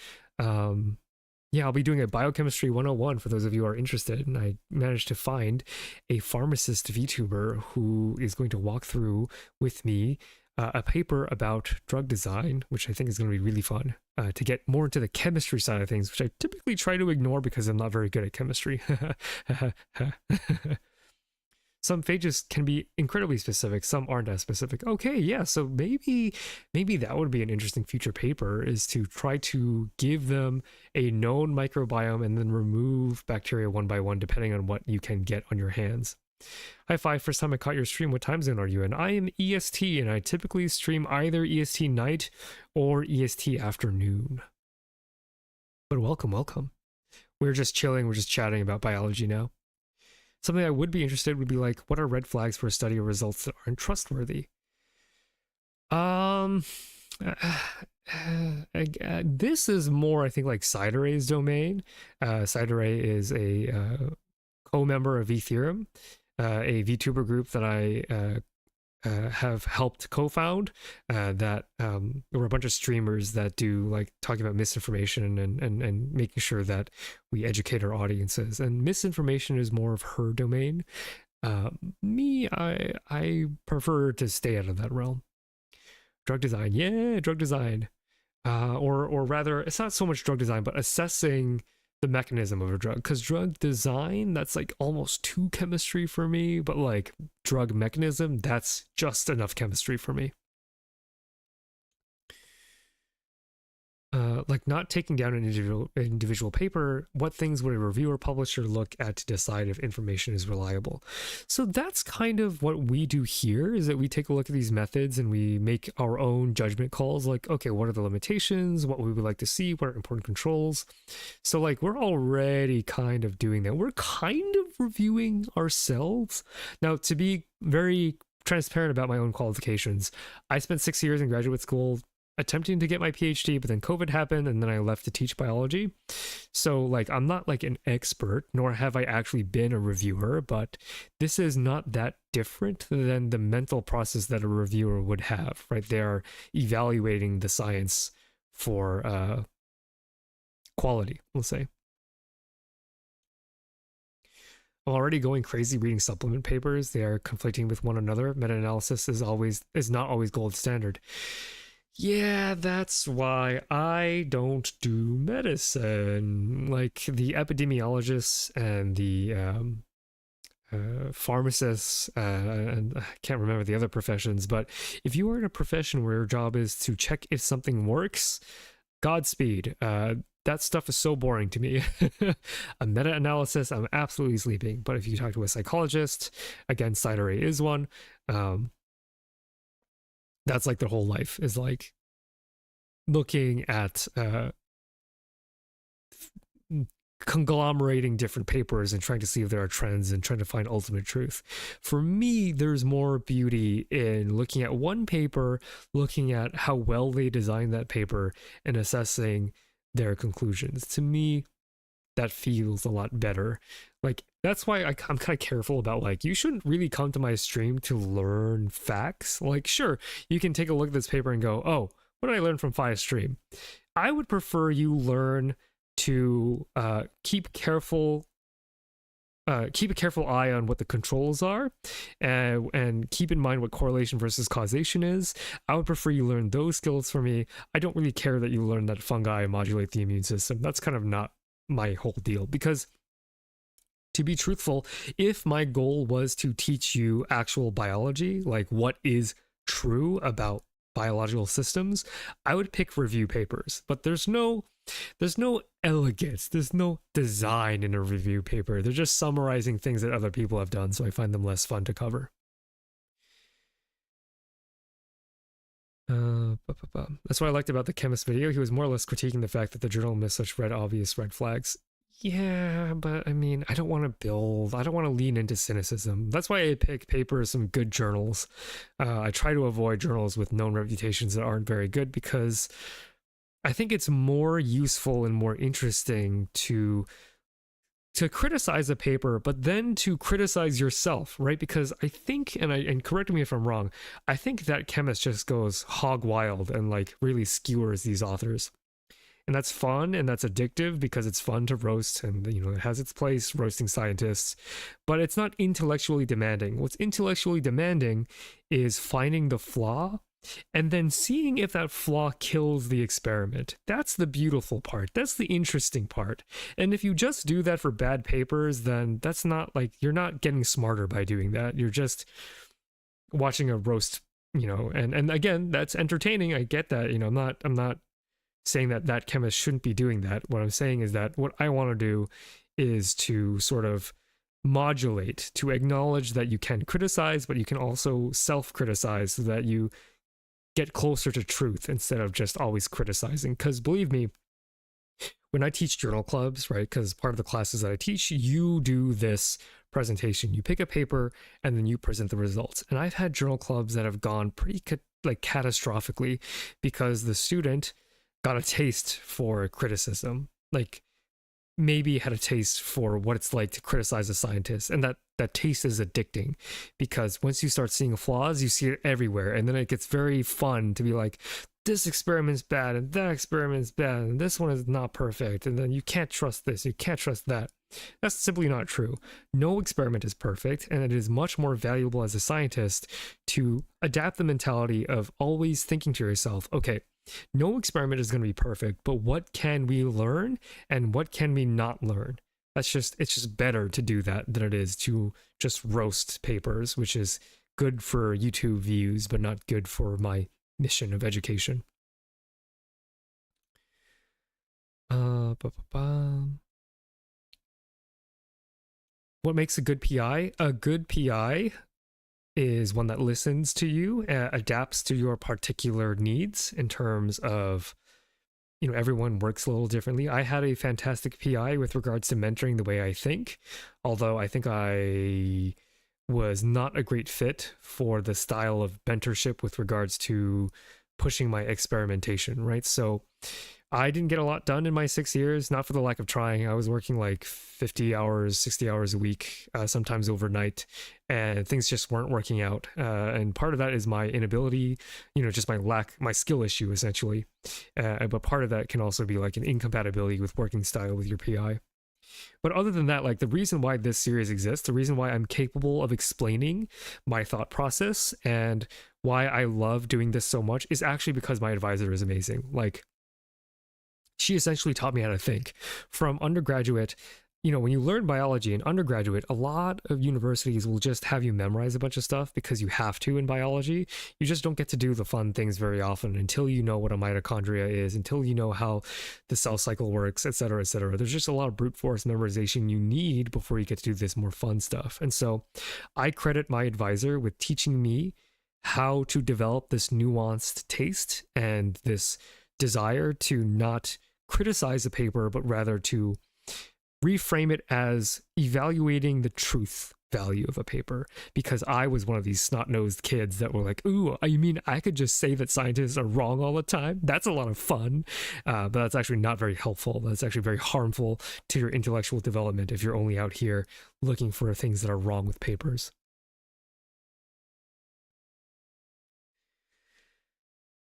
A: Yeah, I'll be doing a biochemistry 101 for those of you who are interested. And I managed to find a pharmacist VTuber who is going to walk through with me a paper about drug design, which I think is going to be really fun to get more into the chemistry side of things, which I typically try to ignore because I'm not very good at chemistry. Some phages can be incredibly specific, some aren't as specific. Okay, yeah, so maybe that would be an interesting future paper, is to try to give them a known microbiome and then remove bacteria one by one depending on what you can get on your hands. High five, first time I caught your stream. What time zone are you in? I am EST, and I typically stream either EST night or EST afternoon. But welcome. We're just chilling, we're just chatting about biology now. Something I would be interested would be like, what are red flags for a study of results that aren't trustworthy? This is more, I think, like Cideray's domain. Cideray is a co-member of V-Theorem, a VTuber group that I have helped co-found, that there were a bunch of streamers that do like talking about misinformation and making sure that we educate our audiences, and misinformation is more of her domain. I prefer to stay out of that realm. Drug design, yeah, drug design, or rather, it's not so much drug design, but assessing the mechanism of a drug, because drug design, that's like almost too chemistry for me, but like drug mechanism, that's just enough chemistry for me. Like not taking down an individual paper, what things would a reviewer publisher look at to decide if information is reliable? So that's kind of what we do here, is that we take a look at these methods and we make our own judgment calls, like, okay, what are the limitations, what we would like to see, what are important controls. So like we're already kind of doing that. We're kind of reviewing ourselves. Now, to be very transparent about my own qualifications, I spent 6 years in graduate school attempting to get my PhD, but then COVID happened and then I left to teach biology. So like, I'm not like an expert, nor have I actually been a reviewer, but this is not that different than the mental process that a reviewer would have, right? They are evaluating the science for quality, we'll say. I'm already going crazy reading supplement papers. They are conflicting with one another. Meta-analysis is not always gold standard. Yeah, that's why I don't do medicine. Like the epidemiologists and the pharmacists, and I can't remember the other professions, but if you are in a profession where your job is to check if something works, Godspeed. That stuff is so boring to me. A meta-analysis, I'm absolutely sleeping. But if you talk to a psychologist, again, side array is one. That's like their whole life is like looking at conglomerating different papers and trying to see if there are trends and trying to find ultimate truth. For me, there's more beauty in looking at one paper, looking at how well they designed that paper, and assessing their conclusions. To me, that feels a lot better. Like, that's why I'm kind of careful about, like, you shouldn't really come to my stream to learn facts. Like, sure, you can take a look at this paper and go, oh, what did I learn from Fi's stream? I would prefer you learn to keep a careful eye on what the controls are, and keep in mind what correlation versus causation is. I would prefer you learn those skills for me. I don't really care that you learn that fungi modulate the immune system. That's kind of not my whole deal, because to be truthful, if my goal was to teach you actual biology, like what is true about biological systems, I would pick review papers. But there's no elegance, there's no design in a review paper. They're just summarizing things that other people have done, so I find them less fun to cover. That's what I liked about the chemist video. He was more or less critiquing the fact that the journal missed such obvious red flags. Yeah, but I mean, I don't want to lean into cynicism. That's why I pick papers from good journals. I try to avoid journals with known reputations that aren't very good, because I think it's more useful and more interesting to criticize a paper, but then to criticize yourself, right? Because I think, and correct me if I'm wrong, I think that chemist just goes hog wild and like really skewers these authors. And that's fun and that's addictive, because it's fun to roast, and you know, it has its place roasting scientists, but it's not intellectually demanding. What's intellectually demanding is finding the flaw and then seeing if that flaw kills the experiment. That's the beautiful part. That's the interesting part. And if you just do that for bad papers, then that's not, like, you're not getting smarter by doing that. You're just watching a roast, you know, and again, that's entertaining. I get that, you know, I'm not saying that chemist shouldn't be doing that. What I'm saying is that what I want to do is to sort of modulate, to acknowledge that you can criticize, but you can also self-criticize so that you get closer to truth instead of just always criticizing. Because believe me, when I teach journal clubs, right, because part of the classes that I teach, you do this presentation. You pick a paper and then you present the results. And I've had journal clubs that have gone pretty catastrophically because the student got a taste for criticism, like maybe had a taste for what it's like to criticize a scientist, and that taste is addicting, because once you start seeing flaws, you see it everywhere, and then it gets very fun to be like, this experiment's bad and that experiment's bad and this one is not perfect, and then you can't trust this, you can't trust that. That's simply not true. No experiment is perfect, and it is much more valuable as a scientist to adapt the mentality of always thinking to yourself, okay, no experiment is going to be perfect, but what can we learn and what can we not learn? It's just better to do that than it is to just roast papers, which is good for YouTube views, but not good for my mission of education. What makes a good PI? A good PI is one that listens to you, adapts to your particular needs in terms of, you know, everyone works a little differently. I had a fantastic PI with regards to mentoring the way I think, although I think I was not a great fit for the style of mentorship with regards to pushing my experimentation, right? So I didn't get a lot done in my 6 years, not for the lack of trying. I was working like 50 hours, 60 hours a week, sometimes overnight, and things just weren't working out. And part of that is my inability, just my skill issue, essentially. But part of that can also be like an incompatibility with working style with your PI. But other than that, like the reason why this series exists, the reason why I'm capable of explaining my thought process and why I love doing this so much is actually because my advisor is amazing. Like, she essentially taught me how to think. From undergraduate, when you learn biology in undergraduate, a lot of universities will just have you memorize a bunch of stuff because you have to in biology. You just don't get to do the fun things very often until you know what a mitochondria is, until you know how the cell cycle works, et cetera, et cetera. There's just a lot of brute force memorization you need before you get to do this more fun stuff. And so I credit my advisor with teaching me how to develop this nuanced taste and this desire to not criticize a paper, but rather to reframe it as evaluating the truth value of a paper, because I was one of these snot-nosed kids that were like, ooh, you mean I could just say that scientists are wrong all the time? That's a lot of fun, but that's actually not very helpful. That's actually very harmful to your intellectual development if you're only out here looking for things that are wrong with papers.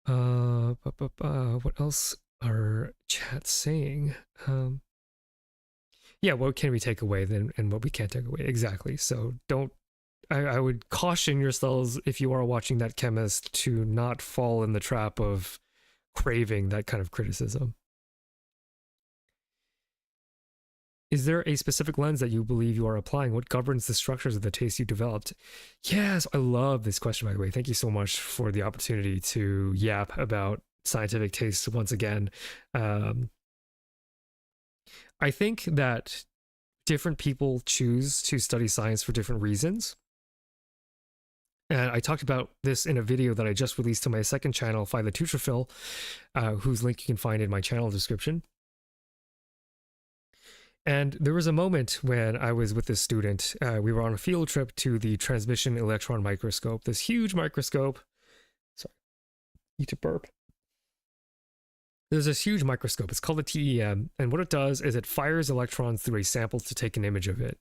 A: What else are chat saying? Yeah, what can we take away then and what we can't take away? Exactly. So I would caution yourselves, if you are watching that chemist, to not fall in the trap of craving that kind of criticism. Is there a specific lens that you believe you are applying? What governs the structures of the taste you developed? Yes, I love this question, by the way. Thank you so much for the opportunity to yap about scientific taste once again. I think that different people choose to study science for different reasons. And I talked about this in a video that I just released to my second channel, Phylotutrophil, whose link you can find in my channel description. And there was a moment when I was with this student. We were on a field trip to the transmission electron microscope, this huge microscope. Sorry, need to burp. There's this huge microscope. It's called a TEM, and what it does is it fires electrons through a sample to take an image of it.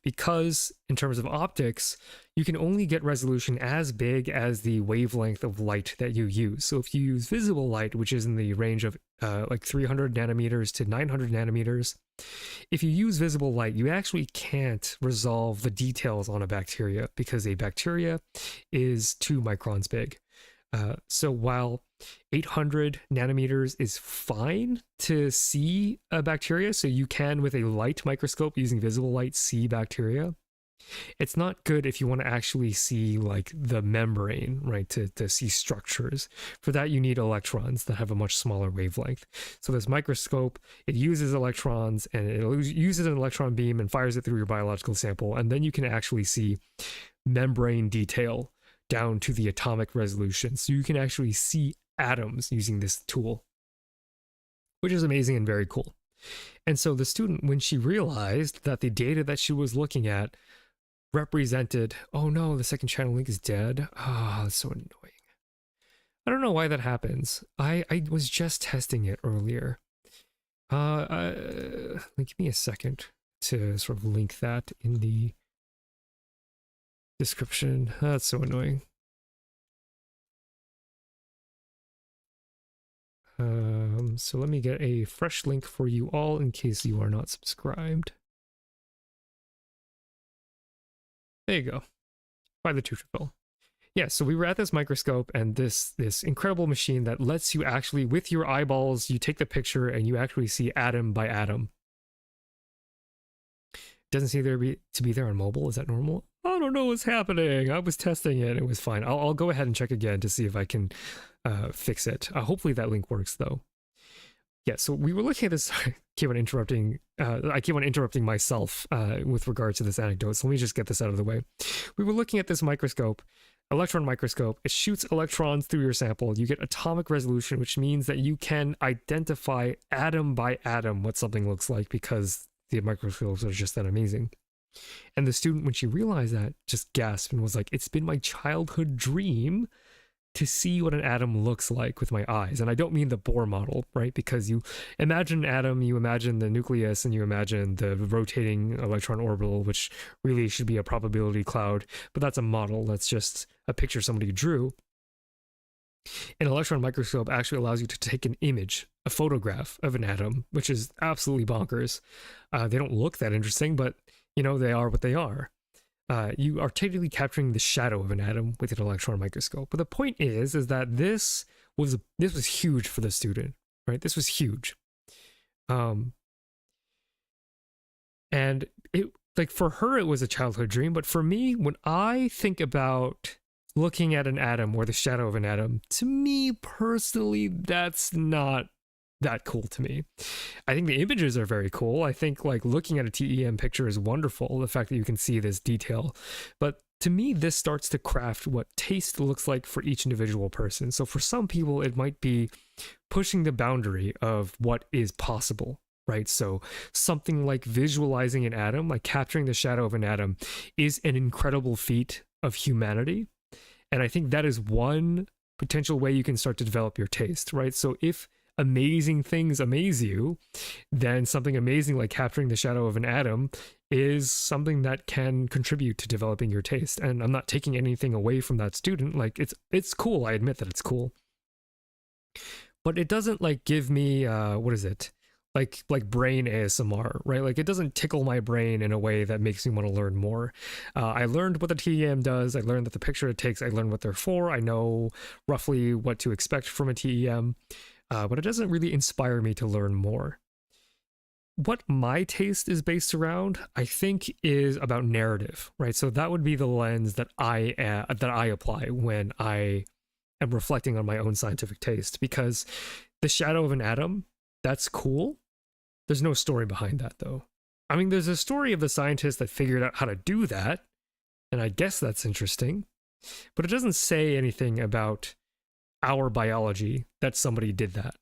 A: Because in terms of optics, you can only get resolution as big as the wavelength of light that you use. So if you use visible light, which is in the range of like 300 nanometers to 900 nanometers, if you use visible light, you actually can't resolve the details on a bacteria because a bacteria is 2 microns big. So while 800 nanometers is fine to see a bacteria, so you can, with a light microscope using visible light, see bacteria, it's not good if you want to actually see like the membrane, right, to see structures. For that, you need electrons that have a much smaller wavelength. So this microscope, it uses electrons, and it uses an electron beam and fires it through your biological sample, and then you can actually see membrane detail down to the atomic resolution. So you can actually see atoms using this tool, which is amazing and very cool. And so the student, when she realized that the data that she was looking at represented, oh no, the second channel link is dead. Ah, that's so annoying. I don't know why that happens. I was just testing it earlier. Give me a second to sort of link that in the description. That's so annoying. So let me get a fresh link for you all in case you are not subscribed. There you go. Phylotutrophil. Yeah, so we were at this microscope, and this incredible machine that lets you actually, with your eyeballs, you take the picture and you actually see atom by atom. Doesn't seem to be there on mobile. Is that normal? I don't know what's happening. I was testing it. It was fine. I'll go ahead and check again to see if I can fix it. Hopefully that link works though. Yeah, so we were looking at this. I keep on interrupting myself with regards to this anecdote. So let me just get this out of the way. We were looking at this microscope, electron microscope. It shoots electrons through your sample. You get atomic resolution, which means that you can identify atom by atom what something looks like, because the microscopes are just that amazing. And the student, when she realized that, just gasped and was like, it's been my childhood dream to see what an atom looks like with my eyes. And I don't mean the Bohr model, right? Because you imagine an atom, you imagine the nucleus, and you imagine the rotating electron orbital, which really should be a probability cloud. But that's a model. That's just a picture somebody drew. An electron microscope actually allows you to take an image, a photograph of an atom, which is absolutely bonkers. They don't look that interesting, but you know, they are what they are. You are technically capturing the shadow of an atom with an electron microscope. But the point is that this was huge for the student, right? This was huge. And it, like, for her, it was a childhood dream. But for me, when I think about looking at an atom or the shadow of an atom, to me personally, that's not that cool to me. I think the images are very cool. I think like looking at a TEM picture is wonderful, the fact that you can see this detail. But to me, this starts to craft what taste looks like for each individual person. So for some people, it might be pushing the boundary of what is possible, right? So something like visualizing an atom, like capturing the shadow of an atom, is an incredible feat of humanity. And I think that is one potential way you can start to develop your taste, right? So if amazing things amaze you, then something amazing like capturing the shadow of an atom is something that can contribute to developing your taste. And I'm not taking anything away from that student. Like it's cool. I admit that it's cool, but it doesn't like give me what is it? Like brain ASMR, right? Like it doesn't tickle my brain in a way that makes me want to learn more. I learned what the TEM does. I learned that the picture it takes. I learned what they're for. I know roughly what to expect from a TEM. But it doesn't really inspire me to learn more. What my taste is based around, I think, is about narrative, right? So that would be the lens that I apply when I am reflecting on my own scientific taste. Because the shadow of an atom, that's cool. There's no story behind that, though. I mean, there's a story of the scientist that figured out how to do that, and I guess that's interesting. But it doesn't say anything about our biology that somebody did that.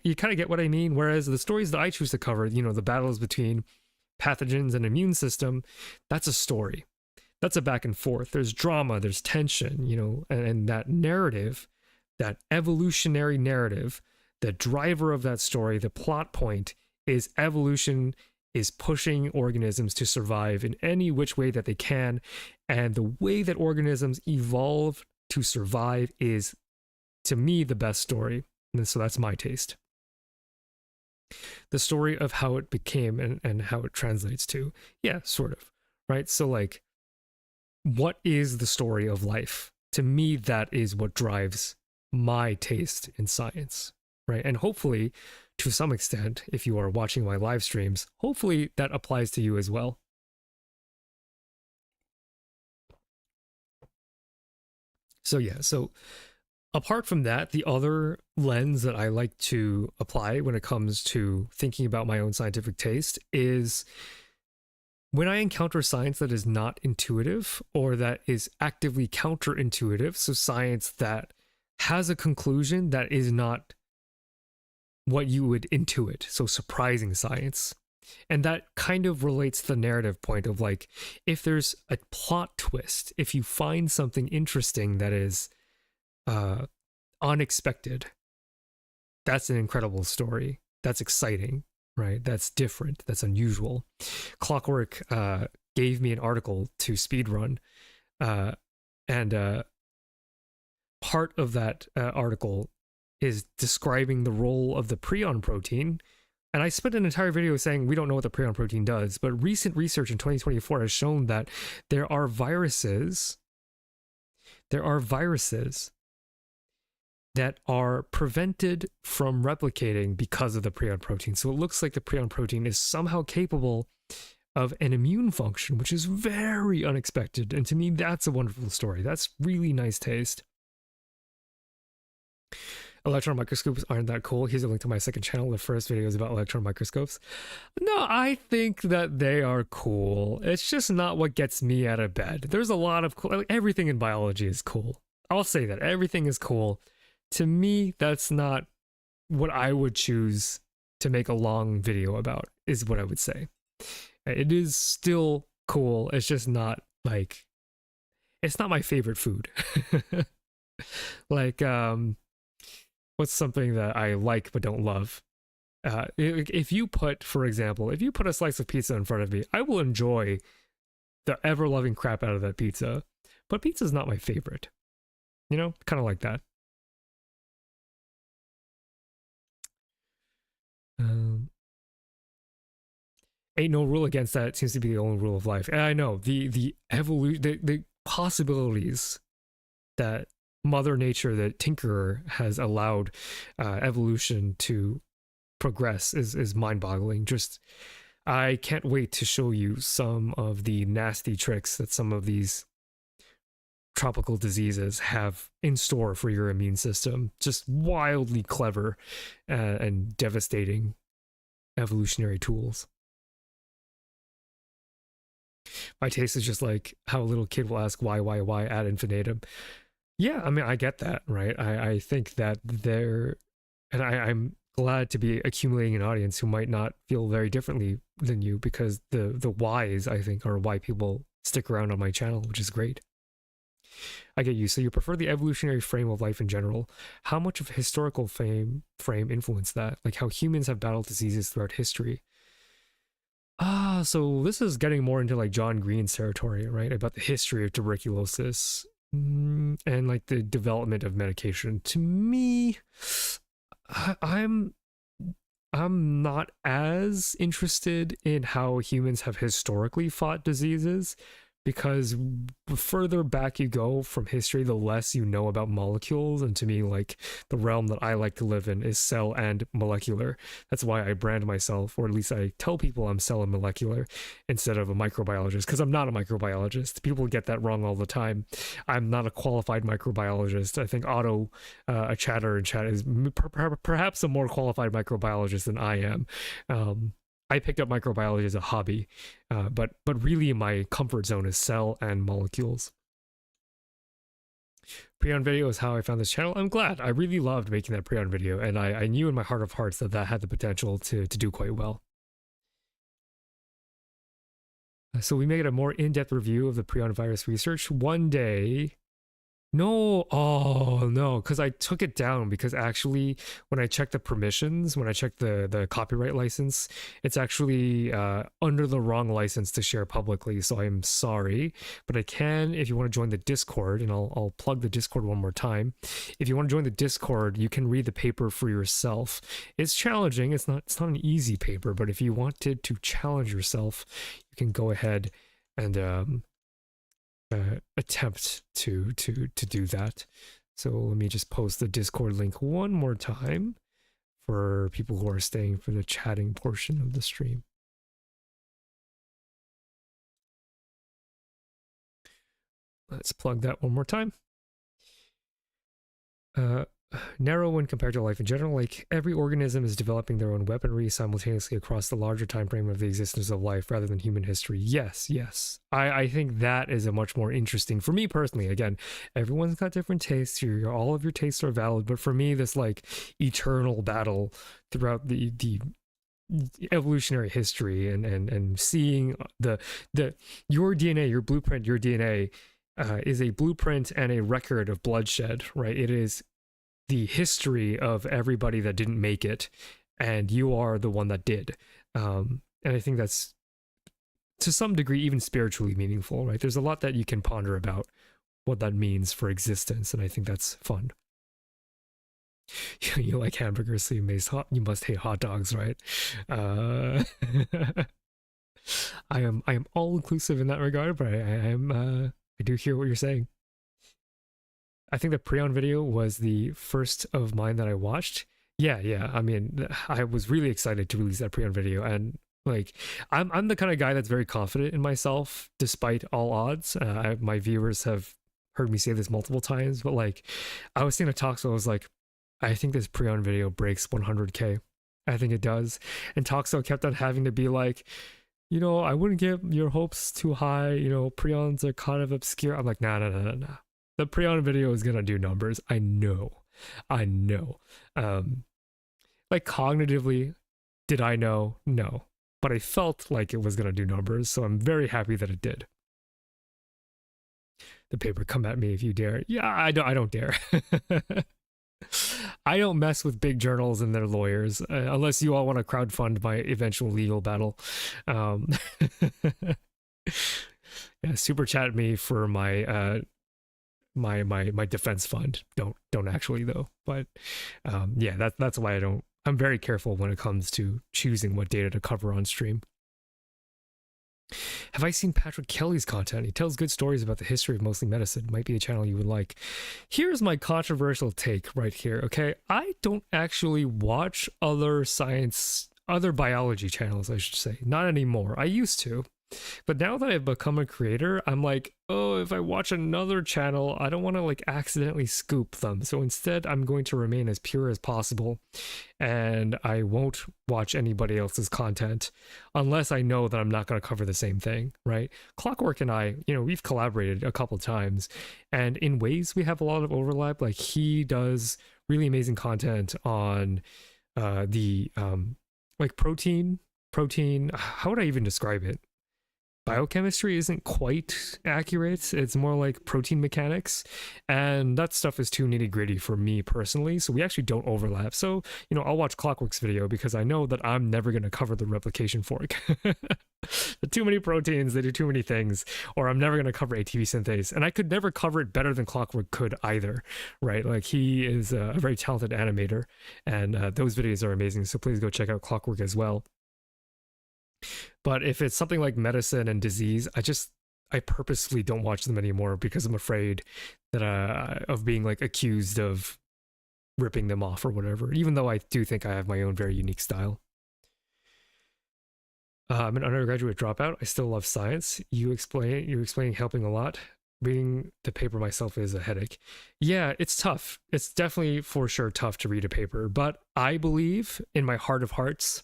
A: You kind of get what I mean? Whereas the stories that I choose to cover, you know, the battles between pathogens and immune system, that's a story. That's a back and forth. There's drama, there's tension, you know, and that narrative, that evolutionary narrative, the driver of that story, the plot point is evolution is pushing organisms to survive in any which way that they can. And the way that organisms evolve to survive is, to me, the best story. And so that's my taste. The story of how it became and how it translates to, yeah, sort of, right? So like, what is the story of life? To me, that is what drives my taste in science, right? And hopefully, to some extent, if you are watching my live streams, hopefully that applies to you as well. So yeah, so apart from that, the other lens that I like to apply when it comes to thinking about my own scientific taste is when I encounter science that is not intuitive or that is actively counterintuitive, so science that has a conclusion that is not what you would intuit, so surprising science. And that kind of relates to the narrative point of like, if there's a plot twist, if you find something interesting that is unexpected, that's an incredible story. That's exciting, right? That's different. That's unusual. Clockwork gave me an article to speedrun, and part of that article is describing the role of the prion protein. And I spent an entire video saying we don't know what the prion protein does, but recent research in 2024 has shown that there are viruses that are prevented from replicating because of the prion protein. So it looks like the prion protein is somehow capable of an immune function, which is very unexpected. And to me, that's a wonderful story. That's really nice taste. Electron microscopes aren't that cool. Here's a link to my second channel. The first video is about electron microscopes. No, I think that they are cool. It's just not what gets me out of bed. There's a lot of cool, like, everything in biology is cool. I'll say that everything is cool. To me, that's not what I would choose to make a long video about, is what I would say. It is still cool. It's just not like, it's not my favorite food. Like, what's something that I like but don't love? If you put, for example, if you put a slice of pizza in front of me, I will enjoy the ever loving crap out of that pizza. But pizza's not my favorite. You know, kind of like that. Um, Ain't no rule against that. It seems to be the only rule of life. And I know the evolution, the possibilities that Mother Nature, the Tinkerer, has allowed evolution to progress is mind-boggling. Just I can't wait to show you some of the nasty tricks that some of these tropical diseases have in store for your immune system. Just wildly clever and devastating evolutionary tools. My taste is just like how a little kid will ask why ad infinitum. Yeah, I mean, I get that, right? I think that there, and I'm glad to be accumulating an audience who might not feel very differently than you, because the whys, I think, are why people stick around on my channel, which is great. I get you. So you prefer the evolutionary frame of life in general. How much of historical frame influenced that? Like how humans have battled diseases throughout history. So this is getting more into like John Green's territory, right? About the history of tuberculosis and like the development of medication. To me, I'm not as interested in how humans have historically fought diseases, because the further back you go from history, the less you know about molecules. And to me, like, the realm that I like to live in is cell and molecular. That's why I brand myself, or at least I tell people I'm cell and molecular instead of a microbiologist, because I'm not a microbiologist. People get that wrong all the time. I'm not a qualified microbiologist. I think Otto, a chatter in chat, is perhaps a more qualified microbiologist than I am. I picked up microbiology as a hobby, but really my comfort zone is cell and molecules. Pre-on video is how I found this channel. I'm glad. I really loved making that pre-on video, and I knew in my heart of hearts that that had the potential to do quite well. So we made a more in-depth review of the prion virus research one day. No, oh no, because I took it down, because actually when I checked the permissions, when I checked the copyright license, it's actually under the wrong license to share publicly. So I'm sorry, but I can, if you want to join the Discord, and I'll plug the Discord one more time. If you want to join the Discord, you can read the paper for yourself. It's challenging. It's not an easy paper, but if you wanted to challenge yourself, you can go ahead and attempt to do that. So let me just post the Discord link one more time for people who are staying for the chatting portion of the stream. Let's plug that one more time. Narrow when compared to life in general. Like, every organism is developing their own weaponry simultaneously across the larger time frame of the existence of life rather than human history. Yes. I think that is a much more interesting, for me personally. Again, everyone's got different tastes. All of your tastes are valid, but for me, this like eternal battle throughout the evolutionary history and seeing the your DNA, your blueprint, your DNA is a blueprint and a record of bloodshed, right? It is the history of everybody that didn't make it, and you are the one that did. And I think that's, to some degree, even spiritually meaningful, right? There's a lot that you can ponder about what that means for existence, and I think that's fun. You like hamburgers, so you must hate hot dogs, right? I am all inclusive in that regard, but I do hear what you're saying. I think the Prion video was the first of mine that I watched. Yeah. I mean, I was really excited to release that Prion video, and like, I'm the kind of guy that's very confident in myself despite all odds. My viewers have heard me say this multiple times, but like, I was seeing a talk, so I was like, I think this Prion video breaks 100K. I think it does. And Toxo kept on having to be like, I wouldn't get your hopes too high. Prions are kind of obscure. I'm like, nah. The Prion video is gonna do numbers. I know. Like, cognitively, did I know? No. But I felt like it was gonna do numbers, so I'm very happy that it did. the paper. Come at me if you dare. Yeah, I don't dare. I don't mess with big journals and their lawyers unless you all want to crowdfund my eventual legal battle. Um, yeah, super chat me for my my defense fund. Don't actually though. But yeah, that's why I'm very careful when it comes to choosing what data to cover on stream. Have I seen Patrick Kelly's content? He tells good stories about the history of mostly medicine. Might be a channel you would like. Here's my controversial take right here, okay? I don't actually watch other biology channels, I should say. Not anymore. I used to. But now that I've become a creator, I'm like, oh, if I watch another channel, I don't want to like accidentally scoop them. So instead, I'm going to remain as pure as possible. And I won't watch anybody else's content unless I know that I'm not going to cover the same thing, right? Clockwork and I, we've collaborated a couple times. And in ways we have a lot of overlap. Like he does really amazing content on the like protein, how would I even describe it? Biochemistry isn't quite accurate. It's more like protein mechanics, and that stuff is too nitty gritty for me personally. So we actually don't overlap. So, I'll watch Clockwork's video because I know that I'm never going to cover the replication fork. Too many proteins, they do too many things, or I'm never going to cover ATP synthase. And I could never cover it better than Clockwork could either, right? Like he is a very talented animator, and those videos are amazing. So please go check out Clockwork as well. But if it's something like medicine and disease, I purposefully don't watch them anymore because I'm afraid that of being like accused of ripping them off or whatever, even though I do think I have my own very unique style. I'm an undergraduate dropout. I still love science. You're explaining helping a lot. Reading the paper myself is a headache. Yeah, it's tough. It's definitely for sure tough to read a paper, but I believe in my heart of hearts,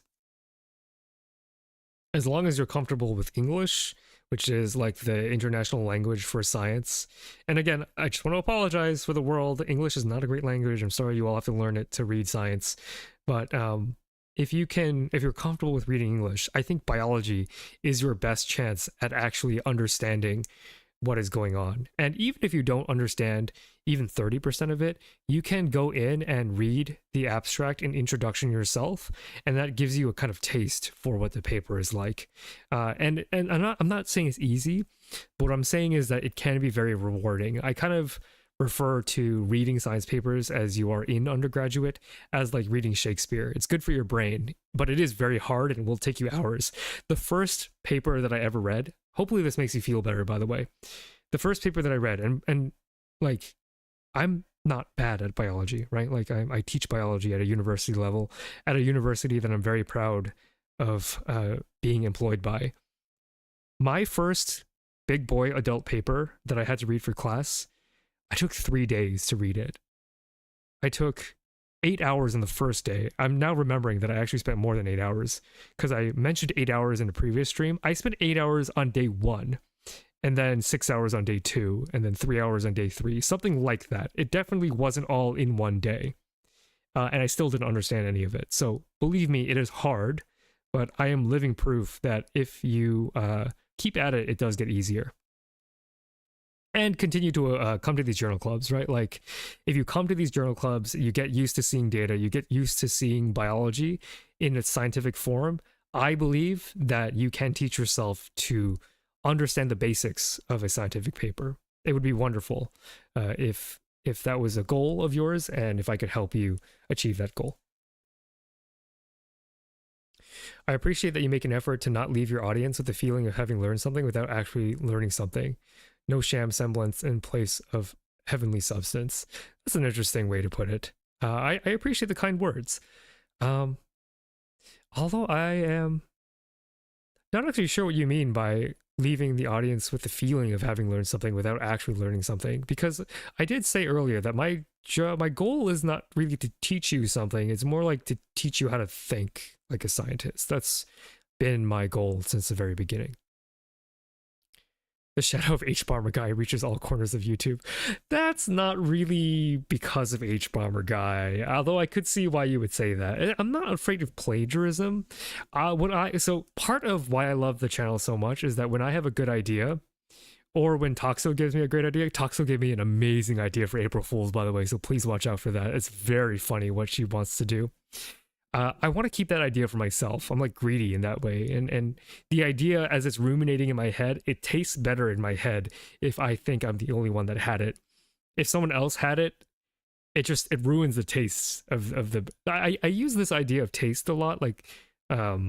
A: as long as you're comfortable with English, which is like the international language for science. And again, I just want to apologize for the world. English is not a great language. I'm sorry you all have to learn it to read science. But if you're comfortable with reading English, I think biology is your best chance at actually understanding what is going on. And even if you don't understand even 30% of it, you can go in and read the abstract and introduction yourself, and that gives you a kind of taste for what the paper is like. And I'm not saying it's easy, but what I'm saying is that it can be very rewarding. I kind of refer to reading science papers as you are in undergraduate as like reading Shakespeare. It's good for your brain, but it is very hard and will take you hours. The first paper that I ever read, hopefully this makes you feel better, by the way. The first paper that I read, and like, I'm not bad at biology, right? Like I teach biology at a university level, at a university that I'm very proud of being employed by. My first big boy adult paper that I had to read for class, I took 3 days to read it. I took 8 hours in the first day. I'm now remembering that I actually spent more than 8 hours because I mentioned 8 hours in a previous stream. I spent 8 hours on day 1, and then 6 hours on day 2, and then 3 hours on day 3, something like that. It definitely wasn't all in one day, and I still didn't understand any of it. So believe me, it is hard, but I am living proof that if you keep at it, it does get easier. And continue to come to these journal clubs, right? Like, if you come to these journal clubs, you get used to seeing data, you get used to seeing biology in its scientific form. I believe that you can teach yourself to understand the basics of a scientific paper. It would be wonderful if that was a goal of yours, and if I could help you achieve that goal. I appreciate that you make an effort to not leave your audience with the feeling of having learned something without actually learning something. No sham semblance in place of heavenly substance. That's an interesting way to put it. I appreciate the kind words. Although I am not actually sure what you mean by leaving the audience with the feeling of having learned something without actually learning something, because I did say earlier that my goal is not really to teach you something. It's more like to teach you how to think like a scientist. That's been my goal since the very beginning. The shadow of H-Bomber Guy reaches all corners of YouTube. That's not really because of H-Bomber Guy, although I could see why you would say that. I'm not afraid of plagiarism. So part of why I love the channel so much is that when I have a good idea, Or when Toxo gives me a great idea. Toxo gave me an amazing idea for April Fools, by the way, so please watch out for that. It's very funny what she wants to do. I want to keep that idea for myself. I'm like greedy in that way. And the idea, as it's ruminating in my head, it tastes better in my head if I think I'm the only one that had it. If someone else had it, it ruins the taste of the. I use this idea of taste a lot, like, but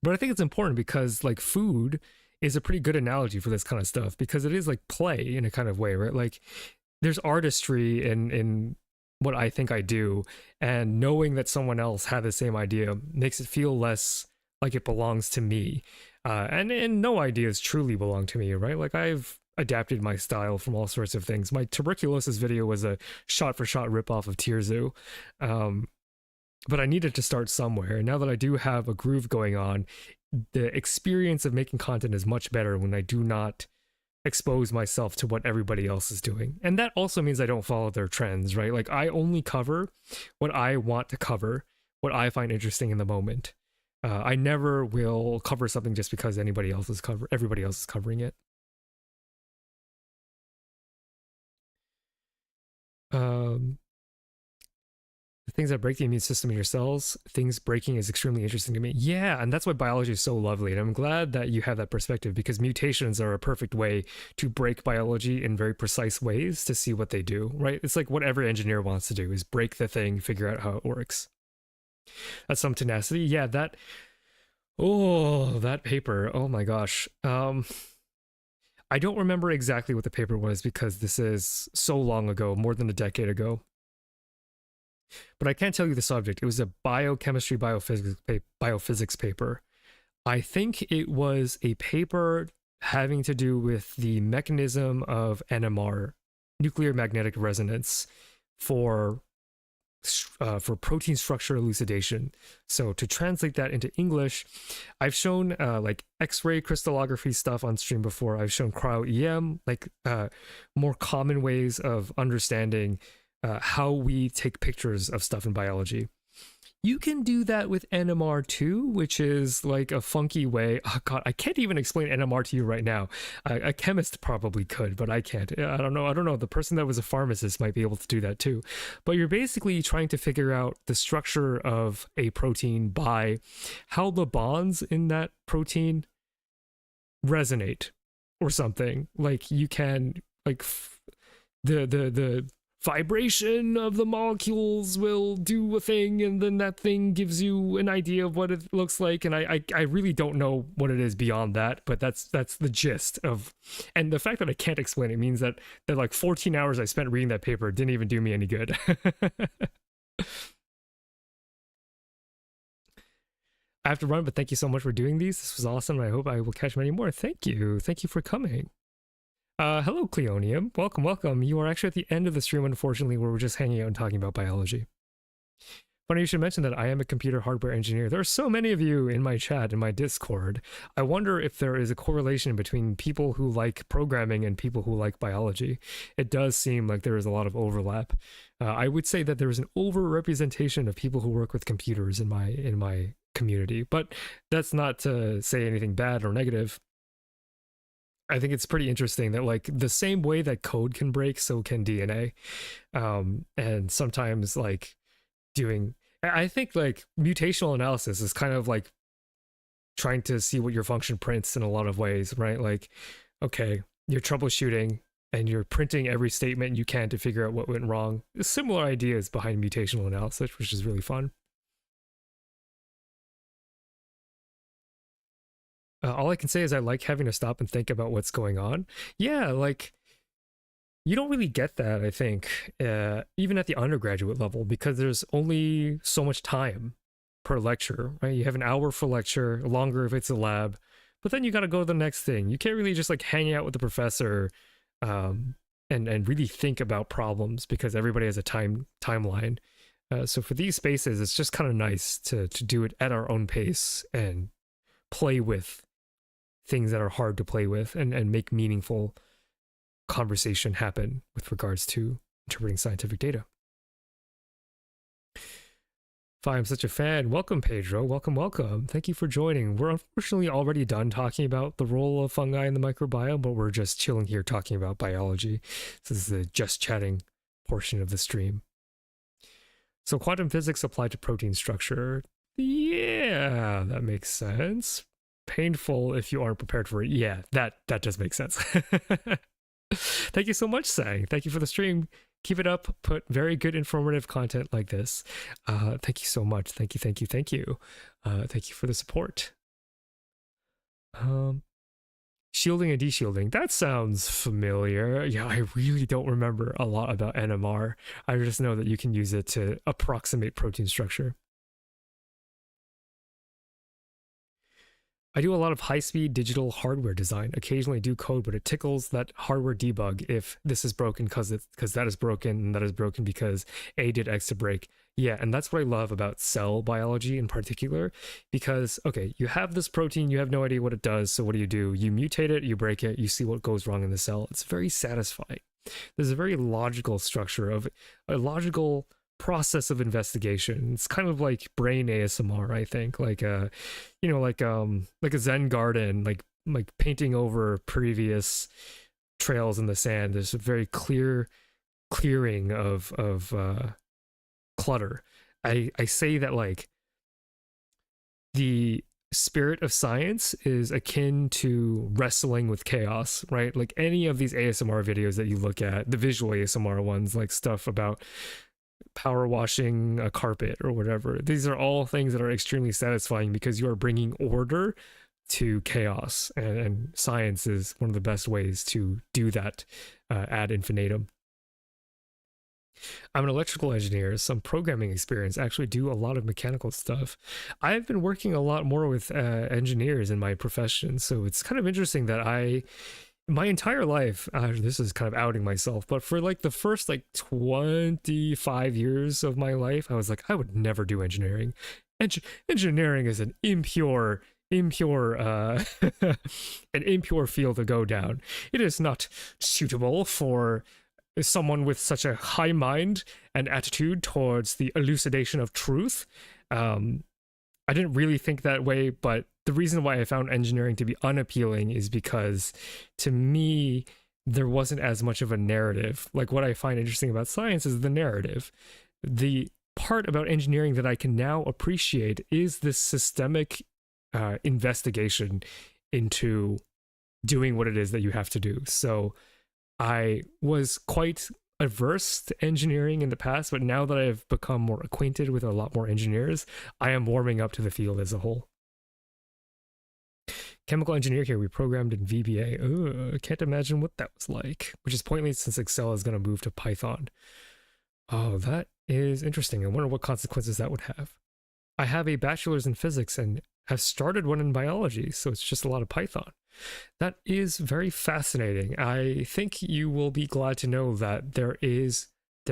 A: I think it's important because like food is a pretty good analogy for this kind of stuff, because it is like play in a kind of way, right? Like there's artistry in what I think I do, and knowing that someone else had the same idea makes it feel less like it belongs to me. And no ideas truly belong to me, right? Like I've adapted my style from all sorts of things. My tuberculosis video was a shot-for-shot ripoff of Tirzu, but I needed to start somewhere. And now that I do have a groove going on, the experience of making content is much better when I do not expose myself to what everybody else is doing. And that also means I don't follow their trends, right? Like I only cover what I want to cover, what I find interesting in the moment. I never will cover something just because everybody else is covering it. The things that break the immune system in your cells, things breaking is extremely interesting to me. Yeah, and that's why biology is so lovely. And I'm glad that you have that perspective, because mutations are a perfect way to break biology in very precise ways to see what they do, right? It's like what every engineer wants to do is break the thing, figure out how it works. That's some tenacity. Yeah, that paper. Oh my gosh. I don't remember exactly what the paper was because this is so long ago, more than a decade ago. But I can't tell you the subject. It was a biochemistry, biophysics paper. I think it was a paper having to do with the mechanism of NMR, nuclear magnetic resonance, for protein structure elucidation. So to translate that into English, I've shown like X-ray crystallography stuff on stream before. I've shown cryo-EM, like more common ways of understanding how we take pictures of stuff in biology. You can do that with NMR too, which is like a funky way. Oh God, I can't even explain NMR to you right now. A chemist probably could, but I can't. I don't know. The person that was a pharmacist might be able to do that too. But you're basically trying to figure out the structure of a protein by how the bonds in that protein resonate or something. Like you can like the vibration of the molecules will do a thing, and then that thing gives you an idea of what it looks like. And I really don't know what it is beyond that, but that's the gist of. And the fact that I can't explain it means that like 14 hours I spent reading that paper didn't even do me any good. I have to run, but thank you so much for doing these. This was awesome. I hope I will catch many more. Thank you for coming. Hello, Cleonium. Welcome. You are actually at the end of the stream, unfortunately, where we're just hanging out and talking about biology. Funny you should mention that I am a computer hardware engineer. There are so many of you in my chat, in my Discord. I wonder if there is a correlation between people who like programming and people who like biology. It does seem like there is a lot of overlap. I would say that there is an overrepresentation of people who work with computers in my community, but that's not to say anything bad or negative. I think it's pretty interesting that like the same way that code can break, so can DNA. And sometimes like I think like mutational analysis is kind of like trying to see what your function prints in a lot of ways, right? Like, okay, you're troubleshooting and you're printing every statement you can to figure out what went wrong. Similar ideas behind mutational analysis, which is really fun. All I can say is I like having to stop and think about what's going on. Yeah, like, you don't really get that, I think, even at the undergraduate level, because there's only so much time per lecture, right? You have an hour for lecture, longer if it's a lab, but then you got to go to the next thing. You can't really just like hang out with the professor and really think about problems because everybody has a timeline. So for these spaces, it's just kind of nice to do it at our own pace and play with things that are hard to play with and make meaningful conversation happen with regards to interpreting scientific data. I'm such a fan. Welcome, Pedro. Welcome, welcome. Thank you for joining. We're unfortunately already done talking about the role of fungi in the microbiome, but we're just chilling here talking about biology. This is the just chatting portion of the stream. So quantum physics applied to protein structure. Yeah, that makes sense. Painful if you aren't prepared for it. Yeah, that does make sense. Thank you so much, Sang. Thank you for the stream. Keep it up. Put very good informative content like this. Thank you so much. Thank you. Thank you for the support. Shielding and deshielding. That sounds familiar. Yeah, I really don't remember a lot about NMR. I just know that you can use it to approximate protein structure. I do a lot of high-speed digital hardware design. Occasionally I do code, but it tickles that hardware debug if this is broken because that is broken, and that is broken because A did X to break. Yeah, and that's what I love about cell biology in particular, because, okay, you have this protein, you have no idea what it does, so what do? You mutate it, you break it, you see what goes wrong in the cell. It's very satisfying. There's a very logical structure of a logical process of investigation. It's kind of like brain ASMR, I think, like a Zen garden, like painting over previous trails in the sand. There's a very clear clearing of clutter. I say that like the spirit of science is akin to wrestling with chaos, right? Like any of these ASMR videos that you look at, the visual ASMR ones, like stuff about power washing a carpet or whatever, these are all things that are extremely satisfying because you are bringing order to chaos, and science is one of the best ways to do that ad infinitum. I'm an electrical engineer, some programming experience, actually do a lot of mechanical stuff. I've been working a lot more with engineers in my profession, so it's kind of interesting that my entire life, this is kind of outing myself, but for like the first like 25 years of my life, I was like, I would never do engineering. Engineering is an impure an impure field to go down. It is not suitable for someone with such a high mind and attitude towards the elucidation of truth. I didn't really think that way, but the reason why I found engineering to be unappealing is because, to me, there wasn't as much of a narrative. Like, what I find interesting about science is the narrative. The part about engineering that I can now appreciate is this systemic investigation into doing what it is that you have to do. So I was quite averse to engineering in the past, but now that I've become more acquainted with a lot more engineers, I am warming up to the field as a whole. Chemical engineer here, we programmed in VBA. Can't imagine what that was like, which is pointless since Excel is going to move to Python. Oh, that is interesting. I wonder what consequences that would have. I have a bachelor's in physics and have started one in biology, so it's just a lot of Python. That is very fascinating. I think you will be glad to know that there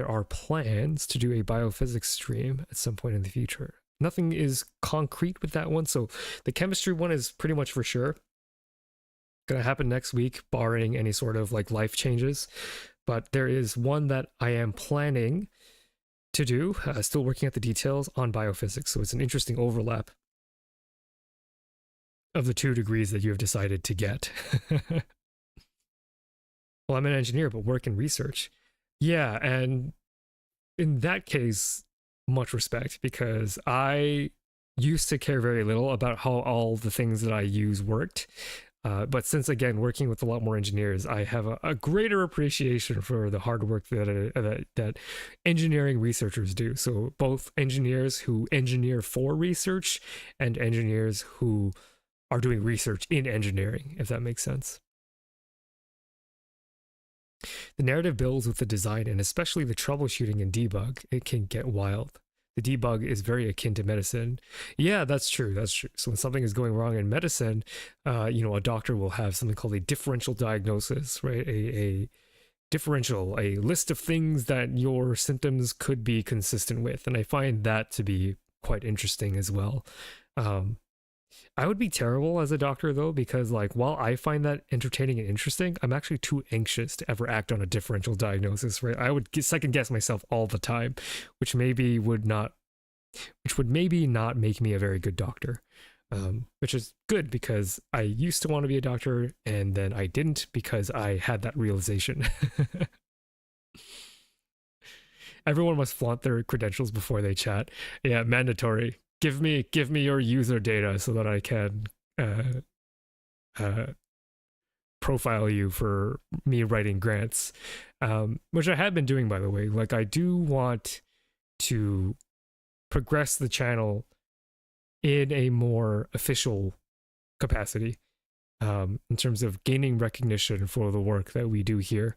A: are plans to do a biophysics stream at some point in the future. Nothing is concrete with that one, so the chemistry one is pretty much for sure gonna happen next week, barring any sort of like life changes. But there is one that I am planning to do, still working at the details, on biophysics, so it's an interesting overlap of the 2 degrees that you have decided to get. Well, I'm an engineer, but work in research. Yeah, and in that case, much respect, because I used to care very little about how all the things that I use worked. But since, again, working with a lot more engineers, I have a greater appreciation for the hard work that engineering researchers do. So both engineers who engineer for research and engineers who are doing research in engineering, if that makes sense. The narrative builds with the design, and especially the troubleshooting and debug. It can get wild. The debug is very akin to medicine. Yeah, that's true. That's true. So when something is going wrong in medicine, a doctor will have something called a differential diagnosis, right? A differential, a list of things that your symptoms could be consistent with. And I find that to be quite interesting as well. I would be terrible as a doctor, though, because like while I find that entertaining and interesting, I'm actually too anxious to ever act on a differential diagnosis, right? I would second guess myself all the time, which maybe would not which would maybe not make me a very good doctor. Which is good because I used to want to be a doctor and then I didn't because I had that realization. Everyone must flaunt their credentials before they chat. Yeah, mandatory. Give me your user data so that I can profile you for me writing grants, which I have been doing, by the way. Like, I do want to progress the channel in a more official capacity, in terms of gaining recognition for the work that we do here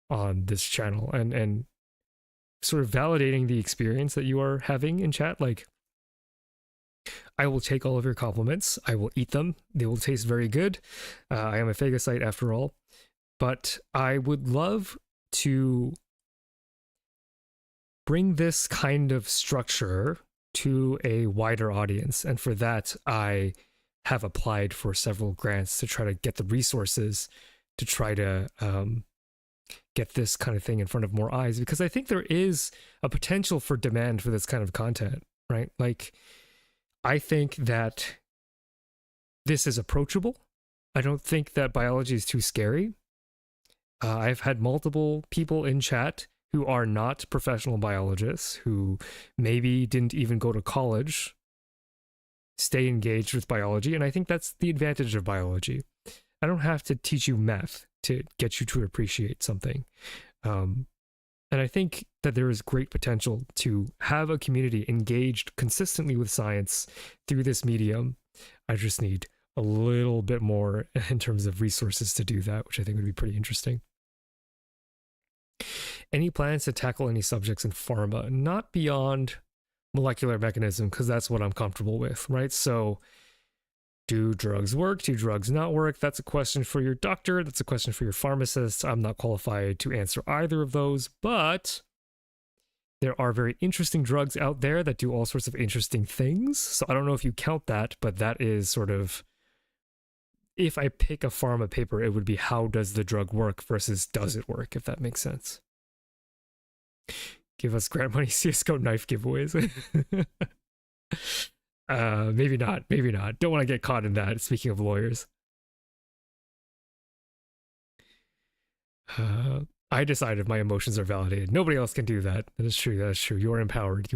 A: on this channel, and sort of validating the experience that you are having in chat. Like, I will take all of your compliments. I will eat them. They will taste very good. I am a phagocyte after all. But I would love to bring this kind of structure to a wider audience. And for that, I have applied for several grants to try to get the resources to try to get this kind of thing in front of more eyes, because I think there is a potential for demand for this kind of content, right? Like, I think that this is approachable. I don't think that biology is too scary. I've had multiple people in chat who are not professional biologists, who maybe didn't even go to college, stay engaged with biology, and I think that's the advantage of biology. I don't have to teach you math to get you to appreciate something. And I think that there is great potential to have a community engaged consistently with science through this medium. I just need a little bit more in terms of resources to do that, which I think would be pretty interesting. Any plans to tackle any subjects in pharma, not beyond molecular mechanism, because that's what I'm comfortable with, right? So, do drugs work? Do drugs not work? That's a question for your doctor. That's a question for your pharmacist. I'm not qualified to answer either of those, but there are very interesting drugs out there that do all sorts of interesting things. So I don't know if you count that, but that is sort of, if I pick a pharma paper, it would be how does the drug work versus does it work, if that makes sense. Give us grant money CSGO knife giveaways. Maybe not. Don't want to get caught in that. Speaking of lawyers. I decided my emotions are validated. Nobody else can do that. That is true. You are empowered.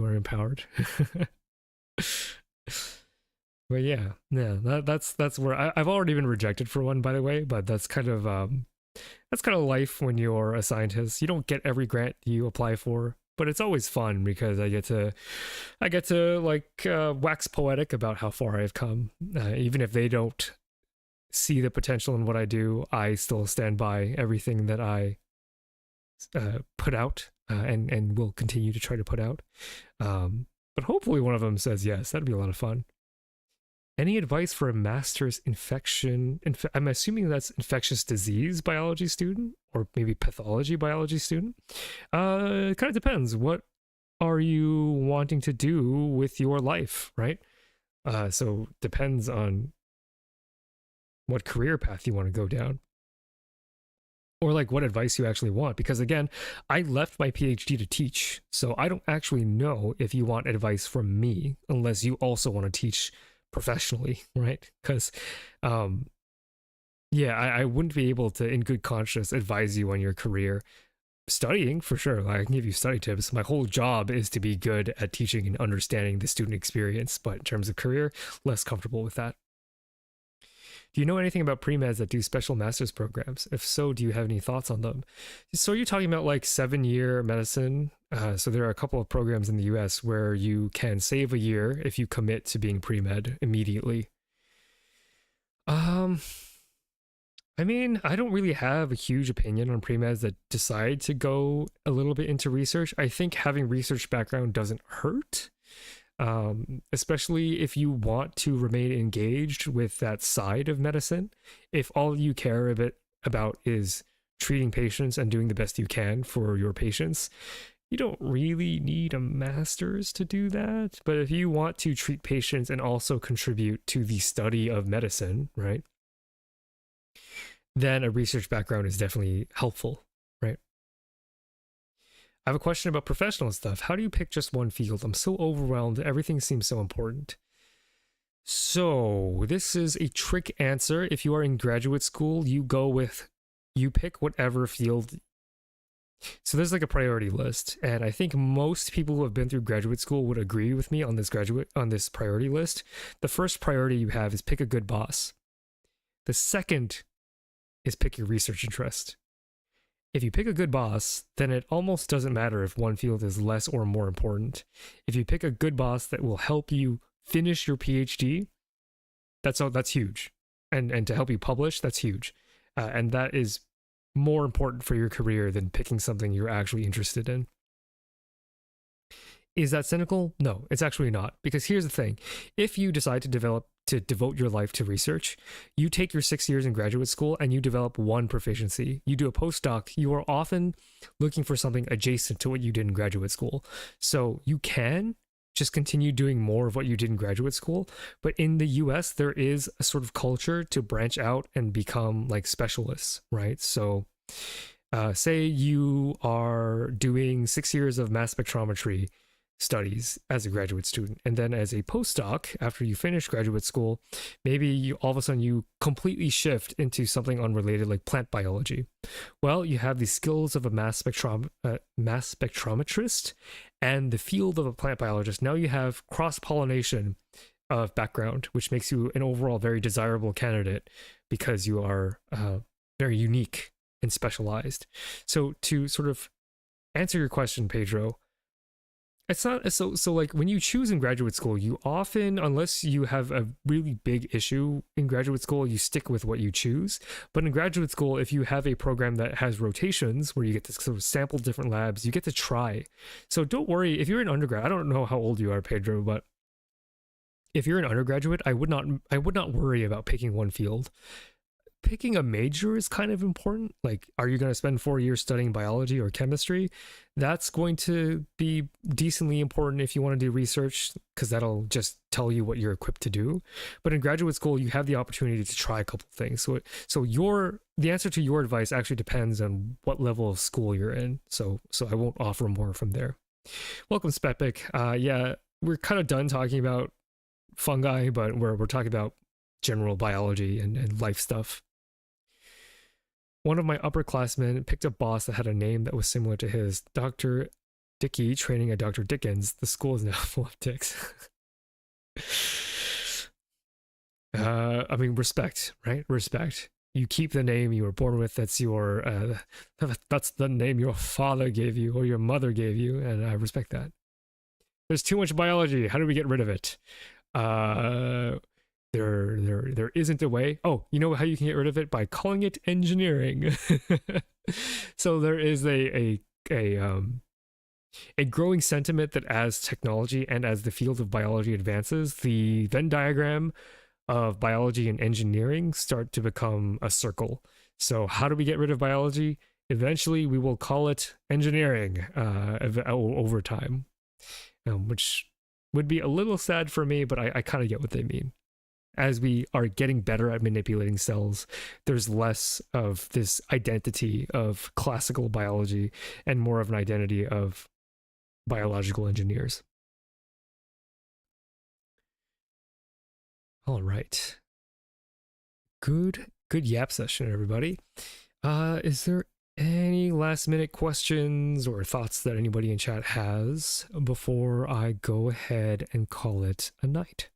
A: But yeah, that's where I've already been rejected for one, by the way, but that's kind of life when you're a scientist. You don't get every grant you apply for, but it's always fun because I get to like wax poetic about how far I've come. Even if they don't see the potential in what I do, I still stand by everything that I put out, and will continue to try to put out. But hopefully one of them says yes. That'd be a lot of fun. Any advice for a master's infection? I'm assuming that's infectious disease biology student, or maybe pathology biology student. It kind of depends. What are you wanting to do with your life, right? So depends on what career path you want to go down, or like what advice you actually want. Because again, I left my PhD to teach, so I don't actually know if you want advice from me unless you also want to teach professionally, right? Because yeah, I wouldn't be able to in good conscience advise you on your career. Studying, for sure, I can give you study tips. My whole job is to be good at teaching and understanding the student experience, but in terms of career, less comfortable with that. Do you know anything about pre-meds that do special master's programs? If so, do you have any thoughts on them? So you're talking about like 7-year medicine. So there are a couple of programs in the US where you can save a year if you commit to being pre-med immediately. I mean, I don't really have a huge opinion on pre-meds that decide to go a little bit into research. I think having research background doesn't hurt. Especially if you want to remain engaged with that side of medicine. If all you care about is treating patients and doing the best you can for your patients, you don't really need a master's to do that. But if you want to treat patients and also contribute to the study of medicine, right, then a research background is definitely helpful, right? I have a question about professional stuff. How do you pick just one field? I'm so overwhelmed. Everything seems so important. So this is a trick answer. If you are in graduate school, you pick whatever field. So there's like a priority list, and I think most people who have been through graduate school would agree with me on this priority list. The first priority you have is pick a good boss. The second is pick your research interest. If you pick a good boss, then it almost doesn't matter if one field is less or more important. If you pick a good boss that will help you finish your PhD, that's huge. And to help you publish, that's huge. And that is more important for your career than picking something you're actually interested in. Is that cynical? No, it's actually not. Because here's the thing. If you decide to devote your life to research, you take your 6 years in graduate school and you develop one proficiency. You do a postdoc, you are often looking for something adjacent to what you did in graduate school. So you can just continue doing more of what you did in graduate school. But in the US, there is a sort of culture to branch out and become like specialists, right? So say you are doing 6 years of mass spectrometry studies as a graduate student, and then as a postdoc, after you finish graduate school, maybe all of a sudden you completely shift into something unrelated like plant biology. Well, you have the skills of a mass spectrometrist and the field of a plant biologist. Now you have cross-pollination of background, which makes you an overall very desirable candidate because you are very unique and specialized. So to sort of answer your question, Pedro, it's not so like when you choose in graduate school, you often, unless you have a really big issue in graduate school, you stick with what you choose. But in graduate school, if you have a program that has rotations where you get to sort of sample different labs, you get to try. So don't worry if you're an undergrad. I don't know how old you are, Pedro, but if you're an undergraduate, I would not worry about picking one field. Picking a major is kind of important. Like, are you going to spend 4 years studying biology or chemistry? That's going to be decently important if you want to do research, because that'll just tell you what you're equipped to do. But in graduate school, you have the opportunity to try a couple things. So the answer to your advice actually depends on what level of school you're in. So I won't offer more from there. Welcome, Spepik. Yeah, we're kind of done talking about fungi, but we're talking about general biology and life stuff. One of my upperclassmen picked a boss that had a name that was similar to his. Dr. Dickey training at Dr. Dickens. The school is now full of dicks. I mean, respect, right? Respect. You keep the name you were born with. That's the name your father gave you or your mother gave you, and I respect that. There's too much biology. How do we get rid of it? There isn't a way. Oh, you know how you can get rid of it? By calling it engineering. So there is a growing sentiment that as technology and as the field of biology advances, the Venn diagram of biology and engineering start to become a circle. So how do we get rid of biology? Eventually, we will call it engineering over time, which would be a little sad for me, but I kind of get what they mean. As we are getting better at manipulating cells, there's less of this identity of classical biology and more of an identity of biological engineers. All right. Good yap session, everybody. Is there any last minute questions or thoughts that anybody in chat has before I go ahead and call it a night?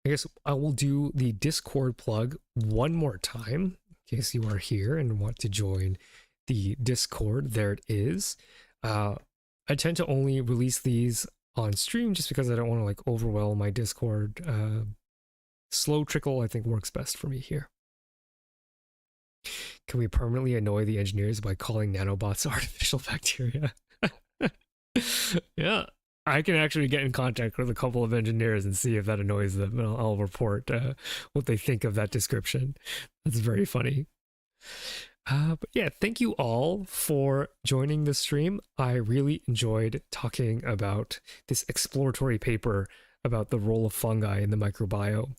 A: I guess I will do the Discord plug one more time in case you are here and want to join the Discord. There it is. I tend to only release these on stream just because I don't want to like overwhelm my Discord. Slow trickle, I think, works best for me here. Can we permanently annoy the engineers by calling nanobots artificial bacteria? Yeah. I can actually get in contact with a couple of engineers and see if that annoys them, and I'll report what they think of that description. That's very funny. But yeah, thank you all for joining the stream. I really enjoyed talking about this exploratory paper about the role of fungi in the microbiome.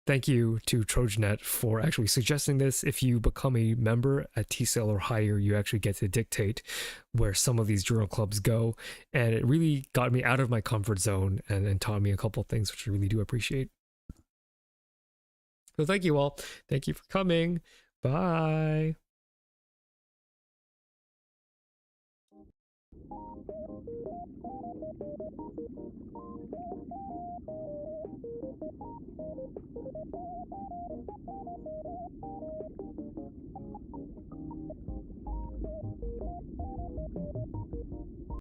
A: thank you to Trojanet for actually suggesting this. If you become a member at T-Cell or higher, you actually get to dictate where some of these journal clubs go. And it really got me out of my comfort zone and taught me a couple of things, which I really do appreciate. So thank you all. Thank you for coming. Bye.